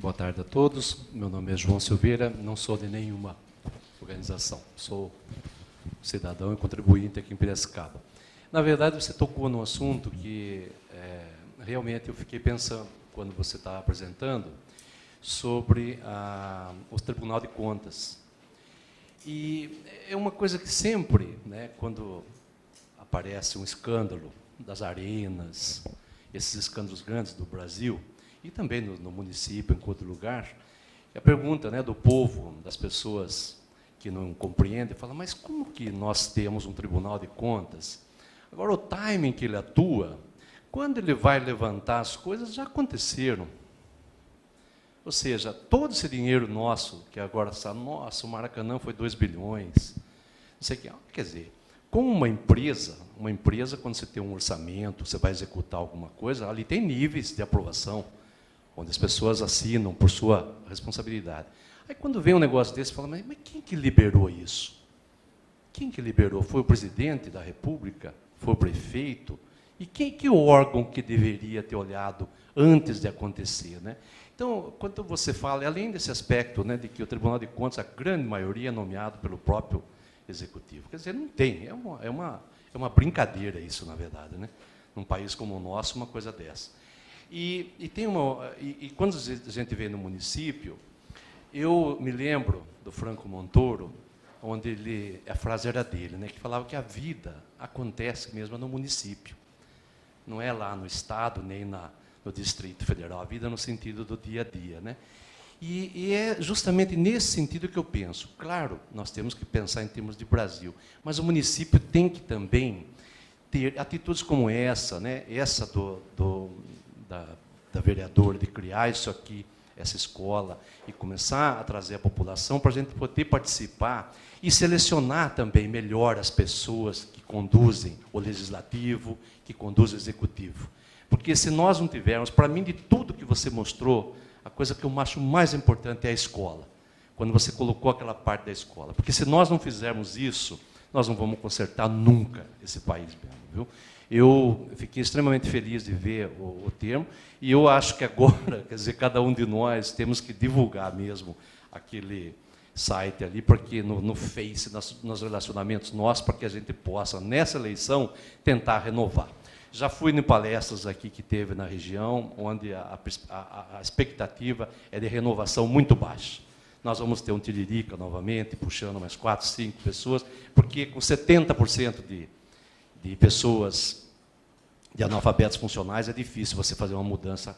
Boa tarde a todos. Meu nome é João Silveira, não sou de nenhuma organização. Sou cidadão e contribuinte aqui em Piracicaba. Na verdade, você tocou num assunto que realmente eu fiquei pensando quando você estava apresentando sobre o Tribunal de Contas. E é uma coisa que sempre, né, quando aparece um escândalo das arenas, esses escândalos grandes do Brasil, e também no município, em outro lugar, a pergunta, né, do povo, das pessoas que não compreendem, fala, mas como que nós temos um Tribunal de Contas? Agora, o timing que ele atua, quando ele vai levantar as coisas, já aconteceram. Ou seja, todo esse dinheiro nosso, que agora está, nossa, o Maracanã foi 2 bilhões, não sei o que, quer dizer, como uma empresa, quando você tem um orçamento, você vai executar alguma coisa, ali tem níveis de aprovação, onde as pessoas assinam por sua responsabilidade. Aí, quando vem um negócio desse, fala, mas quem que liberou isso? Quem que liberou? Foi o presidente da República? Foi o prefeito? E que órgão que deveria ter olhado antes de acontecer, né? Então, quando você fala, além desse aspecto, né, de que o Tribunal de Contas, a grande maioria é nomeado pelo próprio Executivo. Quer dizer, não tem, é uma brincadeira isso, na verdade, né? Num país como o nosso, uma coisa dessa. E quando a gente vê no município, eu me lembro do Franco Montoro, onde a frase era dele, né, que falava que a vida acontece mesmo no município. Não é lá no Estado, nem no Distrito Federal, a vida no sentido do dia a dia, né? E é justamente nesse sentido que eu penso. Claro, nós temos que pensar em termos de Brasil, mas o município tem que também ter atitudes como essa, né? Essa da vereadora, de criar isso aqui, essa escola, e começar a trazer a população para a gente poder participar e selecionar também melhor as pessoas que conduzem o legislativo, que conduzem o executivo. Porque se nós não tivermos, para mim, de tudo que você mostrou, a coisa que eu acho mais importante é a escola, quando você colocou aquela parte da escola. Porque se nós não fizermos isso, nós não vamos consertar nunca esse país mesmo, viu? Eu fiquei extremamente feliz de ver o termo, e eu acho que agora, quer dizer, cada um de nós temos que divulgar mesmo aquele site ali, porque no Face, nos relacionamentos nossos, para que a gente possa, nessa eleição, tentar renovar. Já fui em palestras aqui que teve na região, onde a expectativa é de renovação muito baixa. Nós vamos ter um Tiririca novamente, puxando mais 4, 5 pessoas, porque com 70% de pessoas, de analfabetos funcionais, é difícil você fazer uma mudança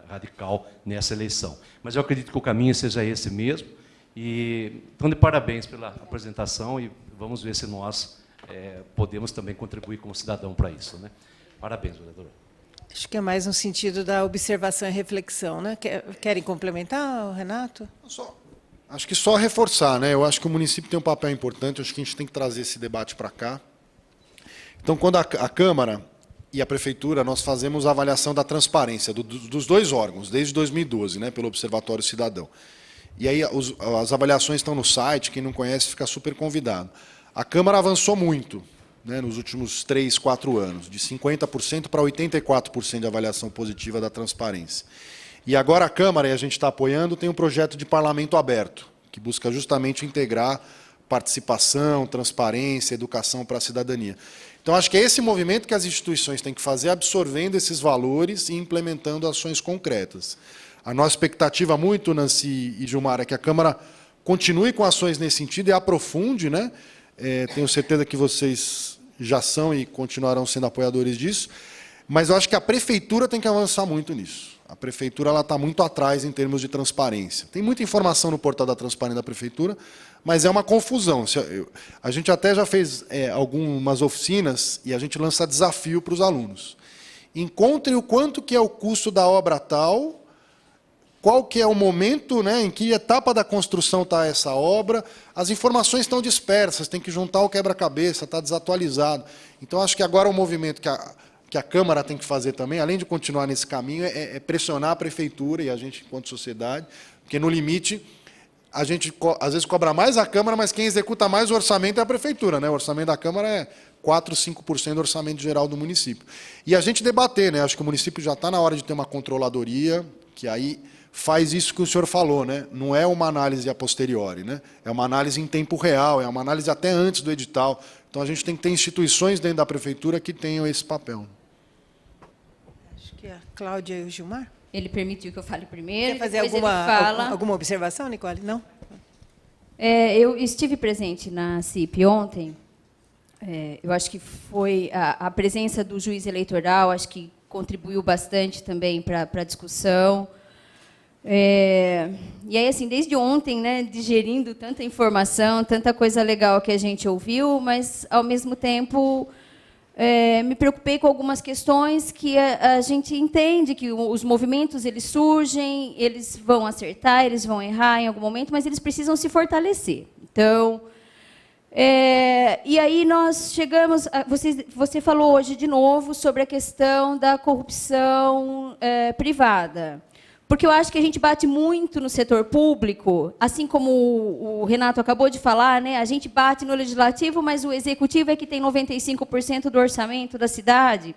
radical nessa eleição. Mas eu acredito que o caminho seja esse mesmo. E, então, de parabéns pela apresentação, e vamos ver se nós podemos também contribuir como cidadão para isso, né? Parabéns, vereadora. Acho que é mais no sentido da observação e reflexão, né? Querem complementar, Renato? Acho que só reforçar, né? Eu acho que o município tem um papel importante, acho que a gente tem que trazer esse debate para cá. Então, quando a Câmara e a Prefeitura, nós fazemos a avaliação da transparência dos dois órgãos, desde 2012, né, pelo Observatório Cidadão. E aí as avaliações estão no site, quem não conhece fica super convidado. A Câmara avançou muito, né, nos últimos 3, 4 anos, de 50% para 84% de avaliação positiva da transparência. E agora a Câmara, e a gente está apoiando, tem um projeto de parlamento aberto, que busca justamente integrar participação, transparência, educação para a cidadania. Então, acho que é esse movimento que as instituições têm que fazer, absorvendo esses valores e implementando ações concretas. A nossa expectativa muito, Nancy e Gilmar, é que a Câmara continue com ações nesse sentido e aprofunde, né? Tenho certeza que vocês já são e continuarão sendo apoiadores disso, mas eu acho que a Prefeitura tem que avançar muito nisso. A Prefeitura está muito atrás em termos de transparência. Tem muita informação no portal da Transparência da Prefeitura, mas é uma confusão. A gente até já fez algumas oficinas e a gente lança desafio para os alunos. Encontre o quanto que é o custo da obra tal, qual que é o momento, né, em que etapa da construção está essa obra. As informações estão dispersas, tem que juntar o quebra-cabeça, está desatualizado. Então, acho que agora o movimento que a Câmara tem que fazer também, além de continuar nesse caminho, é pressionar a Prefeitura e a gente, enquanto sociedade, porque, no limite, a gente, às vezes, cobra mais a Câmara, mas quem executa mais o orçamento é a Prefeitura, né? O orçamento da Câmara é 4, 5% do orçamento geral do município. E a gente debater, né? Acho que o município já está na hora de ter uma controladoria, que aí faz isso que o senhor falou, né? Não é uma análise a posteriori, né? É uma análise em tempo real, é uma análise até antes do edital. Então, a gente tem que ter instituições dentro da prefeitura que tenham esse papel. Acho que a Cláudia e o Gilmar. Ele permitiu que eu fale primeiro. Quer fazer depois ele fala. alguma observação, Nicole? Não? Eu estive presente na CIP ontem. Eu acho que foi a presença do juiz eleitoral, acho que contribuiu bastante também para a discussão. E aí, assim, desde ontem, né, digerindo tanta informação, tanta coisa legal que a gente ouviu, mas, ao mesmo tempo, me preocupei com algumas questões que a gente entende que os movimentos eles surgem, eles vão acertar, eles vão errar em algum momento, mas eles precisam se fortalecer. Então, e aí nós chegamos... Você falou hoje de novo sobre a questão da corrupção privada. Porque eu acho que a gente bate muito no setor público, assim como o Renato acabou de falar, né? A gente bate no legislativo, mas o executivo é que tem 95% do orçamento da cidade.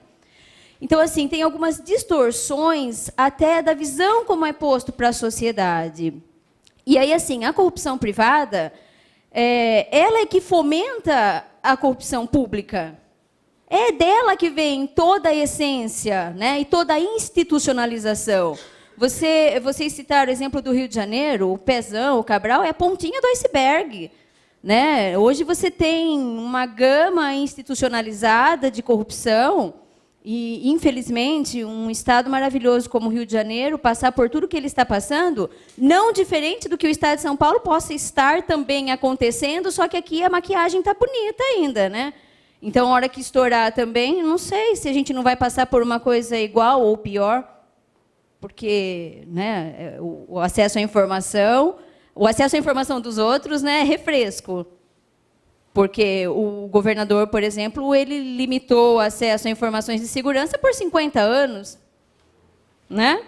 Então, assim, tem algumas distorções até da visão como é posto para a sociedade. E aí, assim, a corrupção privada, ela é que fomenta a corrupção pública. É dela que vem toda a essência, né? E toda a institucionalização. Vocês citaram o exemplo do Rio de Janeiro, o Pezão, o Cabral, é a pontinha do iceberg. Né? Hoje você tem uma gama institucionalizada de corrupção e, infelizmente, um estado maravilhoso como o Rio de Janeiro, passar por tudo que ele está passando, não diferente do que o estado de São Paulo possa estar também acontecendo, só que aqui a maquiagem está bonita ainda. Né? Então, a hora que estourar também, não sei se a gente não vai passar por uma coisa igual ou pior, porque, né, o acesso à informação dos outros, né, é refresco. Porque o governador, por exemplo, ele limitou o acesso a informações de segurança por 50 anos. Né?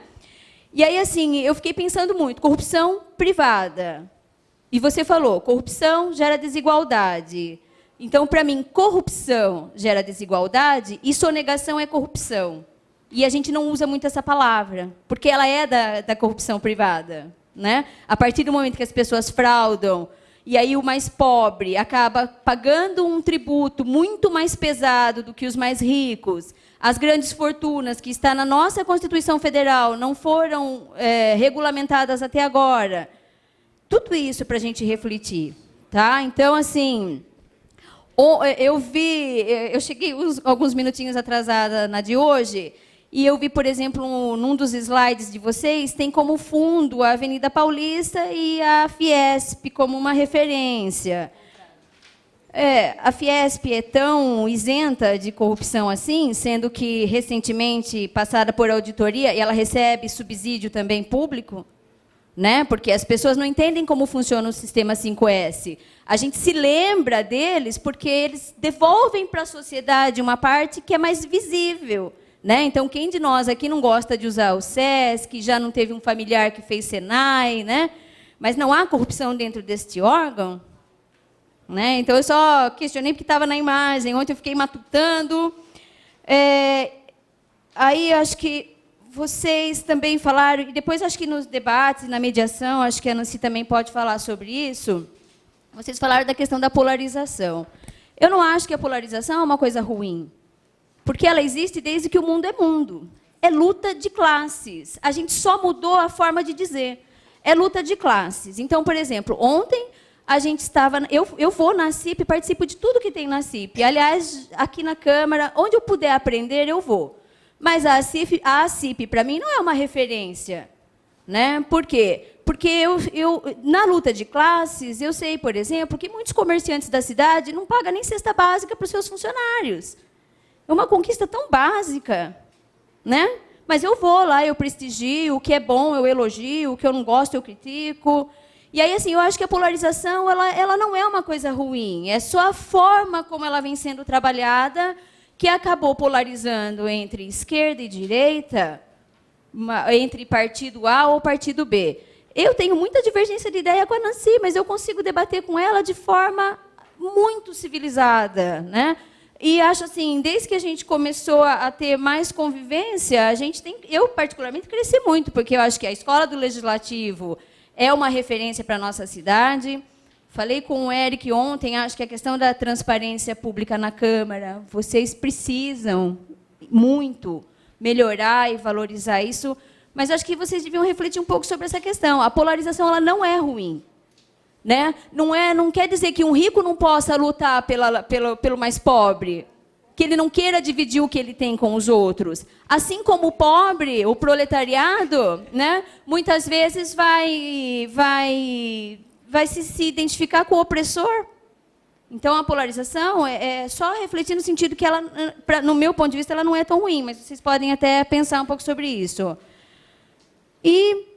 E aí, assim, eu fiquei pensando muito, corrupção privada. E você falou, corrupção gera desigualdade. Então, para mim, corrupção gera desigualdade e sonegação é corrupção. E a gente não usa muito essa palavra, porque ela é da corrupção privada. Né? A partir do momento que as pessoas fraudam, e aí o mais pobre acaba pagando um tributo muito mais pesado do que os mais ricos, as grandes fortunas que está na nossa Constituição Federal não foram regulamentadas até agora. Tudo isso para a gente refletir. Tá? Então, assim, eu cheguei alguns minutinhos atrasada na de hoje, e eu vi, por exemplo, num dos slides de vocês, tem como fundo a Avenida Paulista e a Fiesp como uma referência. A Fiesp é tão isenta de corrupção assim, sendo que, recentemente, passada por auditoria, e ela recebe subsídio também público, né? Porque as pessoas não entendem como funciona o sistema 5S. A gente se lembra deles porque eles devolvem para a sociedade uma parte que é mais visível. Né? Então, quem de nós aqui não gosta de usar o SESC, já não teve um familiar que fez Senai, né? Mas não há corrupção dentro deste órgão? Né? Então, eu só questionei porque estava na imagem. Ontem eu fiquei matutando. Aí, acho que vocês também falaram, e depois acho que nos debates, na mediação, acho que a Nancy também pode falar sobre isso, vocês falaram da questão da polarização. Eu não acho que a polarização é uma coisa ruim. Porque ela existe desde que o mundo é mundo. É luta de classes. A gente só mudou a forma de dizer. É luta de classes. Então, por exemplo, ontem a gente estava... Eu vou na CIP, participo de tudo que tem na CIP. Aliás, aqui na Câmara, onde eu puder aprender, eu vou. Mas a CIP para mim, não é uma referência. Né? Por quê? Porque na luta de classes, eu sei, por exemplo, que muitos comerciantes da cidade não pagam nem cesta básica para os seus funcionários. É uma conquista tão básica, né? Mas eu vou lá, eu prestigio, o que é bom eu elogio, o que eu não gosto eu critico. E aí, assim, eu acho que a polarização ela não é uma coisa ruim, é só a forma como ela vem sendo trabalhada que acabou polarizando entre esquerda e direita, entre partido A ou partido B. Eu tenho muita divergência de ideia com a Nancy, mas eu consigo debater com ela de forma muito civilizada, né? E acho assim, desde que a gente começou a ter mais convivência, eu particularmente cresci muito, porque eu acho que a Escola do Legislativo é uma referência para a nossa cidade. Falei com o Eric ontem, acho que a questão da transparência pública na Câmara, vocês precisam muito melhorar e valorizar isso, mas acho que vocês deviam refletir um pouco sobre essa questão. A polarização ela não é ruim. Né? Não quer dizer que um rico não possa lutar pelo mais pobre, que ele não queira dividir o que ele tem com os outros. Assim como o pobre, o proletariado, né, muitas vezes vai se identificar com o opressor. Então, a polarização é só refletir no sentido que, no meu ponto de vista, ela não é tão ruim, mas vocês podem até pensar um pouco sobre isso. E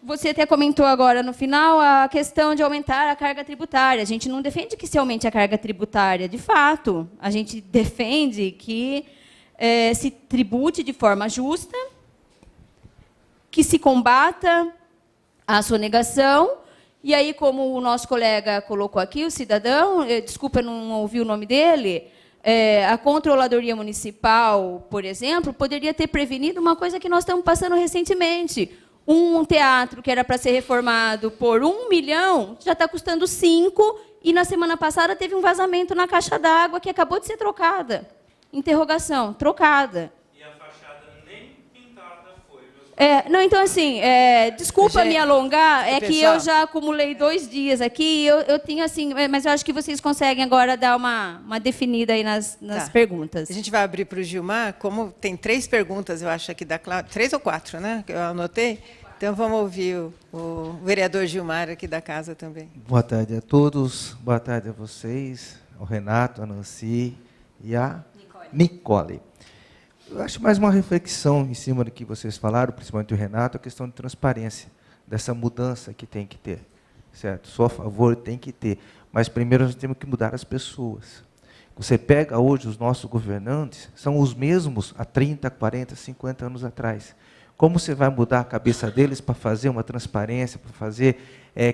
você até comentou agora, no final, a questão de aumentar a carga tributária. A gente não defende que se aumente a carga tributária, de fato. A gente defende que se tribute de forma justa, que se combata a sonegação. E aí, como o nosso colega colocou aqui, o cidadão, desculpa, eu não ouvi o nome dele, a Controladoria Municipal, por exemplo, poderia ter prevenido uma coisa que nós estamos passando recentemente. Um teatro que era para ser reformado por 1 milhão, já está custando 5, e na semana passada teve um vazamento na caixa d'água que acabou de ser trocada. Interrogação, trocada. E a fachada nem pintada foi. Não, então, assim, desculpa me alongar, que eu já acumulei 2 dias aqui, eu tinha, assim, mas eu acho que vocês conseguem agora dar uma definida aí nas perguntas. A gente vai abrir para o Gilmar, como tem 3 perguntas, eu acho, aqui da Cláudia, 3 ou 4, né, que eu anotei. Então, vamos ouvir o vereador Gilmar aqui da casa também. Boa tarde a todos, boa tarde a vocês, ao Renato, a Nancy e a Nicole. Eu acho mais uma reflexão em cima do que vocês falaram, principalmente o Renato, a questão de transparência, dessa mudança que tem que ter, certo? Sou a favor, tem que ter, mas primeiro nós temos que mudar as pessoas. Você pega hoje os nossos governantes, são os mesmos há 30, 40, 50 anos atrás. Como você vai mudar a cabeça deles para fazer uma transparência, para fazer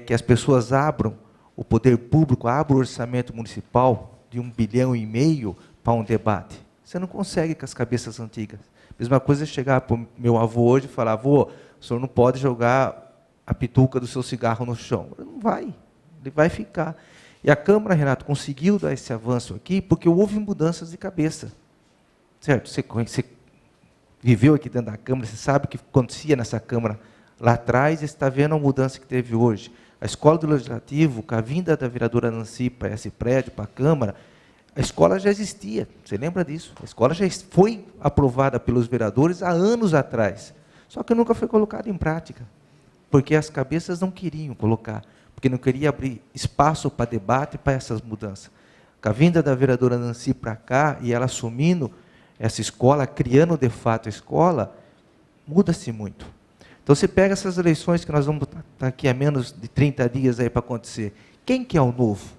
que as pessoas abram o poder público, abram o orçamento municipal de 1,5 bilhão para um debate? Você não consegue com as cabeças antigas. Mesma coisa é chegar para o meu avô hoje e falar: avô, o senhor não pode jogar a pituca do seu cigarro no chão. Não vai, ele vai ficar. E a Câmara, Renato, conseguiu dar esse avanço aqui porque houve mudanças de cabeça. Certo? Você viveu aqui dentro da Câmara, você sabe o que acontecia nessa Câmara lá atrás, e está vendo a mudança que teve hoje. A Escola do Legislativo, com a vinda da vereadora Nancy para esse prédio, para a Câmara, a escola já existia, você lembra disso? A escola já foi aprovada pelos vereadores há anos atrás, só que nunca foi colocada em prática, porque as cabeças não queriam colocar, porque não queria abrir espaço para debate, para essas mudanças. Com a vinda da vereadora Nancy para cá, e ela assumindo essa escola, criando de fato a escola, muda-se muito. Então, você pega essas eleições que nós vamos estar aqui há menos de 30 dias aí para acontecer. Quem que é o novo?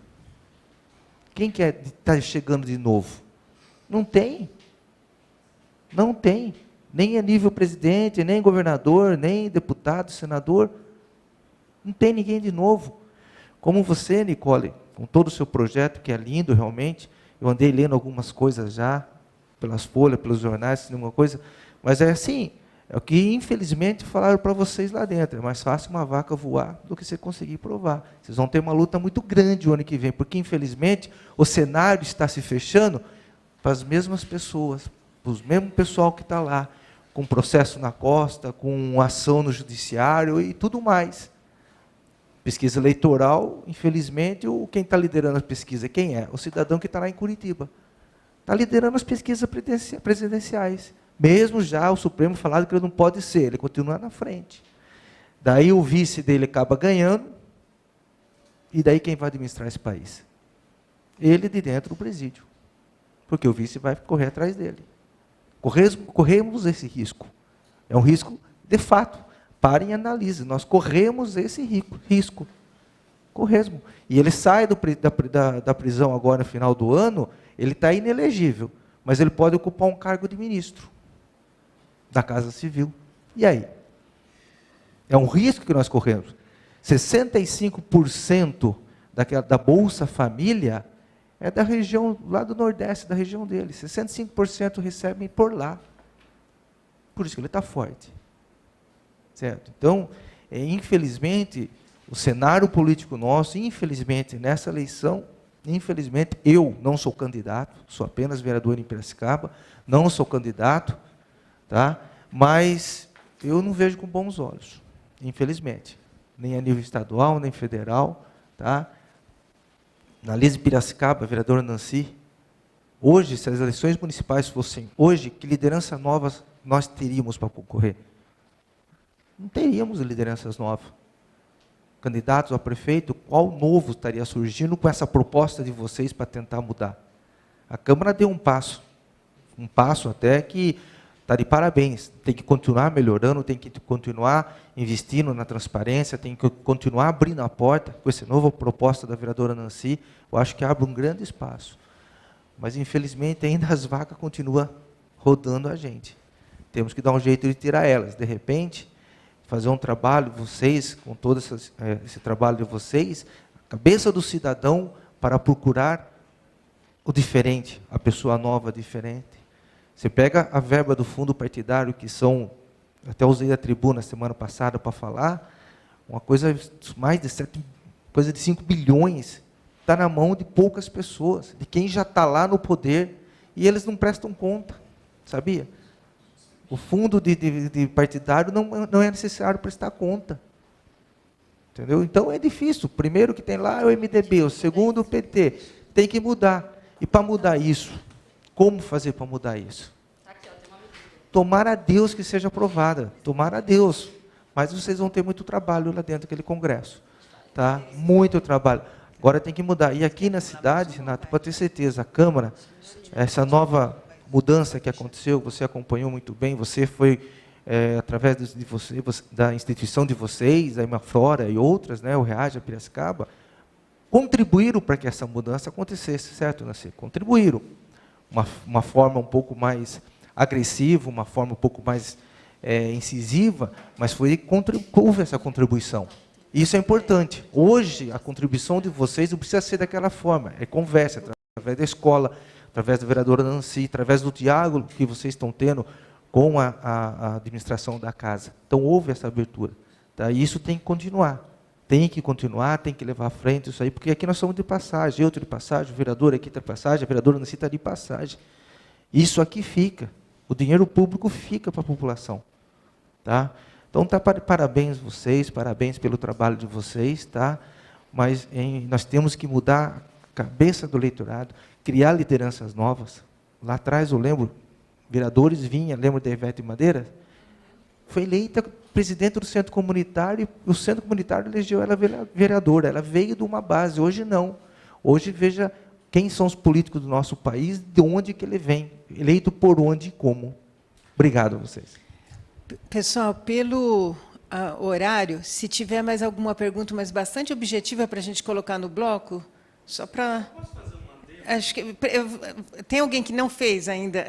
Quem que está chegando de novo? Não tem. Não tem. Nem a nível presidente, nem governador, nem deputado, senador. Não tem ninguém de novo. Como você, Nicole, com todo o seu projeto, que é lindo realmente, eu andei lendo algumas coisas já, pelas folhas, pelos jornais, alguma coisa, mas é assim, é o que infelizmente falaram para vocês lá dentro, é mais fácil uma vaca voar do que você conseguir provar. Vocês vão ter uma luta muito grande o ano que vem, porque infelizmente o cenário está se fechando para as mesmas pessoas, para o mesmo pessoal que está lá, com processo na costa, com ação no judiciário e tudo mais. Pesquisa eleitoral, infelizmente, quem está liderando a pesquisa, quem é? O cidadão que está lá em Curitiba. Está liderando as pesquisas presidenciais. Mesmo já o Supremo falado que ele não pode ser, ele continua na frente. Daí o vice dele acaba ganhando, e daí quem vai administrar esse país? Ele de dentro do presídio. Porque o vice vai correr atrás dele. Corremos esse risco. É um risco de fato. Parem e analisem. Nós corremos esse risco. Corremos. E ele sai da prisão agora no final do ano, ele está inelegível, mas ele pode ocupar um cargo de ministro da Casa Civil. E aí? É um risco que nós corremos. 65% da Bolsa Família é da região, lá do Nordeste, da região dele. 65% recebem por lá. Por isso que ele está forte. Certo? Então, infelizmente, o cenário político nosso, infelizmente, nessa eleição, infelizmente, eu não sou candidato, sou apenas vereador em Piracicaba, não sou candidato, tá? Mas eu não vejo com bons olhos, infelizmente. Nem a nível estadual, nem federal. Tá? Na Lise Piracicaba, a vereadora Nancy, hoje, se as eleições municipais fossem hoje, que liderança nova nós teríamos para concorrer? Não teríamos lideranças novas. Candidatos a prefeito, qual novo estaria surgindo com essa proposta de vocês para tentar mudar? A Câmara deu um passo até que está de parabéns. Tem que continuar melhorando, tem que continuar investindo na transparência, tem que continuar abrindo a porta com essa nova proposta da vereadora Nancy. Eu acho que abre um grande espaço. Mas, infelizmente, ainda as vacas continuam rodando a gente. Temos que dar um jeito de tirar elas. De repente, fazer um trabalho, vocês, com todo esse trabalho de vocês, a cabeça do cidadão para procurar o diferente, a pessoa nova diferente. Você pega a verba do fundo partidário, que são, até usei a tribuna semana passada para falar, uma coisa mais de 5 bilhões, está na mão de poucas pessoas, de quem já está lá no poder, e eles não prestam conta, sabia? O fundo de partidário não é necessário prestar conta. Entendeu? Então é difícil. O primeiro que tem lá é o MDB, o segundo o PT. Tem que mudar. E para mudar isso, como fazer para mudar isso? Tomara a Deus que seja aprovada. Tomara a Deus. Mas vocês vão ter muito trabalho lá dentro daquele congresso. Tá? Muito trabalho. Agora tem que mudar. E aqui na cidade, Renato, para ter certeza, a Câmara, essa nova mudança que aconteceu, você acompanhou muito bem, você foi, através de você, da instituição de vocês, a Imaflora e outras, né, o Reage, a Piracicaba, contribuíram para que essa mudança acontecesse, certo, Nancy? Contribuíram. Uma forma um pouco mais agressiva, uma forma um pouco mais incisiva, mas houve essa contribuição. Isso é importante. Hoje, a contribuição de vocês não precisa ser daquela forma, é conversa, através da escola, através da vereadora Nancy, através do diálogo que vocês estão tendo com a administração da casa. Então, houve essa abertura. Tá? E isso tem que continuar. Tem que levar à frente isso aí, porque aqui nós somos de passagem, eu estou de passagem, o vereador aqui está de passagem, a vereadora Nancy está de passagem. Isso aqui fica. O dinheiro público fica para a população. Tá? Então, parabéns vocês, parabéns pelo trabalho de vocês, tá? Mas nós temos que mudar a cabeça do eleitorado, criar lideranças novas. Lá atrás, eu lembro, vereadores vinham, lembro da Ivete Madeira, foi eleita presidente do centro comunitário, e o centro comunitário elegeu ela vereadora, ela veio de uma base, hoje não. Hoje, veja quem são os políticos do nosso país, de onde que ele vem, eleito por onde e como. Obrigado a vocês. Pessoal, pelo horário, se tiver mais alguma pergunta, mas bastante objetiva para a gente colocar no bloco, só para... Acho que tem alguém que não fez ainda.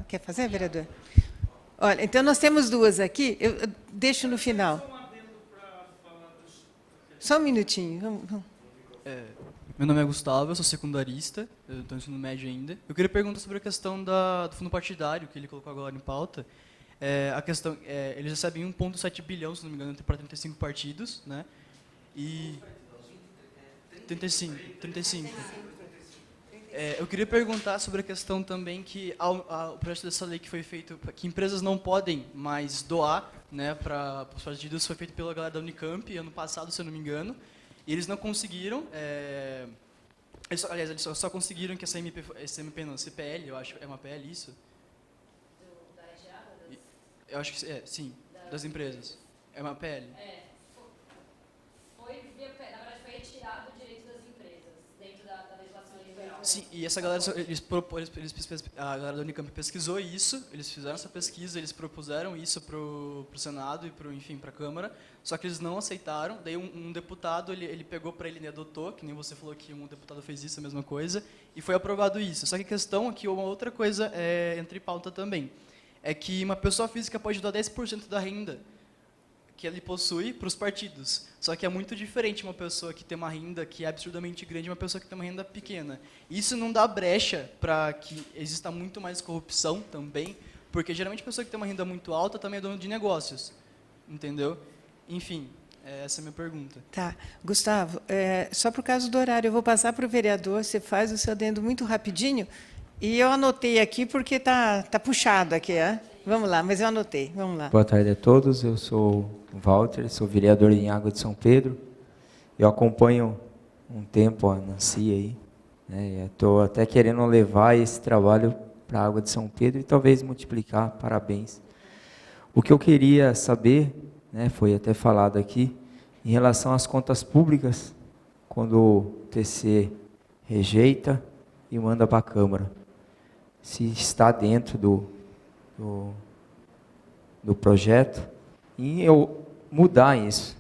Quer fazer, vereador? Olha, então nós temos duas aqui. Eu deixo no final. Só um minutinho. Vamos. Meu nome é Gustavo, eu sou secundarista, eu estou no ensino médio ainda. Eu queria perguntar sobre a questão do fundo partidário, que ele colocou agora em pauta. A questão, eles recebem 1,7 bilhão, se não me engano, para 35 partidos, né? E 35. Eu queria perguntar sobre a questão também que o projeto dessa lei que foi feito, que empresas não podem mais doar, né, para os partidos, foi feito pela galera da Unicamp, ano passado, se eu não me engano, e eles não conseguiram, eles só conseguiram que essa MP não, CPL, eu acho, é uma PL isso? Eu acho que sim, das empresas. É uma PL. Na verdade, foi retirado o direito das empresas dentro da legislação liberal. Sim, e essa galera, a galera da Unicamp pesquisou isso, eles fizeram essa pesquisa, eles propuseram isso para o Senado e para a Câmara, só que eles não aceitaram. Daí um deputado, ele pegou para ele e adotou, que nem você falou que um deputado fez isso, a mesma coisa, e foi aprovado isso. Só que a questão é que uma outra coisa entra em pauta também. É que uma pessoa física pode doar 10% da renda que ele possui para os partidos. Só que é muito diferente uma pessoa que tem uma renda que é absurdamente grande e uma pessoa que tem uma renda pequena. Isso não dá brecha para que exista muito mais corrupção também, porque geralmente a pessoa que tem uma renda muito alta também é dono de negócios, entendeu? Enfim, essa é a minha pergunta. Tá. Gustavo, só por causa do horário, eu vou passar para o vereador, você faz o seu adendo muito rapidinho, e eu anotei aqui porque tá puxado aqui, Vamos lá, mas eu anotei, vamos lá. Boa tarde a todos, eu sou o Walter, sou vereador em Água de São Pedro. Eu acompanho um tempo a Nancy aí, né? Estou até querendo levar esse trabalho para a Água de São Pedro e talvez multiplicar, parabéns. O que eu queria saber, né, foi até falado aqui, em relação às contas públicas, quando o TC rejeita e manda para a Câmara, se está dentro do projeto, e eu mudar isso.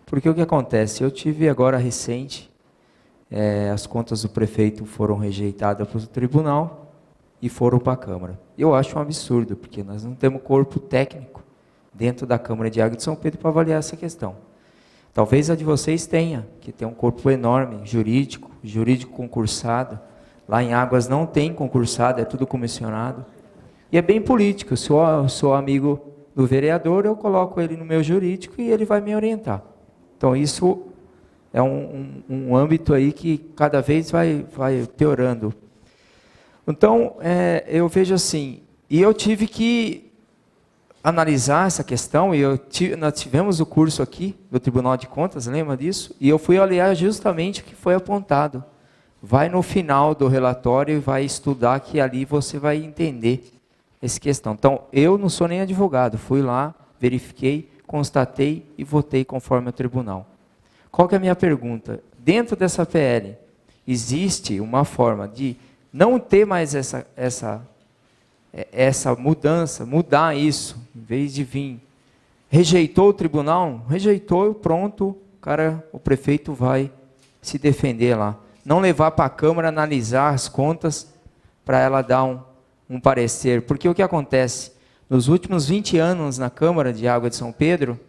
Porque o que acontece? Eu tive agora recente, as contas do prefeito foram rejeitadas para o tribunal e foram para a Câmara. Eu acho um absurdo, porque nós não temos corpo técnico dentro da Câmara de Água de São Pedro para avaliar essa questão. Talvez a de vocês tenha, que tem um corpo enorme, jurídico concursado. Lá em Águas não tem concursado, é tudo comissionado. E é bem político, se eu sou amigo do vereador, eu coloco ele no meu jurídico e ele vai me orientar. Então, isso é um âmbito aí que cada vez vai piorando. Então, eu vejo assim, e eu tive que analisar essa questão, e nós tivemos o curso aqui do Tribunal de Contas, lembra disso? E eu fui olhar justamente o que foi apontado. Vai no final do relatório e vai estudar, que ali você vai entender essa questão. Então, eu não sou nem advogado, fui lá, verifiquei, constatei e votei conforme o tribunal. Qual que é a minha pergunta? Dentro dessa PL, existe uma forma de não ter mais essa mudança, mudar isso, em vez de vir, rejeitou o tribunal, rejeitou, pronto, o prefeito vai se defender lá. Não levar para a Câmara analisar as contas para ela dar um parecer. Porque o que acontece? Nos últimos 20 anos na Câmara de Água de São Pedro,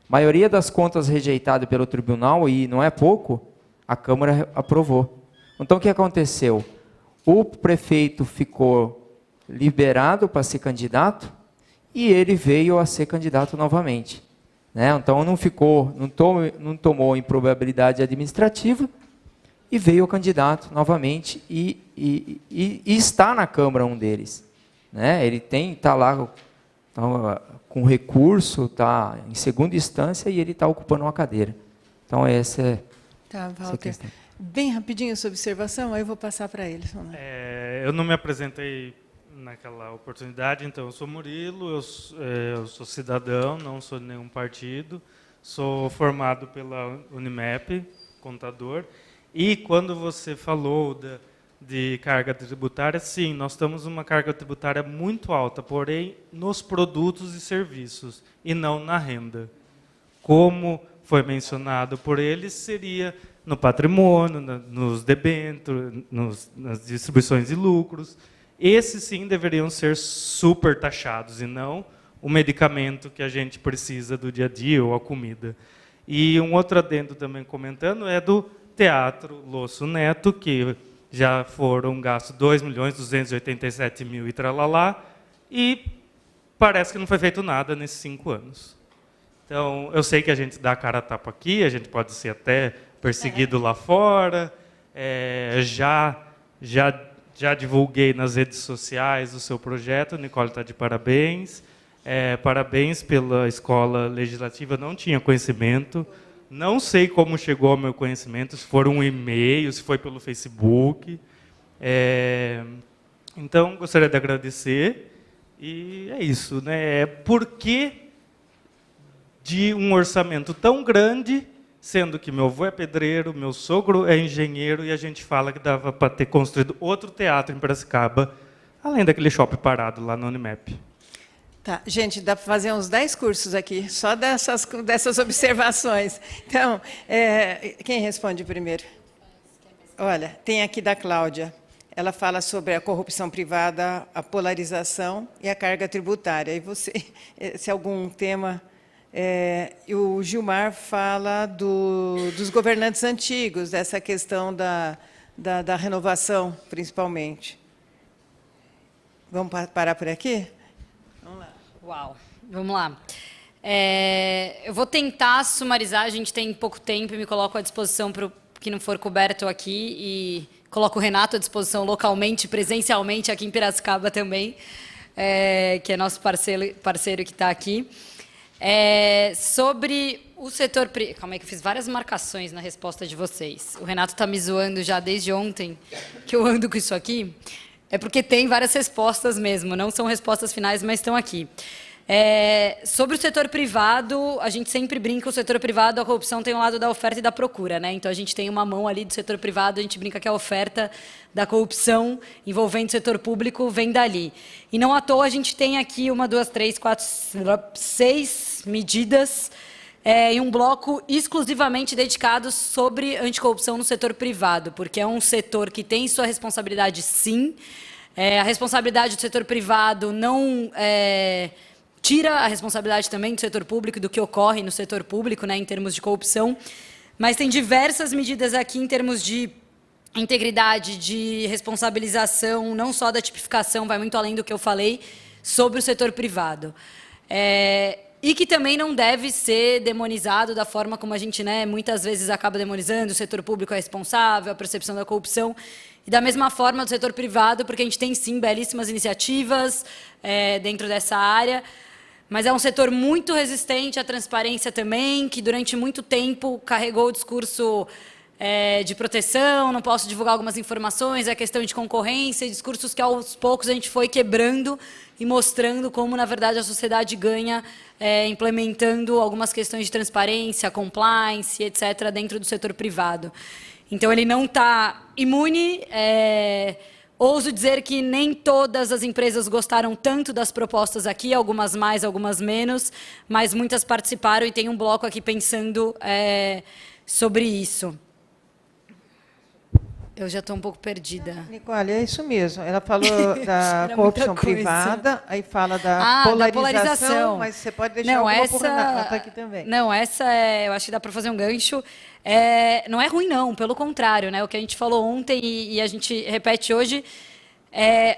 a maioria das contas rejeitadas pelo tribunal, e não é pouco, a Câmara aprovou. Então, o que aconteceu? O prefeito ficou liberado para ser candidato e ele veio a ser candidato novamente, né? Então, não tomou improbabilidade administrativa e veio o candidato novamente e está na Câmara um deles, né? Ele está lá com recurso, está em segunda instância e ele está ocupando uma cadeira. Então, essa é Walter. a questão. Bem rapidinho essa observação, aí eu vou passar para eles. Eu não me apresentei naquela oportunidade, então eu sou Murilo, eu sou cidadão, não sou de nenhum partido, sou formado pela Unimep, contador, e quando você falou de carga tributária, sim, nós temos uma carga tributária muito alta, porém nos produtos e serviços, e não na renda. Como foi mencionado por eles, seria no patrimônio, nos debêntures, nas distribuições de lucros. Esses, sim, deveriam ser super taxados, e não o medicamento que a gente precisa do dia a dia, ou a comida. E um outro adendo também comentando é do Teatro Losso Neto, que já foram gastos 2.287.000 e tralalá, e parece que não foi feito nada nesses 5 anos. Então, eu sei que a gente dá a cara a tapa aqui, a gente pode ser até perseguido lá fora, já divulguei nas redes sociais o seu projeto, Nicole está de parabéns. Parabéns pela escola legislativa, não tinha conhecimento, não sei como chegou ao meu conhecimento, se foi um e-mail, se foi pelo Facebook. Então, gostaria de agradecer, e é isso, né? Por que de um orçamento tão grande, sendo que meu avô é pedreiro, meu sogro é engenheiro, e a gente fala que dava para ter construído outro teatro em Piracicaba, além daquele shopping parado lá na Unimep. Tá, gente, dá para fazer uns 10 cursos aqui, só dessas observações. Então, quem responde primeiro? Olha, tem aqui da Cláudia. Ela fala sobre a corrupção privada, a polarização e a carga tributária. E você, se algum tema E o Gilmar fala dos governantes antigos, dessa questão da renovação, principalmente. Vamos parar por aqui? Vamos lá. Uau, vamos lá. Eu vou tentar sumarizar, a gente tem pouco tempo e me coloco à disposição para o que não for coberto aqui e coloco o Renato à disposição localmente, presencialmente, aqui em Piracicaba também, que é nosso parceiro que está aqui. Sobre o setor... Calma aí, que eu fiz várias marcações na resposta de vocês. O Renato está me zoando já desde ontem, que eu ando com isso aqui. É porque tem várias respostas mesmo, não são respostas finais, mas estão aqui. Sobre o setor privado, a gente sempre brinca, o setor privado, a corrupção tem um lado da oferta e da procura, né? Então, a gente tem uma mão ali do setor privado, a gente brinca que a oferta da corrupção envolvendo o setor público vem dali. E não à toa, a gente tem aqui 1, 2, 3, 4, 6 medidas em um bloco exclusivamente dedicado sobre anticorrupção no setor privado, porque é um setor que tem sua responsabilidade, sim. A responsabilidade do setor privado não... tira a responsabilidade também do setor público, do que ocorre no setor público, né, em termos de corrupção, mas tem diversas medidas aqui em termos de integridade, de responsabilização, não só da tipificação, vai muito além do que eu falei, sobre o setor privado. E que também não deve ser demonizado da forma como a gente, né, muitas vezes acaba demonizando, o setor público é responsável, a percepção da corrupção, e da mesma forma do setor privado, porque a gente tem, sim, belíssimas iniciativas dentro dessa área, mas é um setor muito resistente à transparência também, que durante muito tempo carregou o discurso de proteção, não posso divulgar algumas informações, a questão de concorrência, discursos que aos poucos a gente foi quebrando e mostrando como, na verdade, a sociedade ganha implementando algumas questões de transparência, compliance, etc., dentro do setor privado. Então, ele não está imune. Ouso dizer que nem todas as empresas gostaram tanto das propostas aqui, algumas mais, algumas menos, mas muitas participaram e tem um bloco aqui pensando sobre isso. Eu já estou um pouco perdida. Nicole, é isso mesmo. Ela falou da corrupção privada, aí fala da polarização, mas você pode deixar alguma por Renata aqui também. Não, essa eu acho que dá para fazer um gancho. Não é ruim, não, pelo contrário, né? O que a gente falou ontem e a gente repete hoje,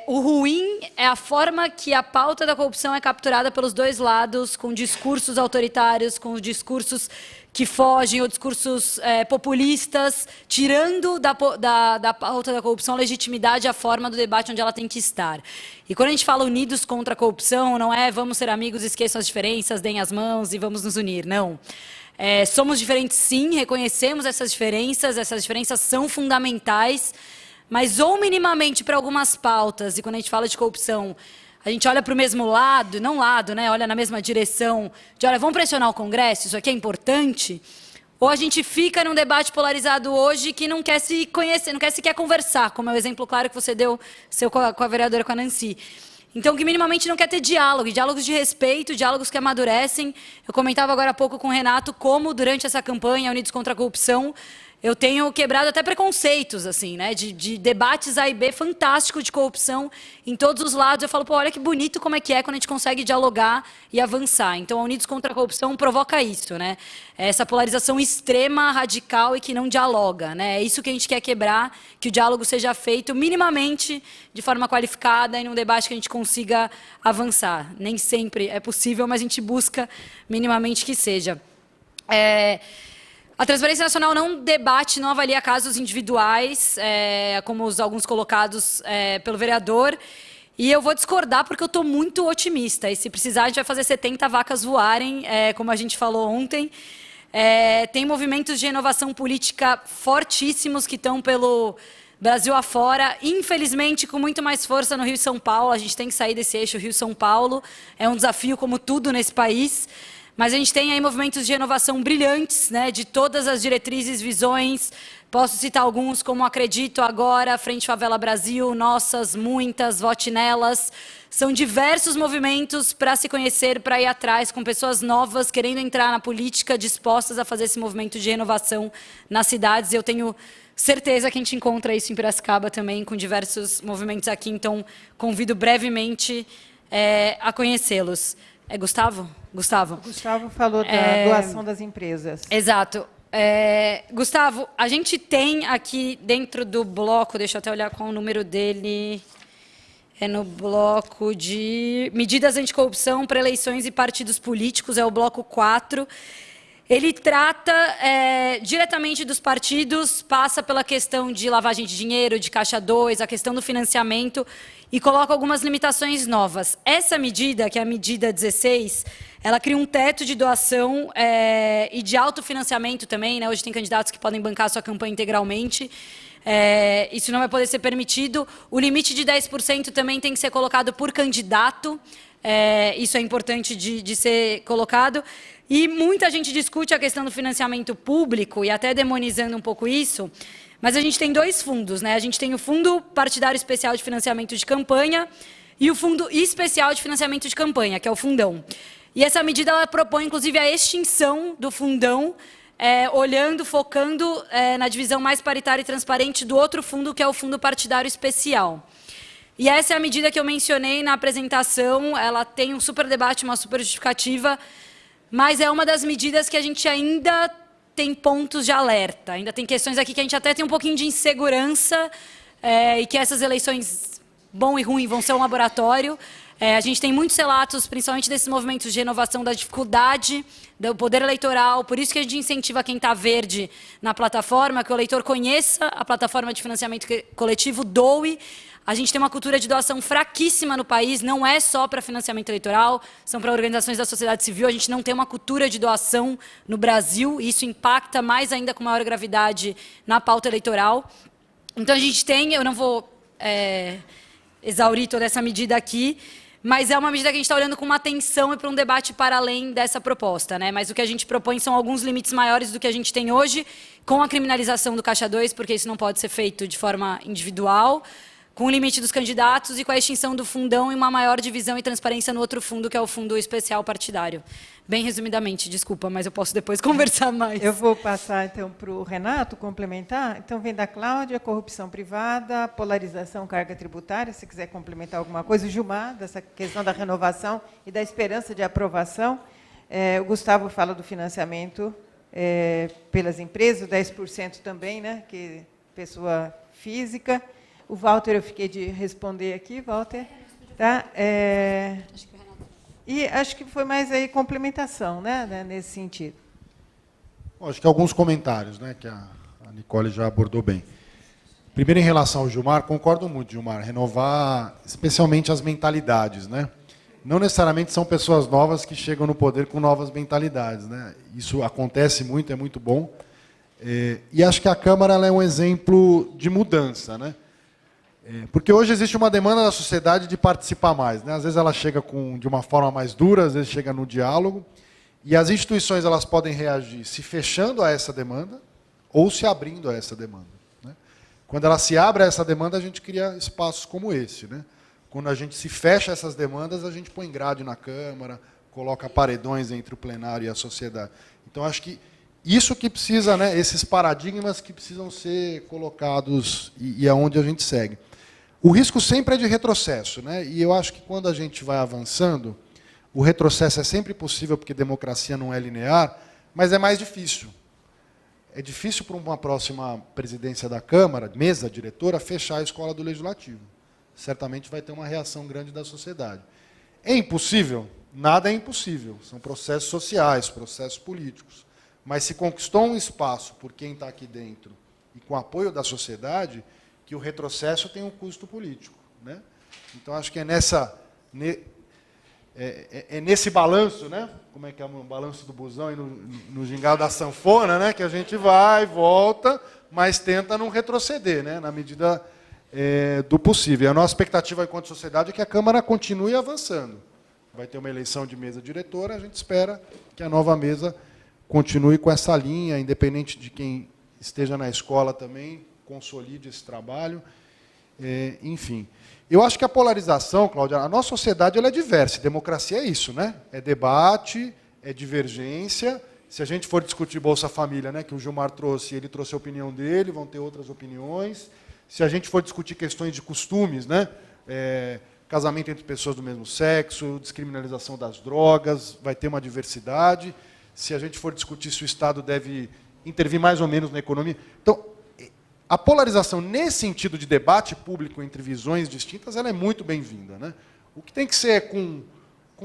o ruim é a forma que a pauta da corrupção é capturada pelos dois lados, com discursos autoritários, com discursos que fogem, ou discursos populistas, tirando da pauta da corrupção a legitimidade, a forma do debate onde ela tem que estar. E quando a gente fala unidos contra a corrupção, não é vamos ser amigos, esqueçam as diferenças, deem as mãos e vamos nos unir, não. Somos diferentes, sim, reconhecemos essas diferenças são fundamentais, mas ou minimamente para algumas pautas, e quando a gente fala de corrupção, a gente olha para o mesmo lado, não lado, né? Olha na mesma direção, de olha, vamos pressionar o Congresso, isso aqui é importante, ou a gente fica num debate polarizado hoje que não quer se conhecer, não quer sequer conversar, como é o exemplo claro que você deu com a vereadora, com a Nancy. Então, que minimamente não quer ter diálogo, diálogos de respeito, diálogos que amadurecem. Eu comentava agora há pouco com o Renato como, durante essa campanha Unidos contra a Corrupção, eu tenho quebrado até preconceitos, assim, né, de debates A e B fantástico de corrupção em todos os lados. Eu falo, pô, olha que bonito como é que quando a gente consegue dialogar e avançar. Então, a Unidos contra a Corrupção provoca isso, né? Essa polarização extrema, radical e que não dialoga, né? É isso que a gente quer quebrar, que o diálogo seja feito minimamente de forma qualificada e num debate que a gente consiga avançar. Nem sempre é possível, mas a gente busca minimamente que seja. A Transparência Nacional não debate, não avalia casos individuais, como alguns colocados pelo vereador, e eu vou discordar porque eu estou muito otimista, e se precisar a gente vai fazer 70 vacas voarem, como a gente falou ontem. Tem movimentos de renovação política fortíssimos que estão pelo Brasil afora, infelizmente com muito mais força no Rio e São Paulo. A gente tem que sair desse eixo Rio-São Paulo, é um desafio como tudo nesse país. Mas a gente tem aí movimentos de renovação brilhantes, né, de todas as diretrizes, visões. Posso citar alguns, como Acredito Agora, Frente Favela Brasil, Nossas, Muitas, Vote Nelas. São diversos movimentos para se conhecer, para ir atrás, com pessoas novas querendo entrar na política, dispostas a fazer esse movimento de renovação nas cidades. E eu tenho certeza que a gente encontra isso em Piracicaba também, com diversos movimentos aqui. Então, convido brevemente a conhecê-los. É Gustavo? Gustavo. O Gustavo falou da doação das empresas. Exato. Gustavo, a gente tem aqui dentro do bloco, deixa eu até olhar qual o número dele, é no bloco de medidas anticorrupção para eleições e partidos políticos, é o bloco 4. Ele trata diretamente dos partidos, passa pela questão de lavagem de dinheiro, de Caixa 2, a questão do financiamento, e coloca algumas limitações novas. Essa medida, que é a medida 16, ela cria um teto de doação e de autofinanciamento também, né? Hoje tem candidatos que podem bancar a sua campanha integralmente. Isso não vai poder ser permitido. O limite de 10% também tem que ser colocado por candidato. Isso é importante de ser colocado. E muita gente discute a questão do financiamento público, e até demonizando um pouco isso, mas a gente tem dois fundos, né? A gente tem o Fundo Partidário Especial de Financiamento de Campanha e o Fundo Especial de Financiamento de Campanha, que é o Fundão. E essa medida ela propõe, inclusive, a extinção do Fundão, focando na divisão mais paritária e transparente do outro fundo, que é o Fundo Partidário Especial. E essa é a medida que eu mencionei na apresentação, ela tem um super debate, uma super justificativa, mas é uma das medidas que a gente ainda tem pontos de alerta. Ainda tem questões aqui que a gente até tem um pouquinho de insegurança e que essas eleições, bom e ruim, vão ser um laboratório. A gente tem muitos relatos, principalmente desses movimentos de renovação, da dificuldade do poder eleitoral. Por isso que a gente incentiva quem está verde na plataforma, que o eleitor conheça a plataforma de financiamento coletivo, doe. A gente tem uma cultura de doação fraquíssima no país, não é só para financiamento eleitoral, são para organizações da sociedade civil. A gente não tem uma cultura de doação no Brasil, e isso impacta mais ainda com maior gravidade na pauta eleitoral. Então, a gente tem, eu não vou exaurir toda essa medida aqui, mas é uma medida que a gente está olhando com uma atenção e para um debate para além dessa proposta, né? Mas o que a gente propõe são alguns limites maiores do que a gente tem hoje, com a criminalização do Caixa 2, porque isso não pode ser feito de forma individual, com o limite dos candidatos e com a extinção do fundão e uma maior divisão e transparência no outro fundo, que é o Fundo Especial Partidário. Bem resumidamente, desculpa, mas eu posso depois conversar mais. Eu vou passar, então, para o Renato complementar. Então, vem da Cláudia, corrupção privada, polarização, carga tributária, se quiser complementar alguma coisa. O Gilmar, dessa questão da renovação e da esperança de aprovação. O Gustavo fala do financiamento pelas empresas, 10% também, né, que pessoa física. O Walter, eu fiquei de responder aqui, Walter. Tá? E acho que foi mais aí complementação, né, nesse sentido. Bom, acho que alguns comentários, né, que a Nicole já abordou bem. Primeiro, em relação ao Gilmar, concordo muito, Gilmar, renovar especialmente as mentalidades, né? Não necessariamente são pessoas novas que chegam no poder com novas mentalidades, né? Isso acontece muito, é muito bom. E acho que a Câmara ela é um exemplo de mudança, né? Porque hoje existe uma demanda da sociedade de participar mais, né? Às vezes ela chega de uma forma mais dura, às vezes chega no diálogo, e as instituições elas podem reagir se fechando a essa demanda ou se abrindo a essa demanda, né? Quando ela se abre a essa demanda, a gente cria espaços como esse, né? Quando a gente se fecha a essas demandas, a gente põe grade na Câmara, coloca paredões entre o plenário e a sociedade. Então, acho que isso que precisa, né, esses paradigmas que precisam ser colocados e é onde a gente segue. O risco sempre é de retrocesso, né? E eu acho que quando a gente vai avançando, o retrocesso é sempre possível, porque democracia não é linear, mas é mais difícil. É difícil para uma próxima presidência da Câmara, mesa diretora, fechar a escola do Legislativo. Certamente vai ter uma reação grande da sociedade. É impossível? Nada é impossível. São processos sociais, processos políticos. Mas se conquistou um espaço por quem está aqui dentro e com apoio da sociedade, que o retrocesso tem um custo político, né? Então, acho que é nesse balanço, né? Como é que é o balanço do busão e no gingado da sanfona, né? Que a gente vai, volta, mas tenta não retroceder, né? Na medida do possível. A nossa expectativa enquanto sociedade é que a Câmara continue avançando. Vai ter uma eleição de mesa diretora, a gente espera que a nova mesa continue com essa linha, independente de quem esteja na escola também, consolide esse trabalho. Enfim. Eu acho que a polarização, Cláudia, a nossa sociedade ela é diversa. Democracia é isso, né? É debate, é divergência. Se a gente for discutir Bolsa Família, né, que o Gilmar trouxe, ele trouxe a opinião dele, vão ter outras opiniões. Se a gente for discutir questões de costumes, né, casamento entre pessoas do mesmo sexo, descriminalização das drogas, vai ter uma diversidade. Se a gente for discutir se o Estado deve intervir mais ou menos na economia. Então, a polarização nesse sentido de debate público entre visões distintas, ela é muito bem-vinda, né? O que tem que ser é com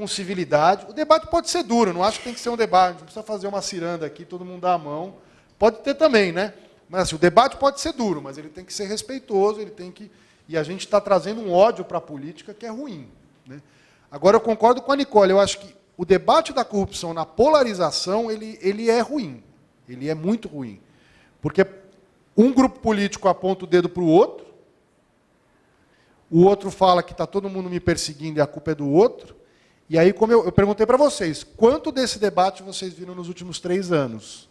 civilidade. O debate pode ser duro, não acho que tem que ser um debate, não precisa fazer uma ciranda aqui, todo mundo dá a mão. Pode ter também, né? Mas assim, o debate pode ser duro, mas ele tem que ser respeitoso, ele tem que... E a gente está trazendo um ódio para a política que é ruim, né? Agora, eu concordo com a Nicole, eu acho que o debate da corrupção na polarização, ele é ruim. Ele é muito ruim. Porque um grupo político aponta o dedo para o outro fala que está todo mundo me perseguindo e a culpa é do outro. E aí, como eu perguntei para vocês, quanto desse debate vocês viram nos últimos 3 anos?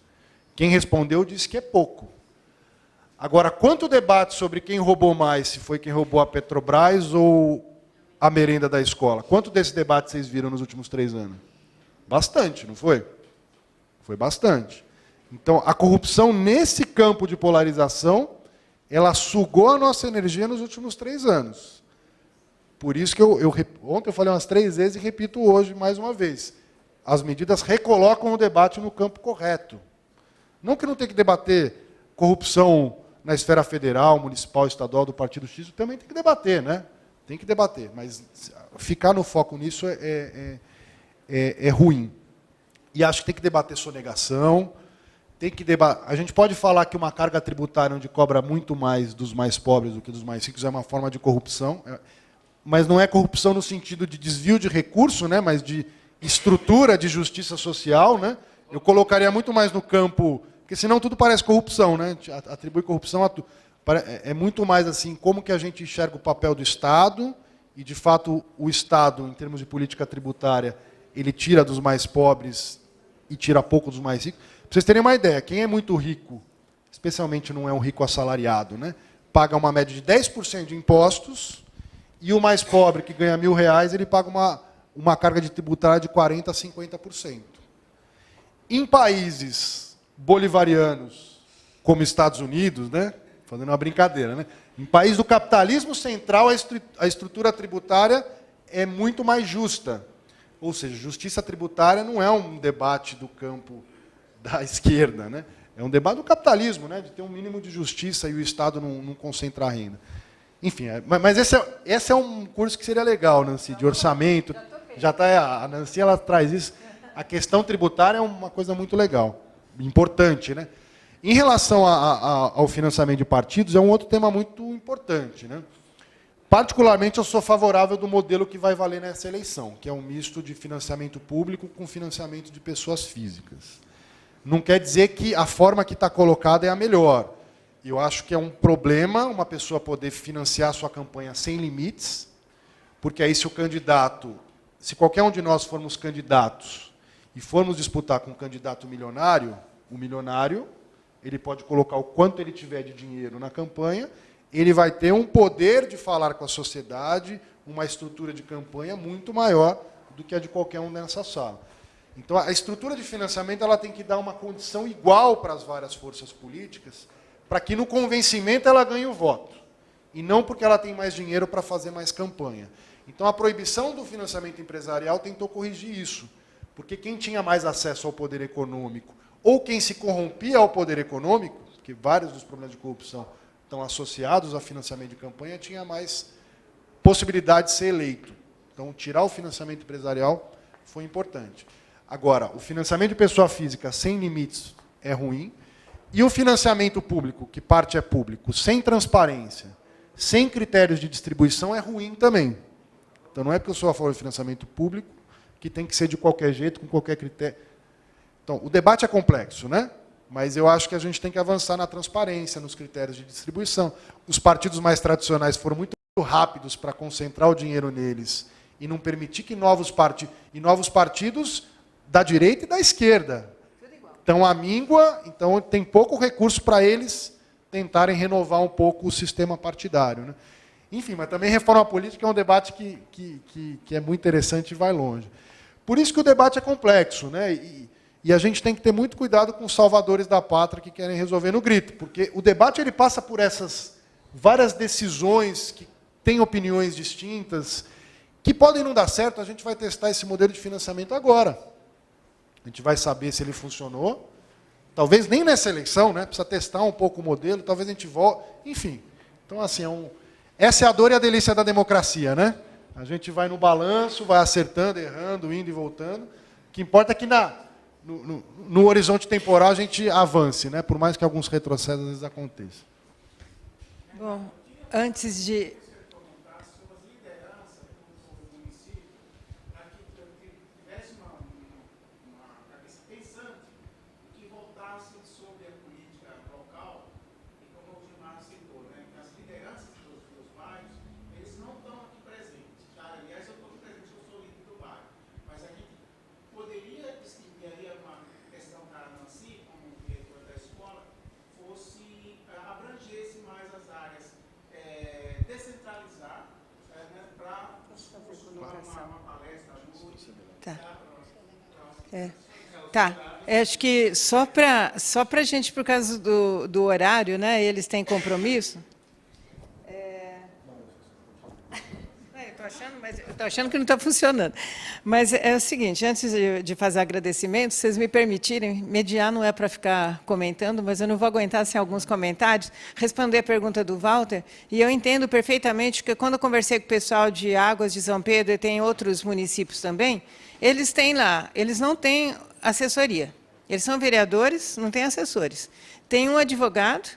Quem respondeu disse que é pouco. Agora, quanto debate sobre quem roubou mais, se foi quem roubou a Petrobras ou a merenda da escola? Quanto desse debate vocês viram nos últimos 3 anos? Bastante, não foi? Foi bastante. Então, a corrupção nesse campo de polarização, ela sugou a nossa energia nos últimos 3 anos. Por isso que ontem eu falei umas 3 vezes e repito hoje mais uma vez. As medidas recolocam o debate no campo correto. Não que não tem que debater corrupção na esfera federal, municipal, estadual, do Partido X, também tem que debater, né? Tem que debater, mas ficar no foco nisso é ruim. E acho que tem que debater sonegação, a gente pode falar que uma carga tributária onde cobra muito mais dos mais pobres do que dos mais ricos é uma forma de corrupção, mas não é corrupção no sentido de desvio de recurso, né, mas de estrutura de justiça social, né? Eu colocaria muito mais no campo, porque senão tudo parece corrupção, né? Atribui corrupção a tudo. É muito mais assim, como que a gente enxerga o papel do Estado, e, de fato, o Estado, em termos de política tributária, ele tira dos mais pobres e tira pouco dos mais ricos. Para vocês terem uma ideia, quem é muito rico, especialmente não é um rico assalariado, né, paga uma média de 10% de impostos, e o mais pobre, que ganha R$1.000, ele paga uma carga de tributária de 40% a 50%. Em países bolivarianos, como Estados Unidos, né, fazendo uma brincadeira, né, em países do capitalismo central, a estrutura tributária é muito mais justa. Ou seja, justiça tributária não é um debate do campo da esquerda, né? É um debate do capitalismo, né? De ter um mínimo de justiça e o Estado não concentrar renda. Enfim, mas esse é um curso que seria legal, Nancy, de orçamento. Já tá, a Nancy ela traz isso. A questão tributária é uma coisa muito legal, importante, né? Em relação ao financiamento de partidos, é um outro tema muito importante, né? Particularmente, eu sou favorável do modelo que vai valer nessa eleição, que é um misto de financiamento público com financiamento de pessoas físicas. Não quer dizer que a forma que está colocada é a melhor. Eu acho que é um problema uma pessoa poder financiar sua campanha sem limites, porque aí se o candidato, se qualquer um de nós formos candidatos e formos disputar com um candidato milionário, o milionário, ele pode colocar o quanto ele tiver de dinheiro na campanha, ele vai ter um poder de falar com a sociedade, uma estrutura de campanha muito maior do que a de qualquer um nessa sala. Então, a estrutura de financiamento ela tem que dar uma condição igual para as várias forças políticas, para que no convencimento ela ganhe o voto, e não porque ela tem mais dinheiro para fazer mais campanha. Então, a proibição do financiamento empresarial tentou corrigir isso, porque quem tinha mais acesso ao poder econômico, ou quem se corrompia ao poder econômico, que vários dos problemas de corrupção estão associados a financiamento de campanha, tinha mais possibilidade de ser eleito. Então, tirar o financiamento empresarial foi importante. Agora, o financiamento de pessoa física sem limites é ruim, e o financiamento público, que parte é público, sem transparência, sem critérios de distribuição, é ruim também. Então, não é porque eu sou a favor do financiamento público que tem que ser de qualquer jeito, com qualquer critério. Então, o debate é complexo, né? Mas eu acho que a gente tem que avançar na transparência, nos critérios de distribuição. Os partidos mais tradicionais foram muito rápidos para concentrar o dinheiro neles e não permitir que novos partidos da direita e da esquerda estão à míngua, então tem pouco recurso para eles tentarem renovar um pouco o sistema partidário, né? Enfim, mas também reforma política é um debate que é muito interessante e vai longe. Por isso que o debate é complexo, né? E a gente tem que ter muito cuidado com os salvadores da pátria que querem resolver no grito, porque o debate ele passa por essas várias decisões que têm opiniões distintas, que podem não dar certo. A gente vai testar esse modelo de financiamento agora. A gente vai saber se ele funcionou. Talvez nem nessa eleição, né? Precisa testar um pouco o modelo, talvez a gente volte. Enfim. Então, assim, essa é a dor e a delícia da democracia, né? A gente vai no balanço, vai acertando, errando, indo e voltando. O que importa é que no horizonte temporal a gente avance, né? Por mais que alguns retrocessos às vezes aconteçam. Bom, antes de... Tá. Acho que só para a gente, por causa do horário, né? Eles têm compromisso. Eu estou achando que não está funcionando. Mas é o seguinte, antes de fazer agradecimentos, vocês me permitirem, mediar não é para ficar comentando, mas eu não vou aguentar sem alguns comentários, responder a pergunta do Walter, e eu entendo perfeitamente que quando eu conversei com o pessoal de Águas de São Pedro, e tem outros municípios também, eles têm lá, eles não têm assessoria. Eles são vereadores, não têm assessores. Tem um advogado,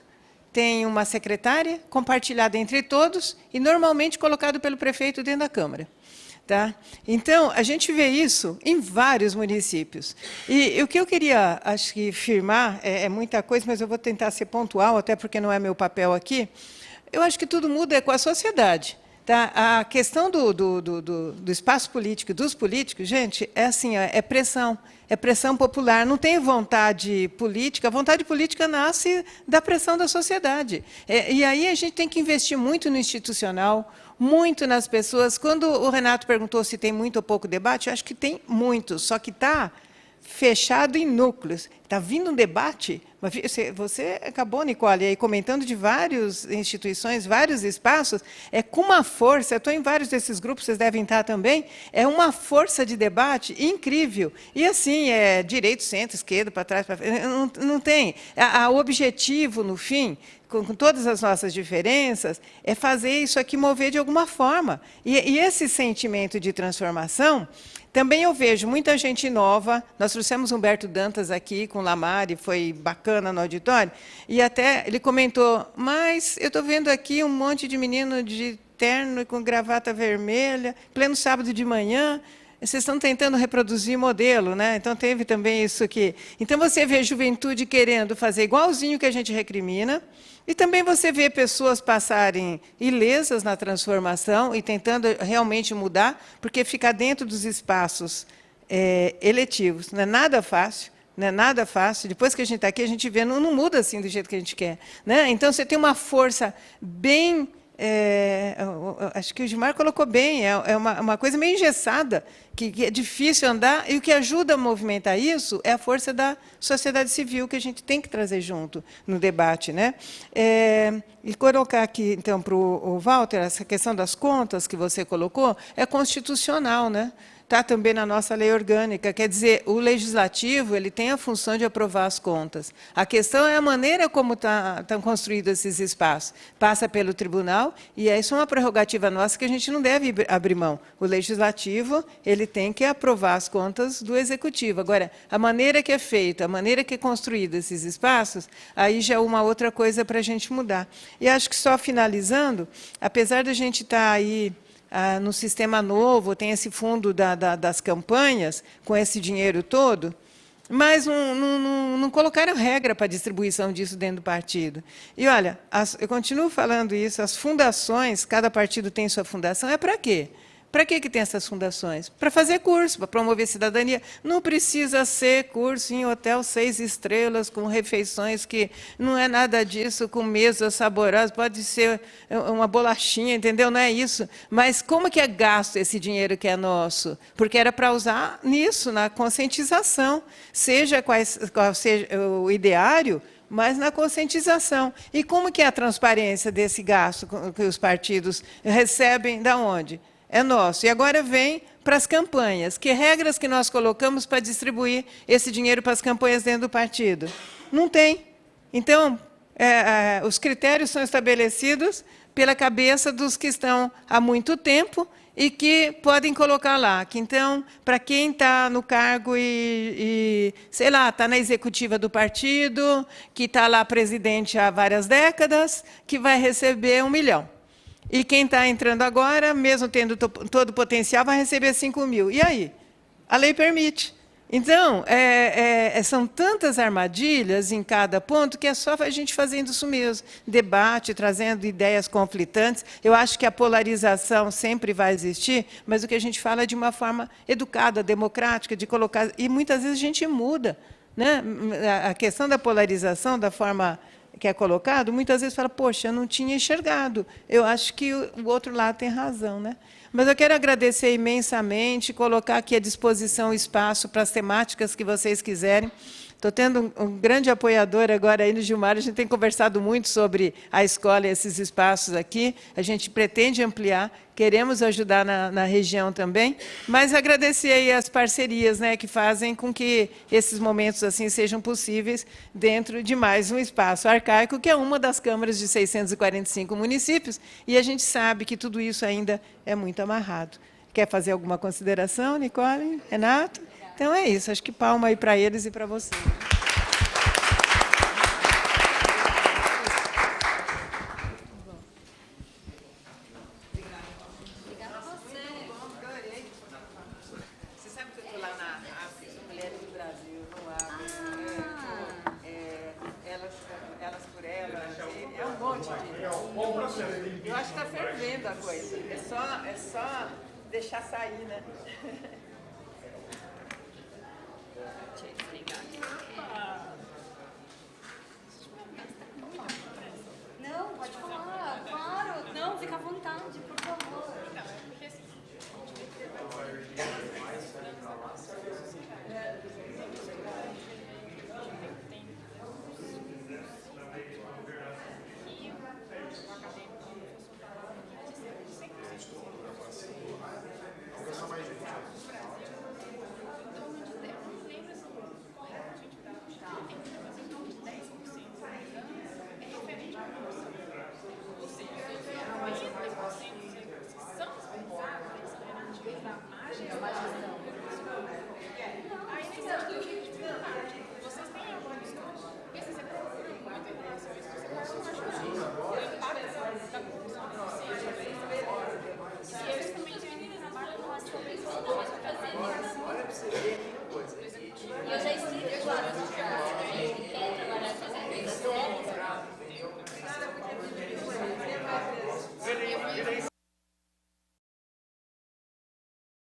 tem uma secretária, compartilhada entre todos, e normalmente colocado pelo prefeito dentro da Câmara. Tá? Então, a gente vê isso em vários municípios. E o que eu queria, acho que, firmar, é muita coisa, mas eu vou tentar ser pontual, até porque não é meu papel aqui. Eu acho que tudo muda com a sociedade. Tá? A questão do espaço político, dos políticos, gente, é assim, é pressão popular, não tem vontade política. A vontade política nasce da pressão da sociedade. E aí a gente tem que investir muito no institucional, muito nas pessoas. Quando o Renato perguntou se tem muito ou pouco debate, eu acho que tem muito, só que está fechado em núcleos. Está vindo um debate, você acabou, Nicole, aí comentando de várias instituições, vários espaços, com uma força, eu estou em vários desses grupos, vocês devem estar também, é uma força de debate incrível. E assim, direito, centro, esquerda, para trás, para frente, não tem. O objetivo, no fim, com todas as nossas diferenças, é fazer isso aqui mover de alguma forma. E esse sentimento de transformação, também eu vejo muita gente nova. Nós trouxemos Humberto Dantas aqui com Lamari, foi bacana no auditório, e até ele comentou, mas eu estou vendo aqui um monte de menino de terno e com gravata vermelha, pleno sábado de manhã, vocês estão tentando reproduzir modelo, né? Então, teve também isso aqui. Então, você vê a juventude querendo fazer igualzinho que a gente recrimina, e também você vê pessoas passarem ilesas na transformação e tentando realmente mudar, porque ficar dentro dos espaços eletivos não é nada fácil. Não é nada fácil. Depois que a gente está aqui, a gente vê, não muda assim do jeito que a gente quer. Né? Então, você tem uma força bem... acho que o Gilmar colocou bem, uma coisa meio engessada, que é difícil andar, e o que ajuda a movimentar isso é a força da sociedade civil, que a gente tem que trazer junto no debate. Né? E colocar aqui, então, para o Walter, essa questão das contas que você colocou, é constitucional, né? Está também na nossa lei orgânica. Quer dizer, o legislativo ele tem a função de aprovar as contas. A questão é a maneira como estão construídos esses espaços. Passa pelo tribunal, e isso é uma prerrogativa nossa que a gente não deve abrir mão. O legislativo ele tem que aprovar as contas do executivo. Agora, a maneira que é feita, a maneira que é construído esses espaços, aí já é uma outra coisa para a gente mudar. E acho que, só finalizando, apesar da gente estar aí no sistema novo, tem esse fundo das campanhas, com esse dinheiro todo, mas não colocaram regra para a distribuição disso dentro do partido. E, olha, eu continuo falando isso, as fundações, cada partido tem sua fundação, é para quê? Para que tem essas fundações? Para fazer curso, para promover cidadania. Não precisa ser curso em hotel 6 estrelas, com refeições que não é nada disso, com mesas saborosas, pode ser uma bolachinha, entendeu? Não é isso. Mas como que é gasto esse dinheiro que é nosso? Porque era para usar nisso, na conscientização, seja qual seja o ideário, mas na conscientização. E como que é a transparência desse gasto que os partidos recebem? De onde? é nosso. E agora vem para as campanhas. Que regras que nós colocamos para distribuir esse dinheiro para as campanhas dentro do partido? Não tem. Então, os critérios são estabelecidos pela cabeça dos que estão há muito tempo e que podem colocar lá. Que, então, para quem está no cargo sei lá, está na executiva do partido, que está lá presidente há várias décadas, que vai receber 1 milhão. E quem está entrando agora, mesmo tendo todo o potencial, vai receber 5 mil. E aí? A lei permite. Então, são tantas armadilhas em cada ponto que é só a gente fazendo isso mesmo. Debate, trazendo ideias conflitantes. Eu acho que a polarização sempre vai existir, mas o que a gente fala é de uma forma educada, democrática, de colocar... E muitas vezes a gente muda, né? A questão da polarização, da forma que é colocado, muitas vezes fala, poxa, eu não tinha enxergado. Eu acho que o outro lado tem razão, né? Mas eu quero agradecer imensamente, colocar aqui à disposição o espaço para as temáticas que vocês quiserem. Estou tendo um grande apoiador agora aí no Gilmar, a gente tem conversado muito sobre a escola e esses espaços aqui, a gente pretende ampliar, queremos ajudar na região também, mas agradecer aí as parcerias, né, que fazem com que esses momentos assim sejam possíveis dentro de mais um espaço arcaico, que é uma das câmaras de 645 municípios, e a gente sabe que tudo isso ainda é muito amarrado. Quer fazer alguma consideração, Nicole? Renato? Então é isso, acho que palma aí para eles e para você. Obrigada a você. Adorei. Você sabe que eu estou lá na África, Mulheres do Brasil, no África. Elas por elas, é um monte de... Eu acho que está fervendo a coisa. É só deixar sair, né? Não, pode falar, claro. Não, fica à vontade, por favor. Aí,